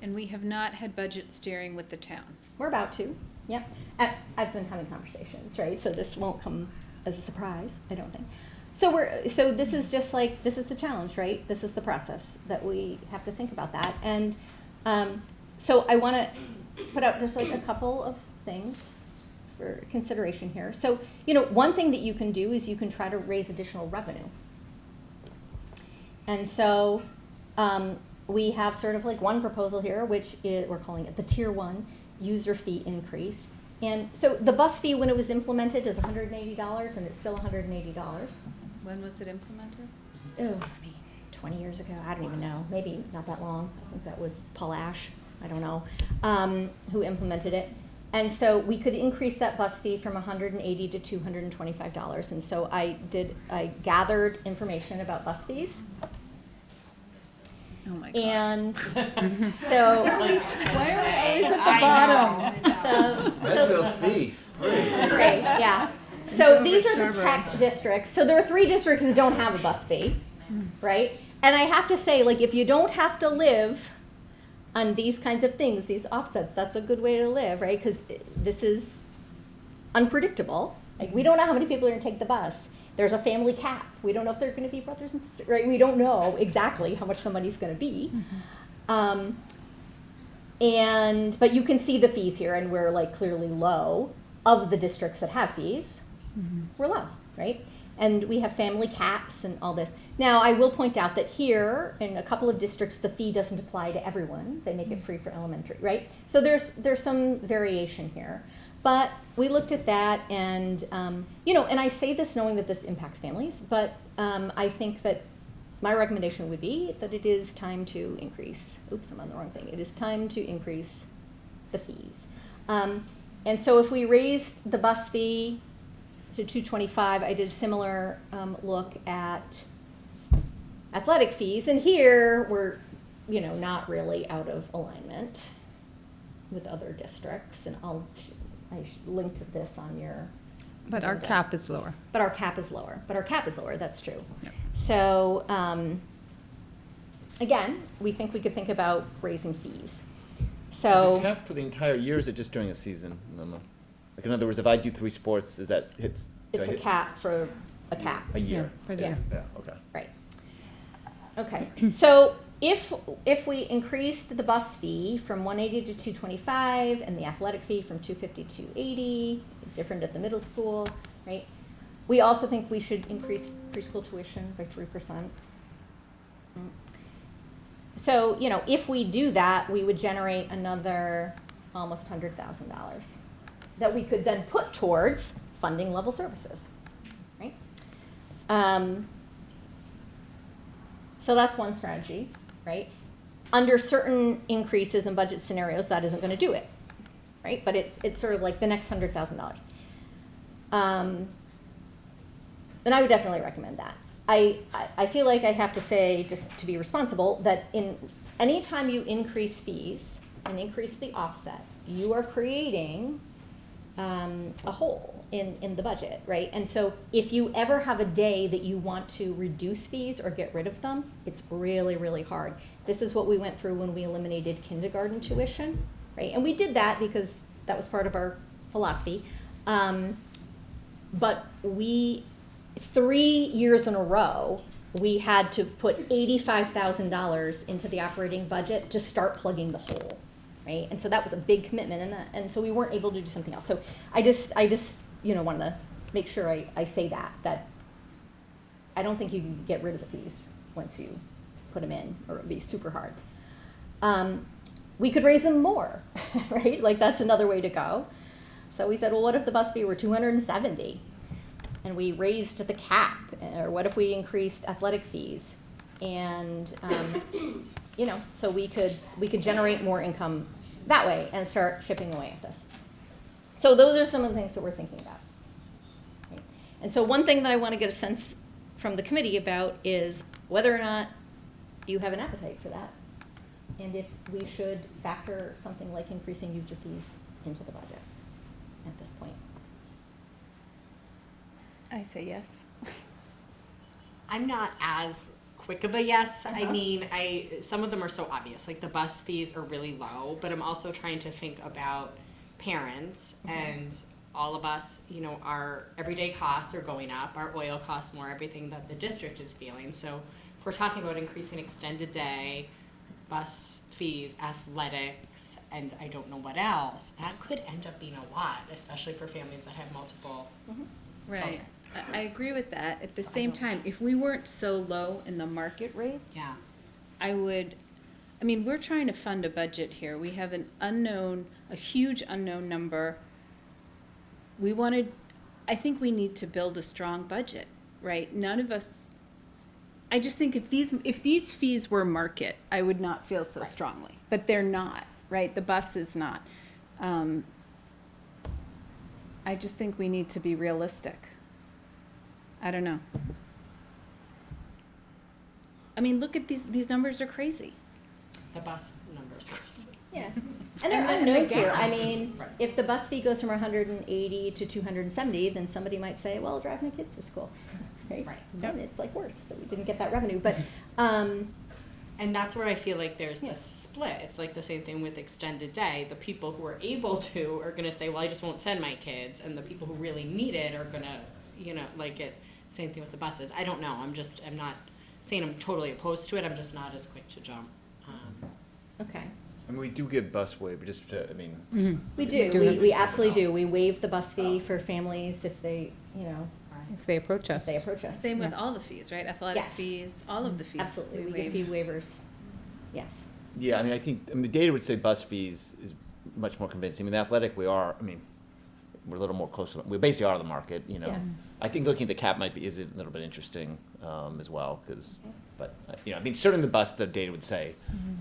And we have not had budget steering with the town. We're about to, yep. I've been having conversations, right? So this won't come as a surprise, I don't think. So this is just like, this is the challenge, right? This is the process that we have to think about that. And so I want to put out just like a couple of things for consideration here. So, you know, one thing that you can do is you can try to raise additional revenue. And so we have sort of like one proposal here, which is, we're calling it the Tier 1 user fee increase. And so the bus fee, when it was implemented, is $180, and it's still $180. When was it implemented? Oh, I mean, 20 years ago, I don't even know, maybe not that long. I think that was Paul Ash, I don't know, who implemented it. And so we could increase that bus fee from $180 to $225. And so I gathered information about bus fees. Oh my God. And so, Why are we always at the bottom? so fee. great, yeah. So these are the tech districts. So there are 3 districts that don't have a bus fee, right? And I have to say, like, if you don't have to live on these kinds of things, these offsets, that's a good way to live, right? Because this is unpredictable. Like, we don't know how many people are going to take the bus. There's a family cap. We don't know if they're going to be brothers and sisters, right? We don't know exactly how much the money's going to be. But you can see the fees here, and we're like clearly low. Of the districts that have fees, we're low, right? And we have family caps and all this. Now, I will point out that here, in a couple of districts, the fee doesn't apply to everyone. They make it free for elementary, right? So there's some variation here. But we looked at that, and, you know, and I say this knowing that this impacts families, but I think that my recommendation would be that it is time to increase, oops, I'm on the wrong thing. It is time to increase the fees. And so if we raised the bus fee to $225, I did a similar look at athletic fees, and here we're, you know, not really out of alignment with other districts, and I linked this on your. But our agenda. cap is lower. But our cap is lower. That's true. Yep. So again, we think we could think about raising fees. So Cap for the entire year, or is it just during a season? Like, in other words, if I do 3 sports, is that hits? do I it's a hit cap for a cap. A year. For the Yeah. year. Yeah. Okay. Right. Okay. So if we increased the bus fee from $180 to $225 and the athletic fee from $250 to $280, it's different at the middle school, right? We also think we should increase preschool tuition by 3%. So, you know, if we do that, we would generate another almost $100,000 that we could then put towards funding level services, right? So that's one strategy, right? Under certain increases in budget scenarios, that isn't going to do it, right? But it's sort of like the next $100,000. And I would definitely recommend that. I feel like I have to say, just to be responsible, that in any time you increase fees and increase the offset, you are creating a hole in the budget, right? And so if you ever have a day that you want to reduce fees or get rid of them, it's really, really hard. This is what we went through when we eliminated kindergarten tuition, right? And we did that because that was part of our philosophy. But 3 years in a row, we had to put $85,000 into the operating budget to start plugging the hole, right? And so that was a big commitment, and so we weren't able to do something else. So I just wanted to make sure I say that I don't think you can get rid of the fees once you put them in, or it would be super hard. We could raise them more, right? Like, that's another way to go. So we said, well, what if the bus fee were $270? And we raised the cap, or what if we increased athletic fees? And, so we could generate more income that way and start chipping away at this. So those are some of the things that we're thinking about. Right? And so one thing that I want to get a sense from the committee about is whether or not you have an appetite for that, and if we should factor something like increasing user fees into the budget at this point. I say yes. I'm not as quick of a yes. I mean, some of them are so obvious, like the bus fees are really low, but I'm also trying to think about parents and all of us, our everyday costs are going up, our oil costs more, everything that the district is feeling. So if we're talking about increasing extended day, bus fees, athletics, and I don't know what else, that could end up being a lot, especially for families that have multiple Right. children. I agree with that. At the So I same don't- time, if we weren't so low in the market rates, Yeah. we're trying to fund a budget here. We have a huge unknown number. I think we need to build a strong budget, right? None of us, I just think if these fees were market, I would not feel so strongly, but they're not, right? The bus is not. I just think we need to be realistic. I don't know. Look at these numbers are crazy. The bus number's crazy. Yeah. And there are And the unknowns here. gaps. Right. If the bus fee goes from 180 to 270, then somebody might say, well, I'll drive my kids to school, right? Right. Then it's like worse that we didn't get that revenue, but, And that's where I feel like there's Yeah. this split. It's like the same thing with extended day. The people who are able to are going to say, well, I just won't send my kids. And the people who really need it are going to, like it. Same thing with the buses. I don't know. I'm not saying I'm totally opposed to it. I'm just not as quick to jump. okay. I mean, we do give bus waiver, just to, I mean, We do, do we absolutely do. We waive the bus fee for families if they, If they approach us. if they approach us. Same with all the fees, right? Athletic Yes. fees, all of the fees. Absolutely, we waive. give fee waivers, yes. yeah, I think, the data would say bus fees is much more convincing. I mean, the athletic, we're a little more close, we basically are the market, Yeah. I think looking at the cap is a little bit interesting, as well, but, certainly the bus, the data would say,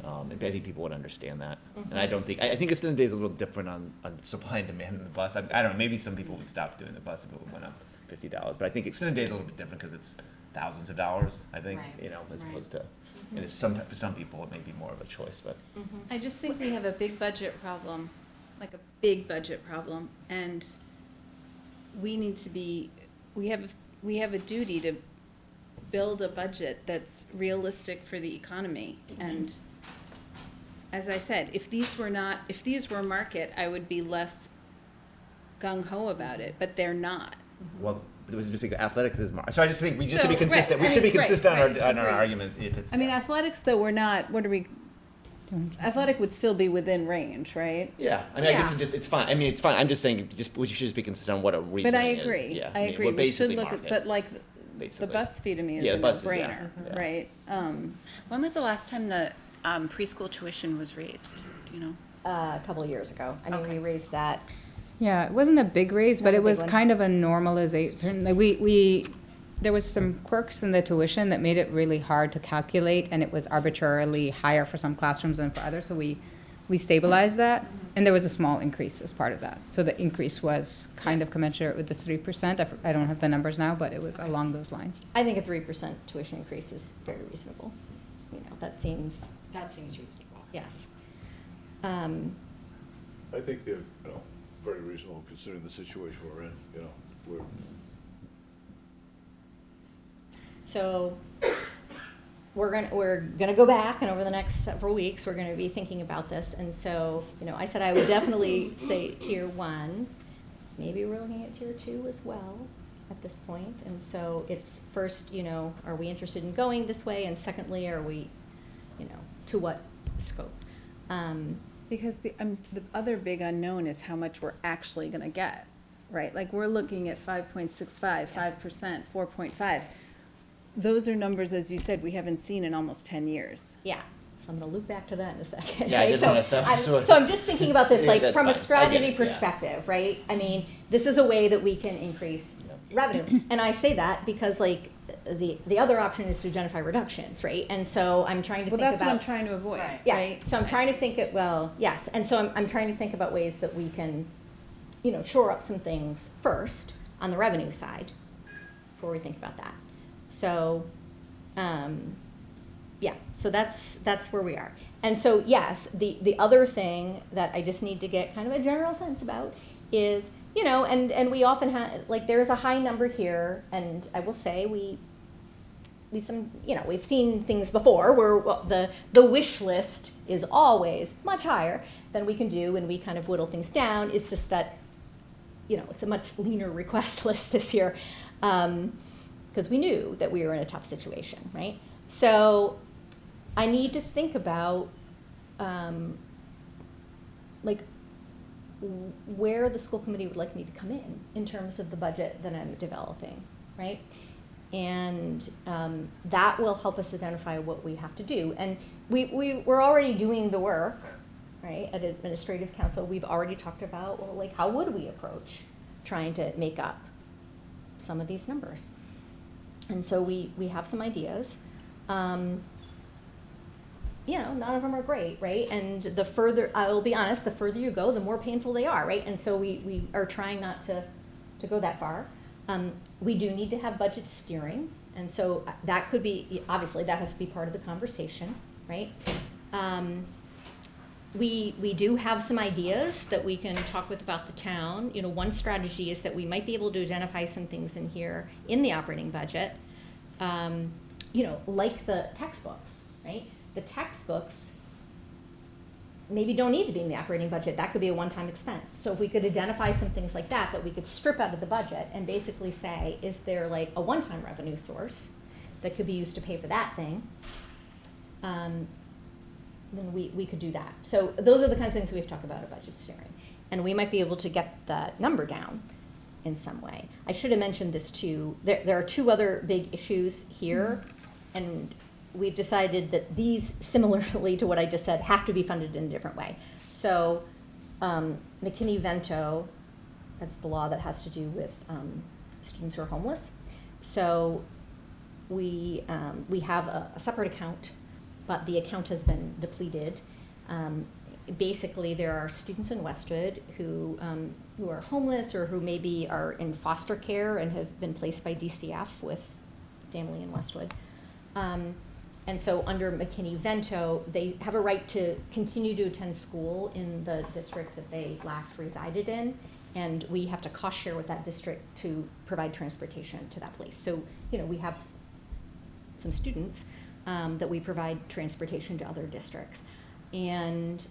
I think people would understand that. And I don't think, I think extended day is a little different on supply and demand in the bus. I don't know, maybe some people would stop doing the bus if it went up $50, but I think extended day is a little bit different because it's thousands of dollars, I think, Right. as Right. opposed to, and it's for some people, it may be more of a choice, but. I just think we have a big budget problem, like a big budget problem, and we need to be, we have a duty to build a budget that's realistic for the economy. And as I said, if these were market, I would be less gung-ho about it, but they're not. Well, it was just because athletics is so I just think we just to be So, consistent. right, We should be right, consistent right, on our agreed. argument. If it's Athletics though, we're not, athletic would still be within range, right? yeah. I guess it's fine. It's fine. I'm just saying we should just be consistent on what a reason But I is. agree, Yeah, I agree, We're we should basically look at, market, but like, the basically. bus fee to me is Yeah, a the bus is- yeah, no-brainer, yeah. right? When was the last time the preschool tuition was raised? Do you know? A couple of years ago. I mean, we Okay. raised that. Yeah, it wasn't a big raise, but Not a it big was one. kind of a normalization. Like there was some quirks in the tuition that made it really hard to calculate, and it was arbitrarily higher for some classrooms than for others, so we stabilized that, and there was a small increase as part of that. So the increase was kind of commensurate with the 3%. I don't have the numbers now, but it was along those lines. I think a 3% tuition increase is very reasonable. That seems, reasonable. yes. I think they're, very reasonable considering the situation we're in, we're. So we're gonna go back, and over the next several weeks, we're gonna be thinking about this. And so, I said I would definitely say tier 1. Maybe we're looking at tier 2 as well at this point. And so it's first, are we interested in going this way? And secondly, are we, to what scope? Because the other big unknown is how much we're actually gonna get, right? Like, we're looking at 5.65, 5%, 4.5. Those are numbers, as you said, we haven't seen in almost 10 years. Yeah, so I'm gonna loop back to that in a second. Yeah, I right? did So wanna say- I'm just thinking about this, Yeah, like, that's from a fine. I get strategy it, yeah. perspective, right? I mean, this is a way that we can increase revenue. And I say that because, like, the other option is to identify reductions, right? And so I'm trying to Well, think that's what I'm about. trying to avoid, right? Yeah, so I'm trying to think it, well, yes, and so I'm trying to think about ways that we can, shore up some things first on the revenue side before we think about that. So, yeah, so that's where we are. And so, yes, the other thing that I just need to get kind of a general sense about is, and we often have, like, there's a high number here, and I will say we've seen things before where the wish list is always much higher than we can do, and we kind of whittle things down. It's just that, it's a much leaner request list this year, because we knew that we were in a tough situation, right? So I need to think about, like, where the school committee would like me to come in terms of the budget that I'm developing, right? And that will help us identify what we have to do. And we're already doing the work, right? At Administrative Council, we've already talked about, well, like, how would we approach trying to make up some of these numbers? And so we have some ideas. None of them are great, right? And the further, I will be honest, the further you go, the more painful they are, right? And so we are trying not to go that far. We do need to have budget steering, and so that could be, obviously, that has to be part of the conversation, right? We do have some ideas that we can talk with about the town. One strategy is that we might be able to identify some things in here in the operating budget, like the textbooks, right? The textbooks maybe don't need to be in the operating budget. That could be a one-time expense. So if we could identify some things like that we could strip out of the budget and basically say, is there like a one-time revenue source that could be used to pay for that thing? Then we could do that. So those are the kinds of things we've talked about at budget steering. And we might be able to get that number down in some way. I should have mentioned this too. There are two other big issues here, and we've decided that these, similarly to what I just said, have to be funded in a different way. So McKinney-Vento, that's the law that has to do with students who are homeless. So we have a separate account, but the account has been depleted. Basically, there are students in Westwood who are homeless or who maybe are in foster care and have been placed by DCF with family in Westwood. And so under McKinney-Vento, they have a right to continue to attend school in the district that they last resided in, and we have to cost share with that district to provide transportation to that place. So, we have some students that we provide transportation to other districts. And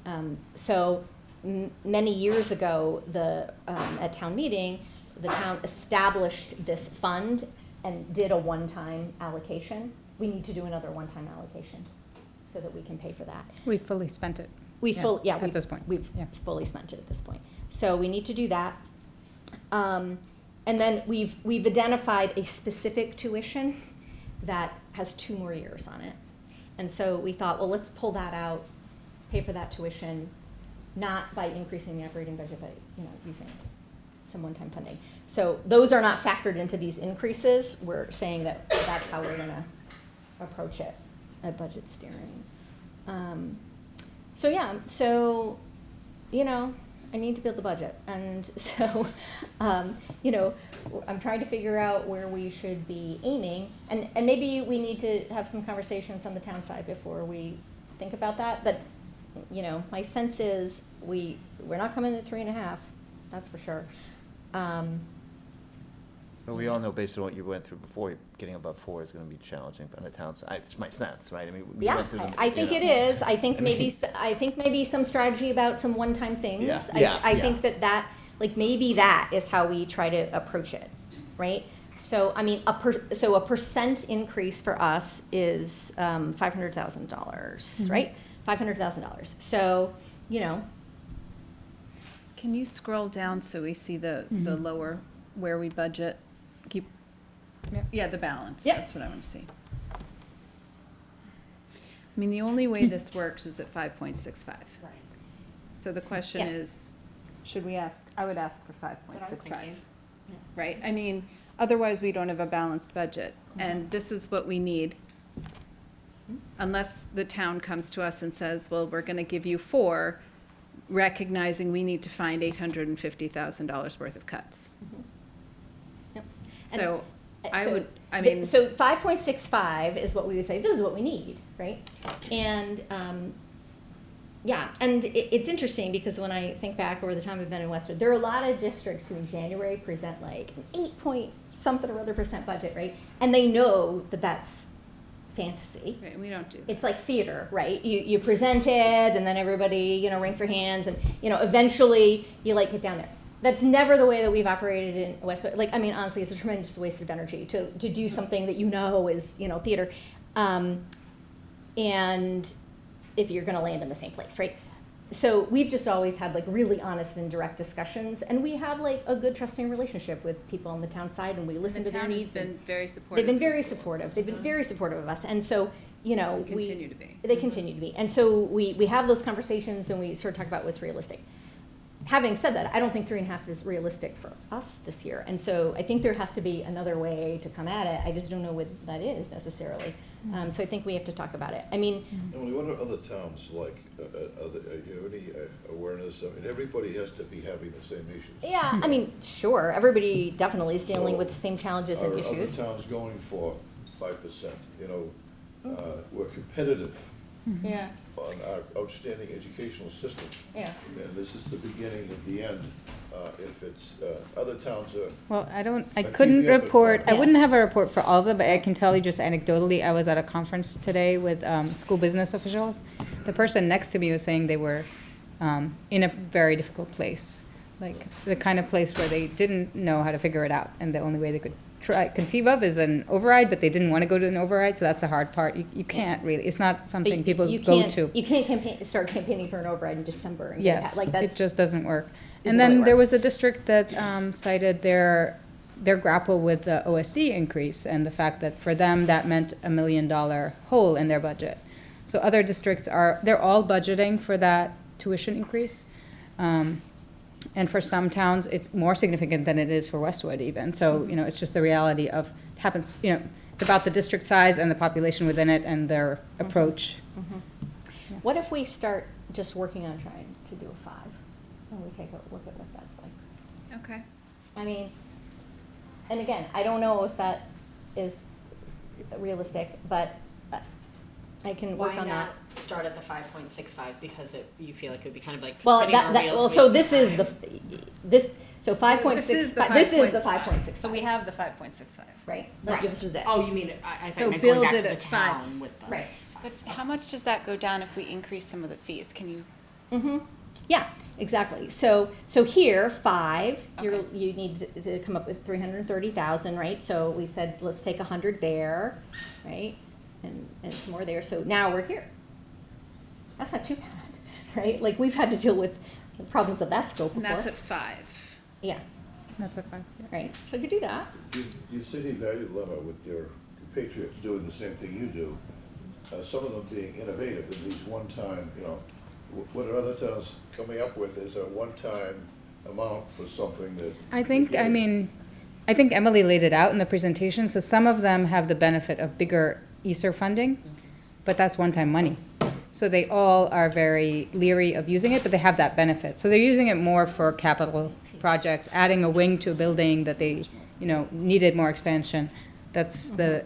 so many years ago, at town meeting, the town established this fund and did a one-time allocation. We need to do another one-time allocation so that we can pay for that. We fully spent it. At this point. We've Yeah. fully spent it at this point. So we need to do that. And then we've identified a specific tuition that has 2 more years on it. And so we thought, well, let's pull that out, pay for that tuition, not by increasing the operating budget, but using some one-time funding. So those are not factored into these increases. We're saying that that's how we're gonna approach it at budget steering. I need to build the budget, and so I'm trying to figure out where we should be aiming, and maybe we need to have some conversations on the town side before we think about that. But my sense is we're not coming at 3.5, that's for sure. Well, we all know based on what you went through before, getting above 4 is going to be challenging on the town side. It's my sense, right? I mean, we Yeah, went through I think it is. I think maybe some strategy about some one-time things. Yeah. I think that maybe that is how we try to approach it, right? So I mean, a percent increase for us is $500,000, right? $500,000. So you know, Can you scroll down so we see the lower, where we budget? Keep, yeah, the balance. Yep. That's what I want to see. I mean, the only way this works is at 5.65. Right. So the question Yeah. is, should we ask, I would ask for That's what I was 5.65. thinking. Right? I mean, otherwise we don't have a balanced budget. And this is what we need. Unless the town comes to us and says, well, we're going to give you 4, recognizing we need to find $850,000 worth of cuts. Yep. So I So would, I the- mean, So 5.65 is what we would say, this is what we need, right? And, yeah, and it's interesting because when I think back over the time I've been in Westwood, there are a lot of districts who in January present like an 8 point something or other % budget, right? And they know that that's fantasy. right, we don't do that. It's like theater, right? You present it and then everybody, you know, wrings their hands and, you know, eventually you like get down there. That's never the way that we've operated in Westwood. Like, I mean, honestly, it's a tremendous waste of energy to do something that you know is, you know, theater. And if you're gonna land in the same place, right? So we've just always had like really honest and direct discussions, and we have like a good trusting relationship with people on the town side, and we listen The to their town has needs. and been very supportive. They've been of the very schools. supportive. They've been very supportive of us, and so, you know, And continue to be. They continue to be, and so we have those conversations, and we sort of talk about what's realistic. Having said that, I don't think 3.5 is realistic for us this year, and so I think there has to be another way to come at it. I just don't know what that is necessarily. So I think we have to talk about it. I mean, Emily, what are other towns like? You have any awareness? I mean, everybody has to be having the same issues. yeah, I mean, sure, everybody definitely is dealing So with the same challenges and Are issues. other towns going for 5%? You know, we're competitive Yeah, on our outstanding educational system, yeah. and this is the beginning of the end. If it's, other towns are, Well, I keep couldn't me up at report, I five. wouldn't have a report for all of them, but I can tell you just anecdotally, I was at a conference today with school business officials. The person next to me was saying they were in a very difficult place, like the kind of place where they didn't know how to figure it out, and the only way they could conceive of is an override, but they didn't want to go to an override, so that's the hard part. You can't really, it's not But something you- people you go can't- to. You can't start campaigning for an override in December. And get Yes, that. Like that's, it just doesn't work. isn't And the way it then there works. was a district that cited their grapple with the OSD increase and the fact that for them, that meant $1 million hole in their budget. So other districts they're all budgeting for that tuition increase. And for some towns, it's more significant than it is for Westwood even. So, you know, it's just the reality of, it happens, you know, it's about the district size and the population within it and their approach. what if we start just working on trying to do a 5? And we take a look at what that's like. Okay. I mean, and again, I don't know if that is realistic, but I can work Why on that. not start at the 5.65 because you feel like it would be kind of like Well, spinning our wheels. well, so wasting this is time. this, so 5.6, This is the 5.65. So we have the 5.65. Right? Like, Right. this is it. Oh, you mean, I thought So you meant going build back it to the at 5. town with the. Right. But how much does that go down if we increase some of the fees? Can you, Mm-hmm. Yeah, exactly. So here, 5, Okay. you need to come up with 330,000, right? So we said, let's take 100 there, right? And some more there. So now we're here. That's not too bad, right? Like, we've had to deal with the problems of that scope And before. that's at 5. Yeah, That's a fact. right. So you could do that. you see the value dilemma with your compatriots doing the same thing you do, some of them being innovative in these one-time, you know, what are other towns coming up with is a one-time amount for something that. I think Emily laid it out in the presentation, so some of them have the benefit of bigger ESSER funding, but that's one-time money. So they all are very leery of using it, but they have that benefit. So they're using it more for capital projects, adding a wing to a building that they, you know, needed more expansion. That's the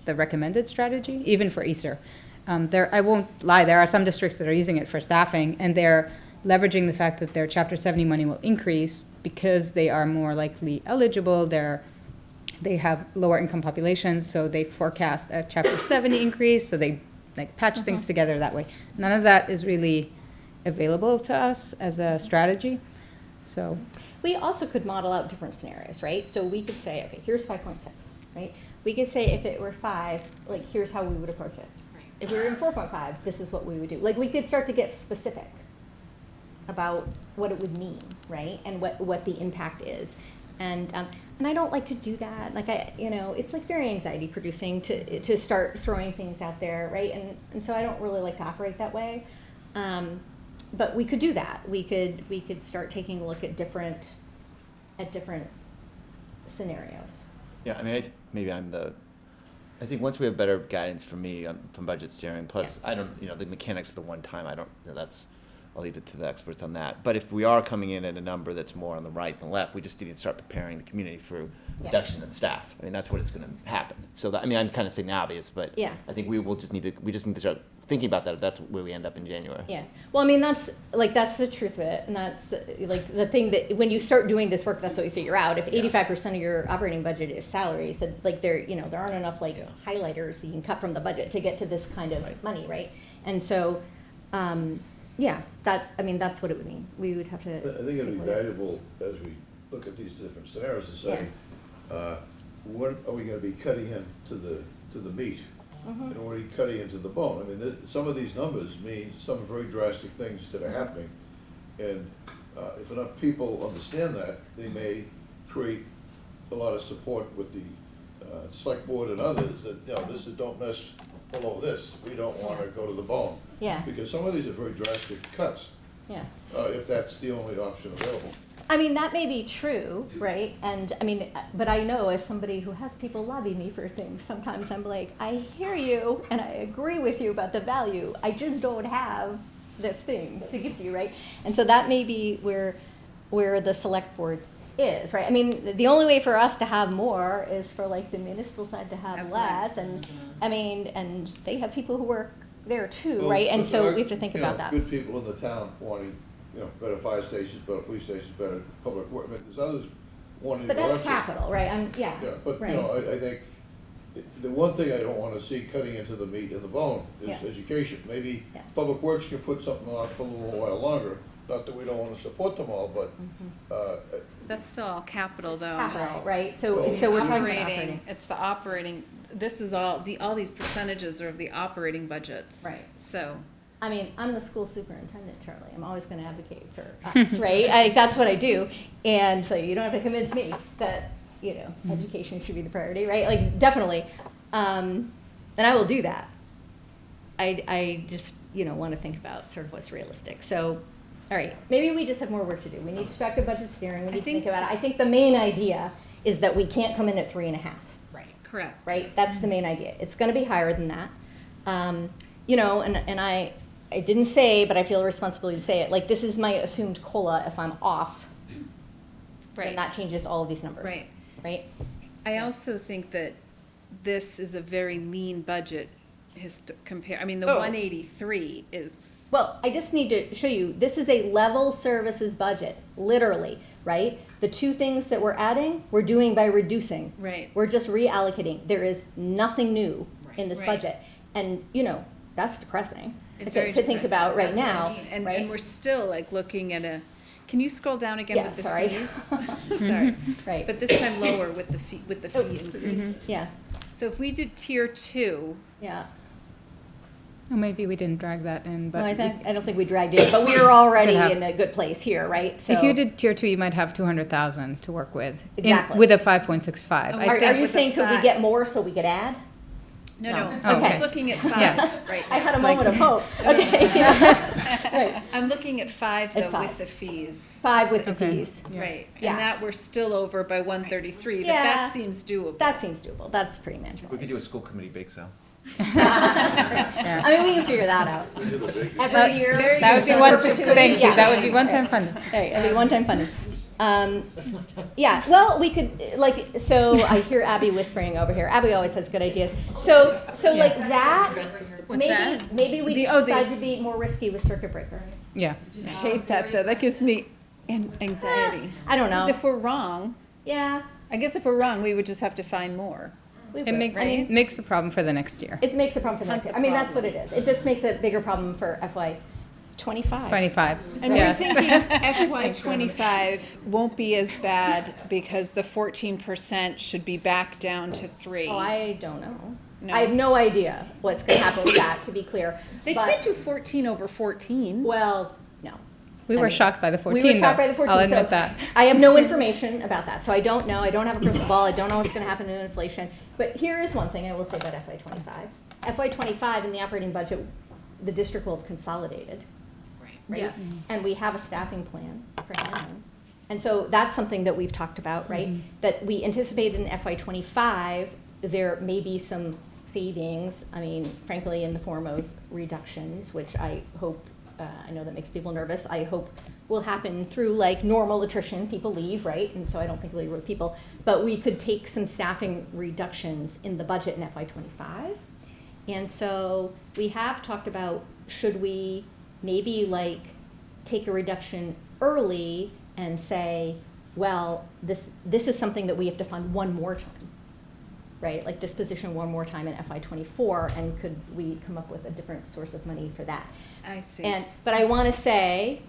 recommended strategy, even for ESSER. I won't lie, there are some districts that are using it for staffing, and they're leveraging the fact that their Chapter 70 money will increase because they are more likely eligible, they have lower income populations, so they forecast a Chapter 70 increase, so they like patch things together that way. None of that is really available to us as a strategy, so. We also could model out different scenarios, right? So we could say, okay, here's 5.6, right? We could say if it were 5, like, here's how we would approach it. Right. If we were in 4.5, this is what we would do. Like, we could start to get specific, about what it would mean, right? And what the impact is. And I don't like to do that. Like it's like very anxiety producing to start throwing things out there, right? And so I don't really like to operate that way. But we could do that. We could start taking a look at different scenarios. Yeah, I mean, I think once we have better guidance from me from budget steering, plus I don't, the mechanics of the one time, I don't, I'll leave it to the experts on that. But if we are coming in at a number that's more on the right than left, we just need to start preparing the community for reduction in staff. I mean, that's what it's going to happen. So I'm kind of saying the obvious, but I think we just need to start thinking about that if that's where we end up in January. Yeah. Well, I mean, that's the truth of it. And that's like the thing that when you start doing this work, that's what you figure out. If 85% of your operating budget is salaries, like there aren't enough highlighters that you can cut from the budget to get to this kind of money, right? And so, that's what it would mean. We would have to. I think it'd be valuable as we look at these different scenarios to say, what are we gonna be cutting into the meat? And what are you cutting into the bone? I mean, some of these numbers mean some very drastic things that are happening. And if enough people understand that, they may create a lot of support with the select board and others that, this is, don't mess below this. We don't wanna go to the bone. Yeah. Because some of these are very drastic cuts. Yeah. If that's the only option available. I mean, that may be true, right? And I mean, but I know as somebody who has people lobby me for things, sometimes I'm like, I hear you and I agree with you about the value. I just don't have this thing to give to you, right? And so that may be where the select board is, right? I mean, the only way for us to have more is for the municipal side to have less. And I mean, and they have people who work there too, Well, right? And but so there are, we have to think about that. Good people in the town wanting, better fire stations, better police stations, better public work. I mean, there's others wanting to But go that's after. capital, right? Yeah, but, right. I think the one thing I don't wanna see cutting into the meat and the bone is education. Maybe Yes. Public Works can put something off for a little while longer. Not that we don't wanna support them all, but, That's still all capital, though. Capital, right? So Well, we're talking about operating. It's the operating, this is all these percentages are of the operating budgets. Right. So, I mean, I'm the school superintendent, Charlie. I'm always going to advocate for us, right? That's what I do. And so you don't have to convince me that, education should be the priority, right? Like, definitely. And I will do that. I just, want to think about sort of what's realistic. So, all right, maybe we just have more work to do. We need distracted budget steering. We need to think about it. I think the main idea is that we can't come in at 3.5. correct. Right? That's the main idea. It's going to be higher than that. And I didn't say, but I feel a responsibility to say it. Like, this is my assumed COLA. If I'm off, then Right. that changes all of these numbers. Right. Right? I also think that this is a very lean budget I mean, the 183 is. Well, I just need to show you, this is a level services budget, literally, right? The two things that we're adding, we're doing by reducing. Right. We're just reallocating. There is nothing new in this Right. budget. And, that's depressing It's to very think depressing. about right That's what I now, mean. And, right? and we're still looking at can you scroll down again Yeah, with the sorry. fees? Sorry. Right. But this time lower with the fee Oh, increase. Yeah, So if we did tier 2, yeah. Well, maybe we didn't drag that in, but No, I don't think we dragged it, but we were already Could have. in a good place here, right? So if you did tier 2, you might have 200,000 to work with. Exactly. With a 5.65. I Are think you with saying the could we five- get more so we could add? no, No. I'm Okay. just looking at 5 Yeah. right I now. had a moment of hope. Okay. Right. I'm looking at 5 At though 5. with the fees. 5 with the Okay. fees. Yeah. Right, Yeah. and that we're still over by 133, but Yeah. that seems doable. That seems doable. That's pretty We manageable. could do a school committee bake sale. I mean, we can figure that out. Every year. There you That go. would be one, Perpetuity. thank you, Yeah. that would be one-time funding. Right, it'll be one-time funding. Yeah, well, we could, so I hear Abby whispering over here. Abby always has good ideas. So like that, What's that? maybe we decide to be more risky with circuit breaker. Yeah. I hate that though, that gives me anxiety. I don't know. 'Cause if we're wrong, Yeah. I guess if we're wrong, we would just have to find more. we It would. makes, I mean, makes a problem for the next year. it makes a problem for next year. I mean, that's what it is. It just makes a bigger problem for FY '25. 25, And we're yes. thinking FY '25 won't be as bad because the 14% should be back down to 3. Oh, I don't know. No. I have no idea what's going to happen with that, to be clear. They But- can't do 14 over 14. Well, no. We were shocked by the 14, We were shocked though. by the 14. I'll admit so that. I have no information about that, so I don't know. I don't have a crystal ball. I don't know what's going to happen in inflation. But here is one thing I will say about FY25. FY25 in the operating budget, the district will have consolidated. Right? Yes. And we have a staffing plan for Hannon. And so that's something that we've talked about, right? That we anticipate in FY25, there may be some savings, I mean, frankly, in the form of reductions, which I hope, I know that makes people nervous, I hope will happen through like normal attrition, people leave, right? And so I don't think we'll leave with people, but we could take some staffing reductions in the budget in FY25. And so we have talked about, should we maybe like take a reduction early and say, well, this is something that we have to fund one more time, right? Like this position one more time in FY24, and could we come up with a different source of money for that? I see. But I want to say,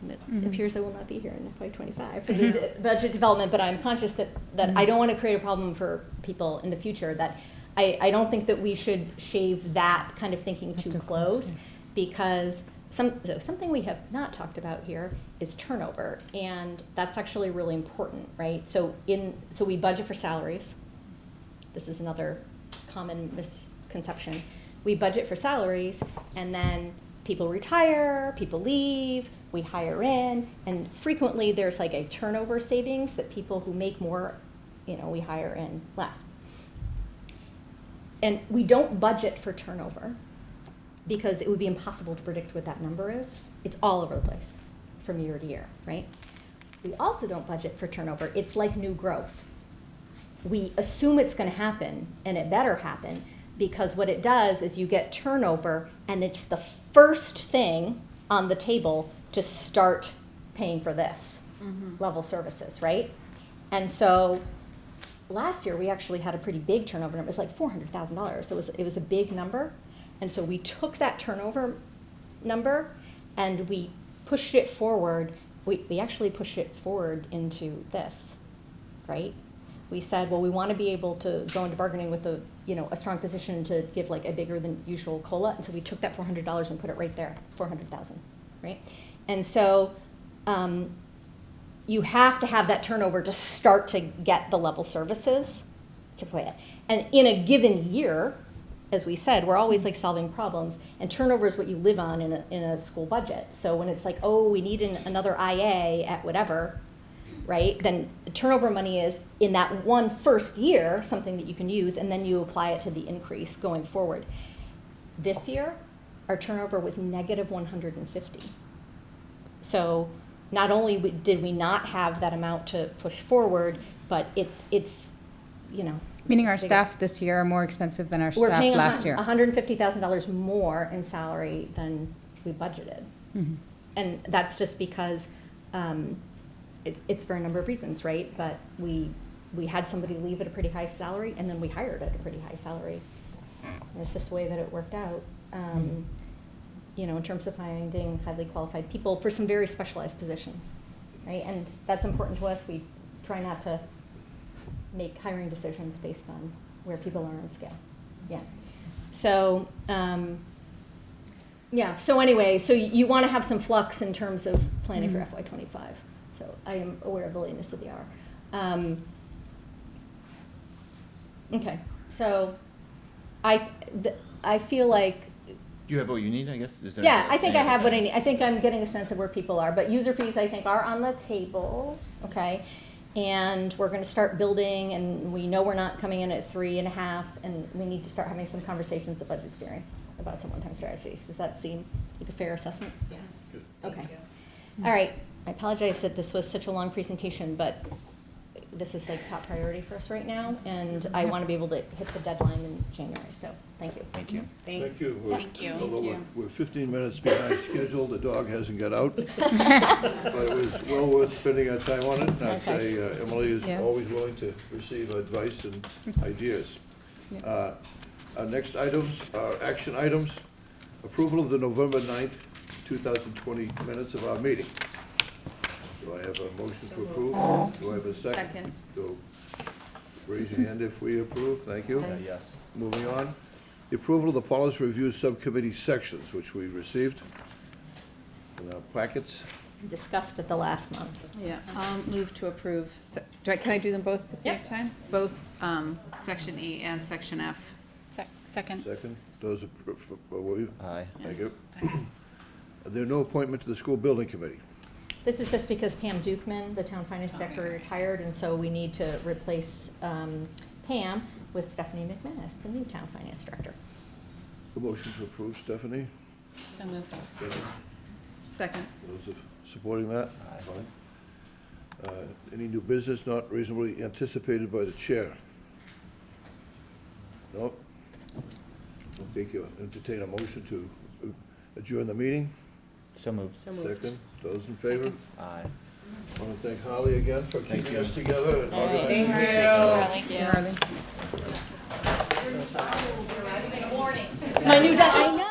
it appears I will not be here in FY25 for the budget development, but I'm conscious that I don't want to create a problem for people in the future, that I don't think that we should shave that kind of thinking too close, because something we have not talked about here is turnover, and that's actually really important, right? So we budget for salaries. This is another common misconception. We budget for salaries, and then people retire, people leave, we hire in, and frequently there's like a turnover savings that people who make more, we hire in less. And we don't budget for turnover because it would be impossible to predict what that number is. It's all over the place from year to year, right? We also don't budget for turnover. It's like new growth. We assume it's going to happen, and it better happen, because what it does is you get turnover, and it's the first thing on the table to start paying for this level services, right? And so last year, we actually had a pretty big turnover. It was like $400,000. So it was a big number. And so we took that turnover number and we pushed it forward. We actually pushed it forward into this, right? We said, well, we want to be able to go into bargaining with a strong position to give like a bigger than usual COLA. And so we took that $400 and put it right there, $400,000, right? And so you have to have that turnover to start to get the level services to pay it. And in a given year, as we said, we're always like solving problems, and turnover is what you live on in a school budget. So when it's like, oh, we need another IA at whatever, right? Then the turnover money is in that one first year, something that you can use, and then you apply it to the increase going forward. This year, our turnover was negative 150. So not only did we not have that amount to push forward, but it's. Meaning our staff this year are more expensive than our We're staff paying last year. $150,000 more in salary than we budgeted. Mhm. And that's just because it's for a number of reasons, right? But we had somebody leave at a pretty high salary, and then we hired at a pretty high salary. And it's just the way that it worked out, in terms of finding highly qualified people for some very specialized positions, right? And that's important to us. We try not to make hiring decisions based on where people are on scale. Yeah. So, so anyway, so you want to have some flux in terms of planning for FY25. So I am aware of the lateness of the hour. Okay, so I feel like, Do you have what you need, I guess? Is there yeah, anything I think I else? have what I need. I think I'm getting a sense of where people are. But user fees, I think, are on the table, okay? And we're going to start building, and we know we're not coming in at 3.5, and we need to start having some conversations at budget steering about some one-time strategies. Does that seem like a fair assessment? Yes. Okay. All right. I apologize that this was such a long presentation, but this is like top priority for us right now, and I want to be able to hit the deadline in January. So thank you. Thank you. Thanks. Thank you. Thank you. Although we're 15 minutes behind schedule, the dog hasn't got out. But it was well worth spending our time on it. And I'd Okay. say Emily is Yes. always willing to receive advice and ideas. Our next items are action items. Approval of the November 9th, 2020 minutes of our meeting. Do I have a motion to approve? Do I have a second? Second. So raise your hand if we approve. Thank you. Yes. Moving on. The approval of the policy review subcommittee sections, which we received. in our packets. Discussed at the last month. Yeah, I'll move to approve. Can I do them both at the same Yep. time? Both Section E and Section F. Second. Second, those, were you? Aye. Thank you. There are no appointment to the school building committee. This is just because Pam Dukeman, the town finance director, retired, and so we need to replace Pam with Stephanie McManus, the new town finance director. A motion to approve, Stephanie. So moved. Second. Those supporting that? Fine. Any new business not reasonably anticipated by the chair? No? Okay, entertain a motion to adjourn the meeting. So moved. Second, those in favor? Aye. I want to thank Holly again for keeping us together and All right. organizing this. Charlie. My new, I know.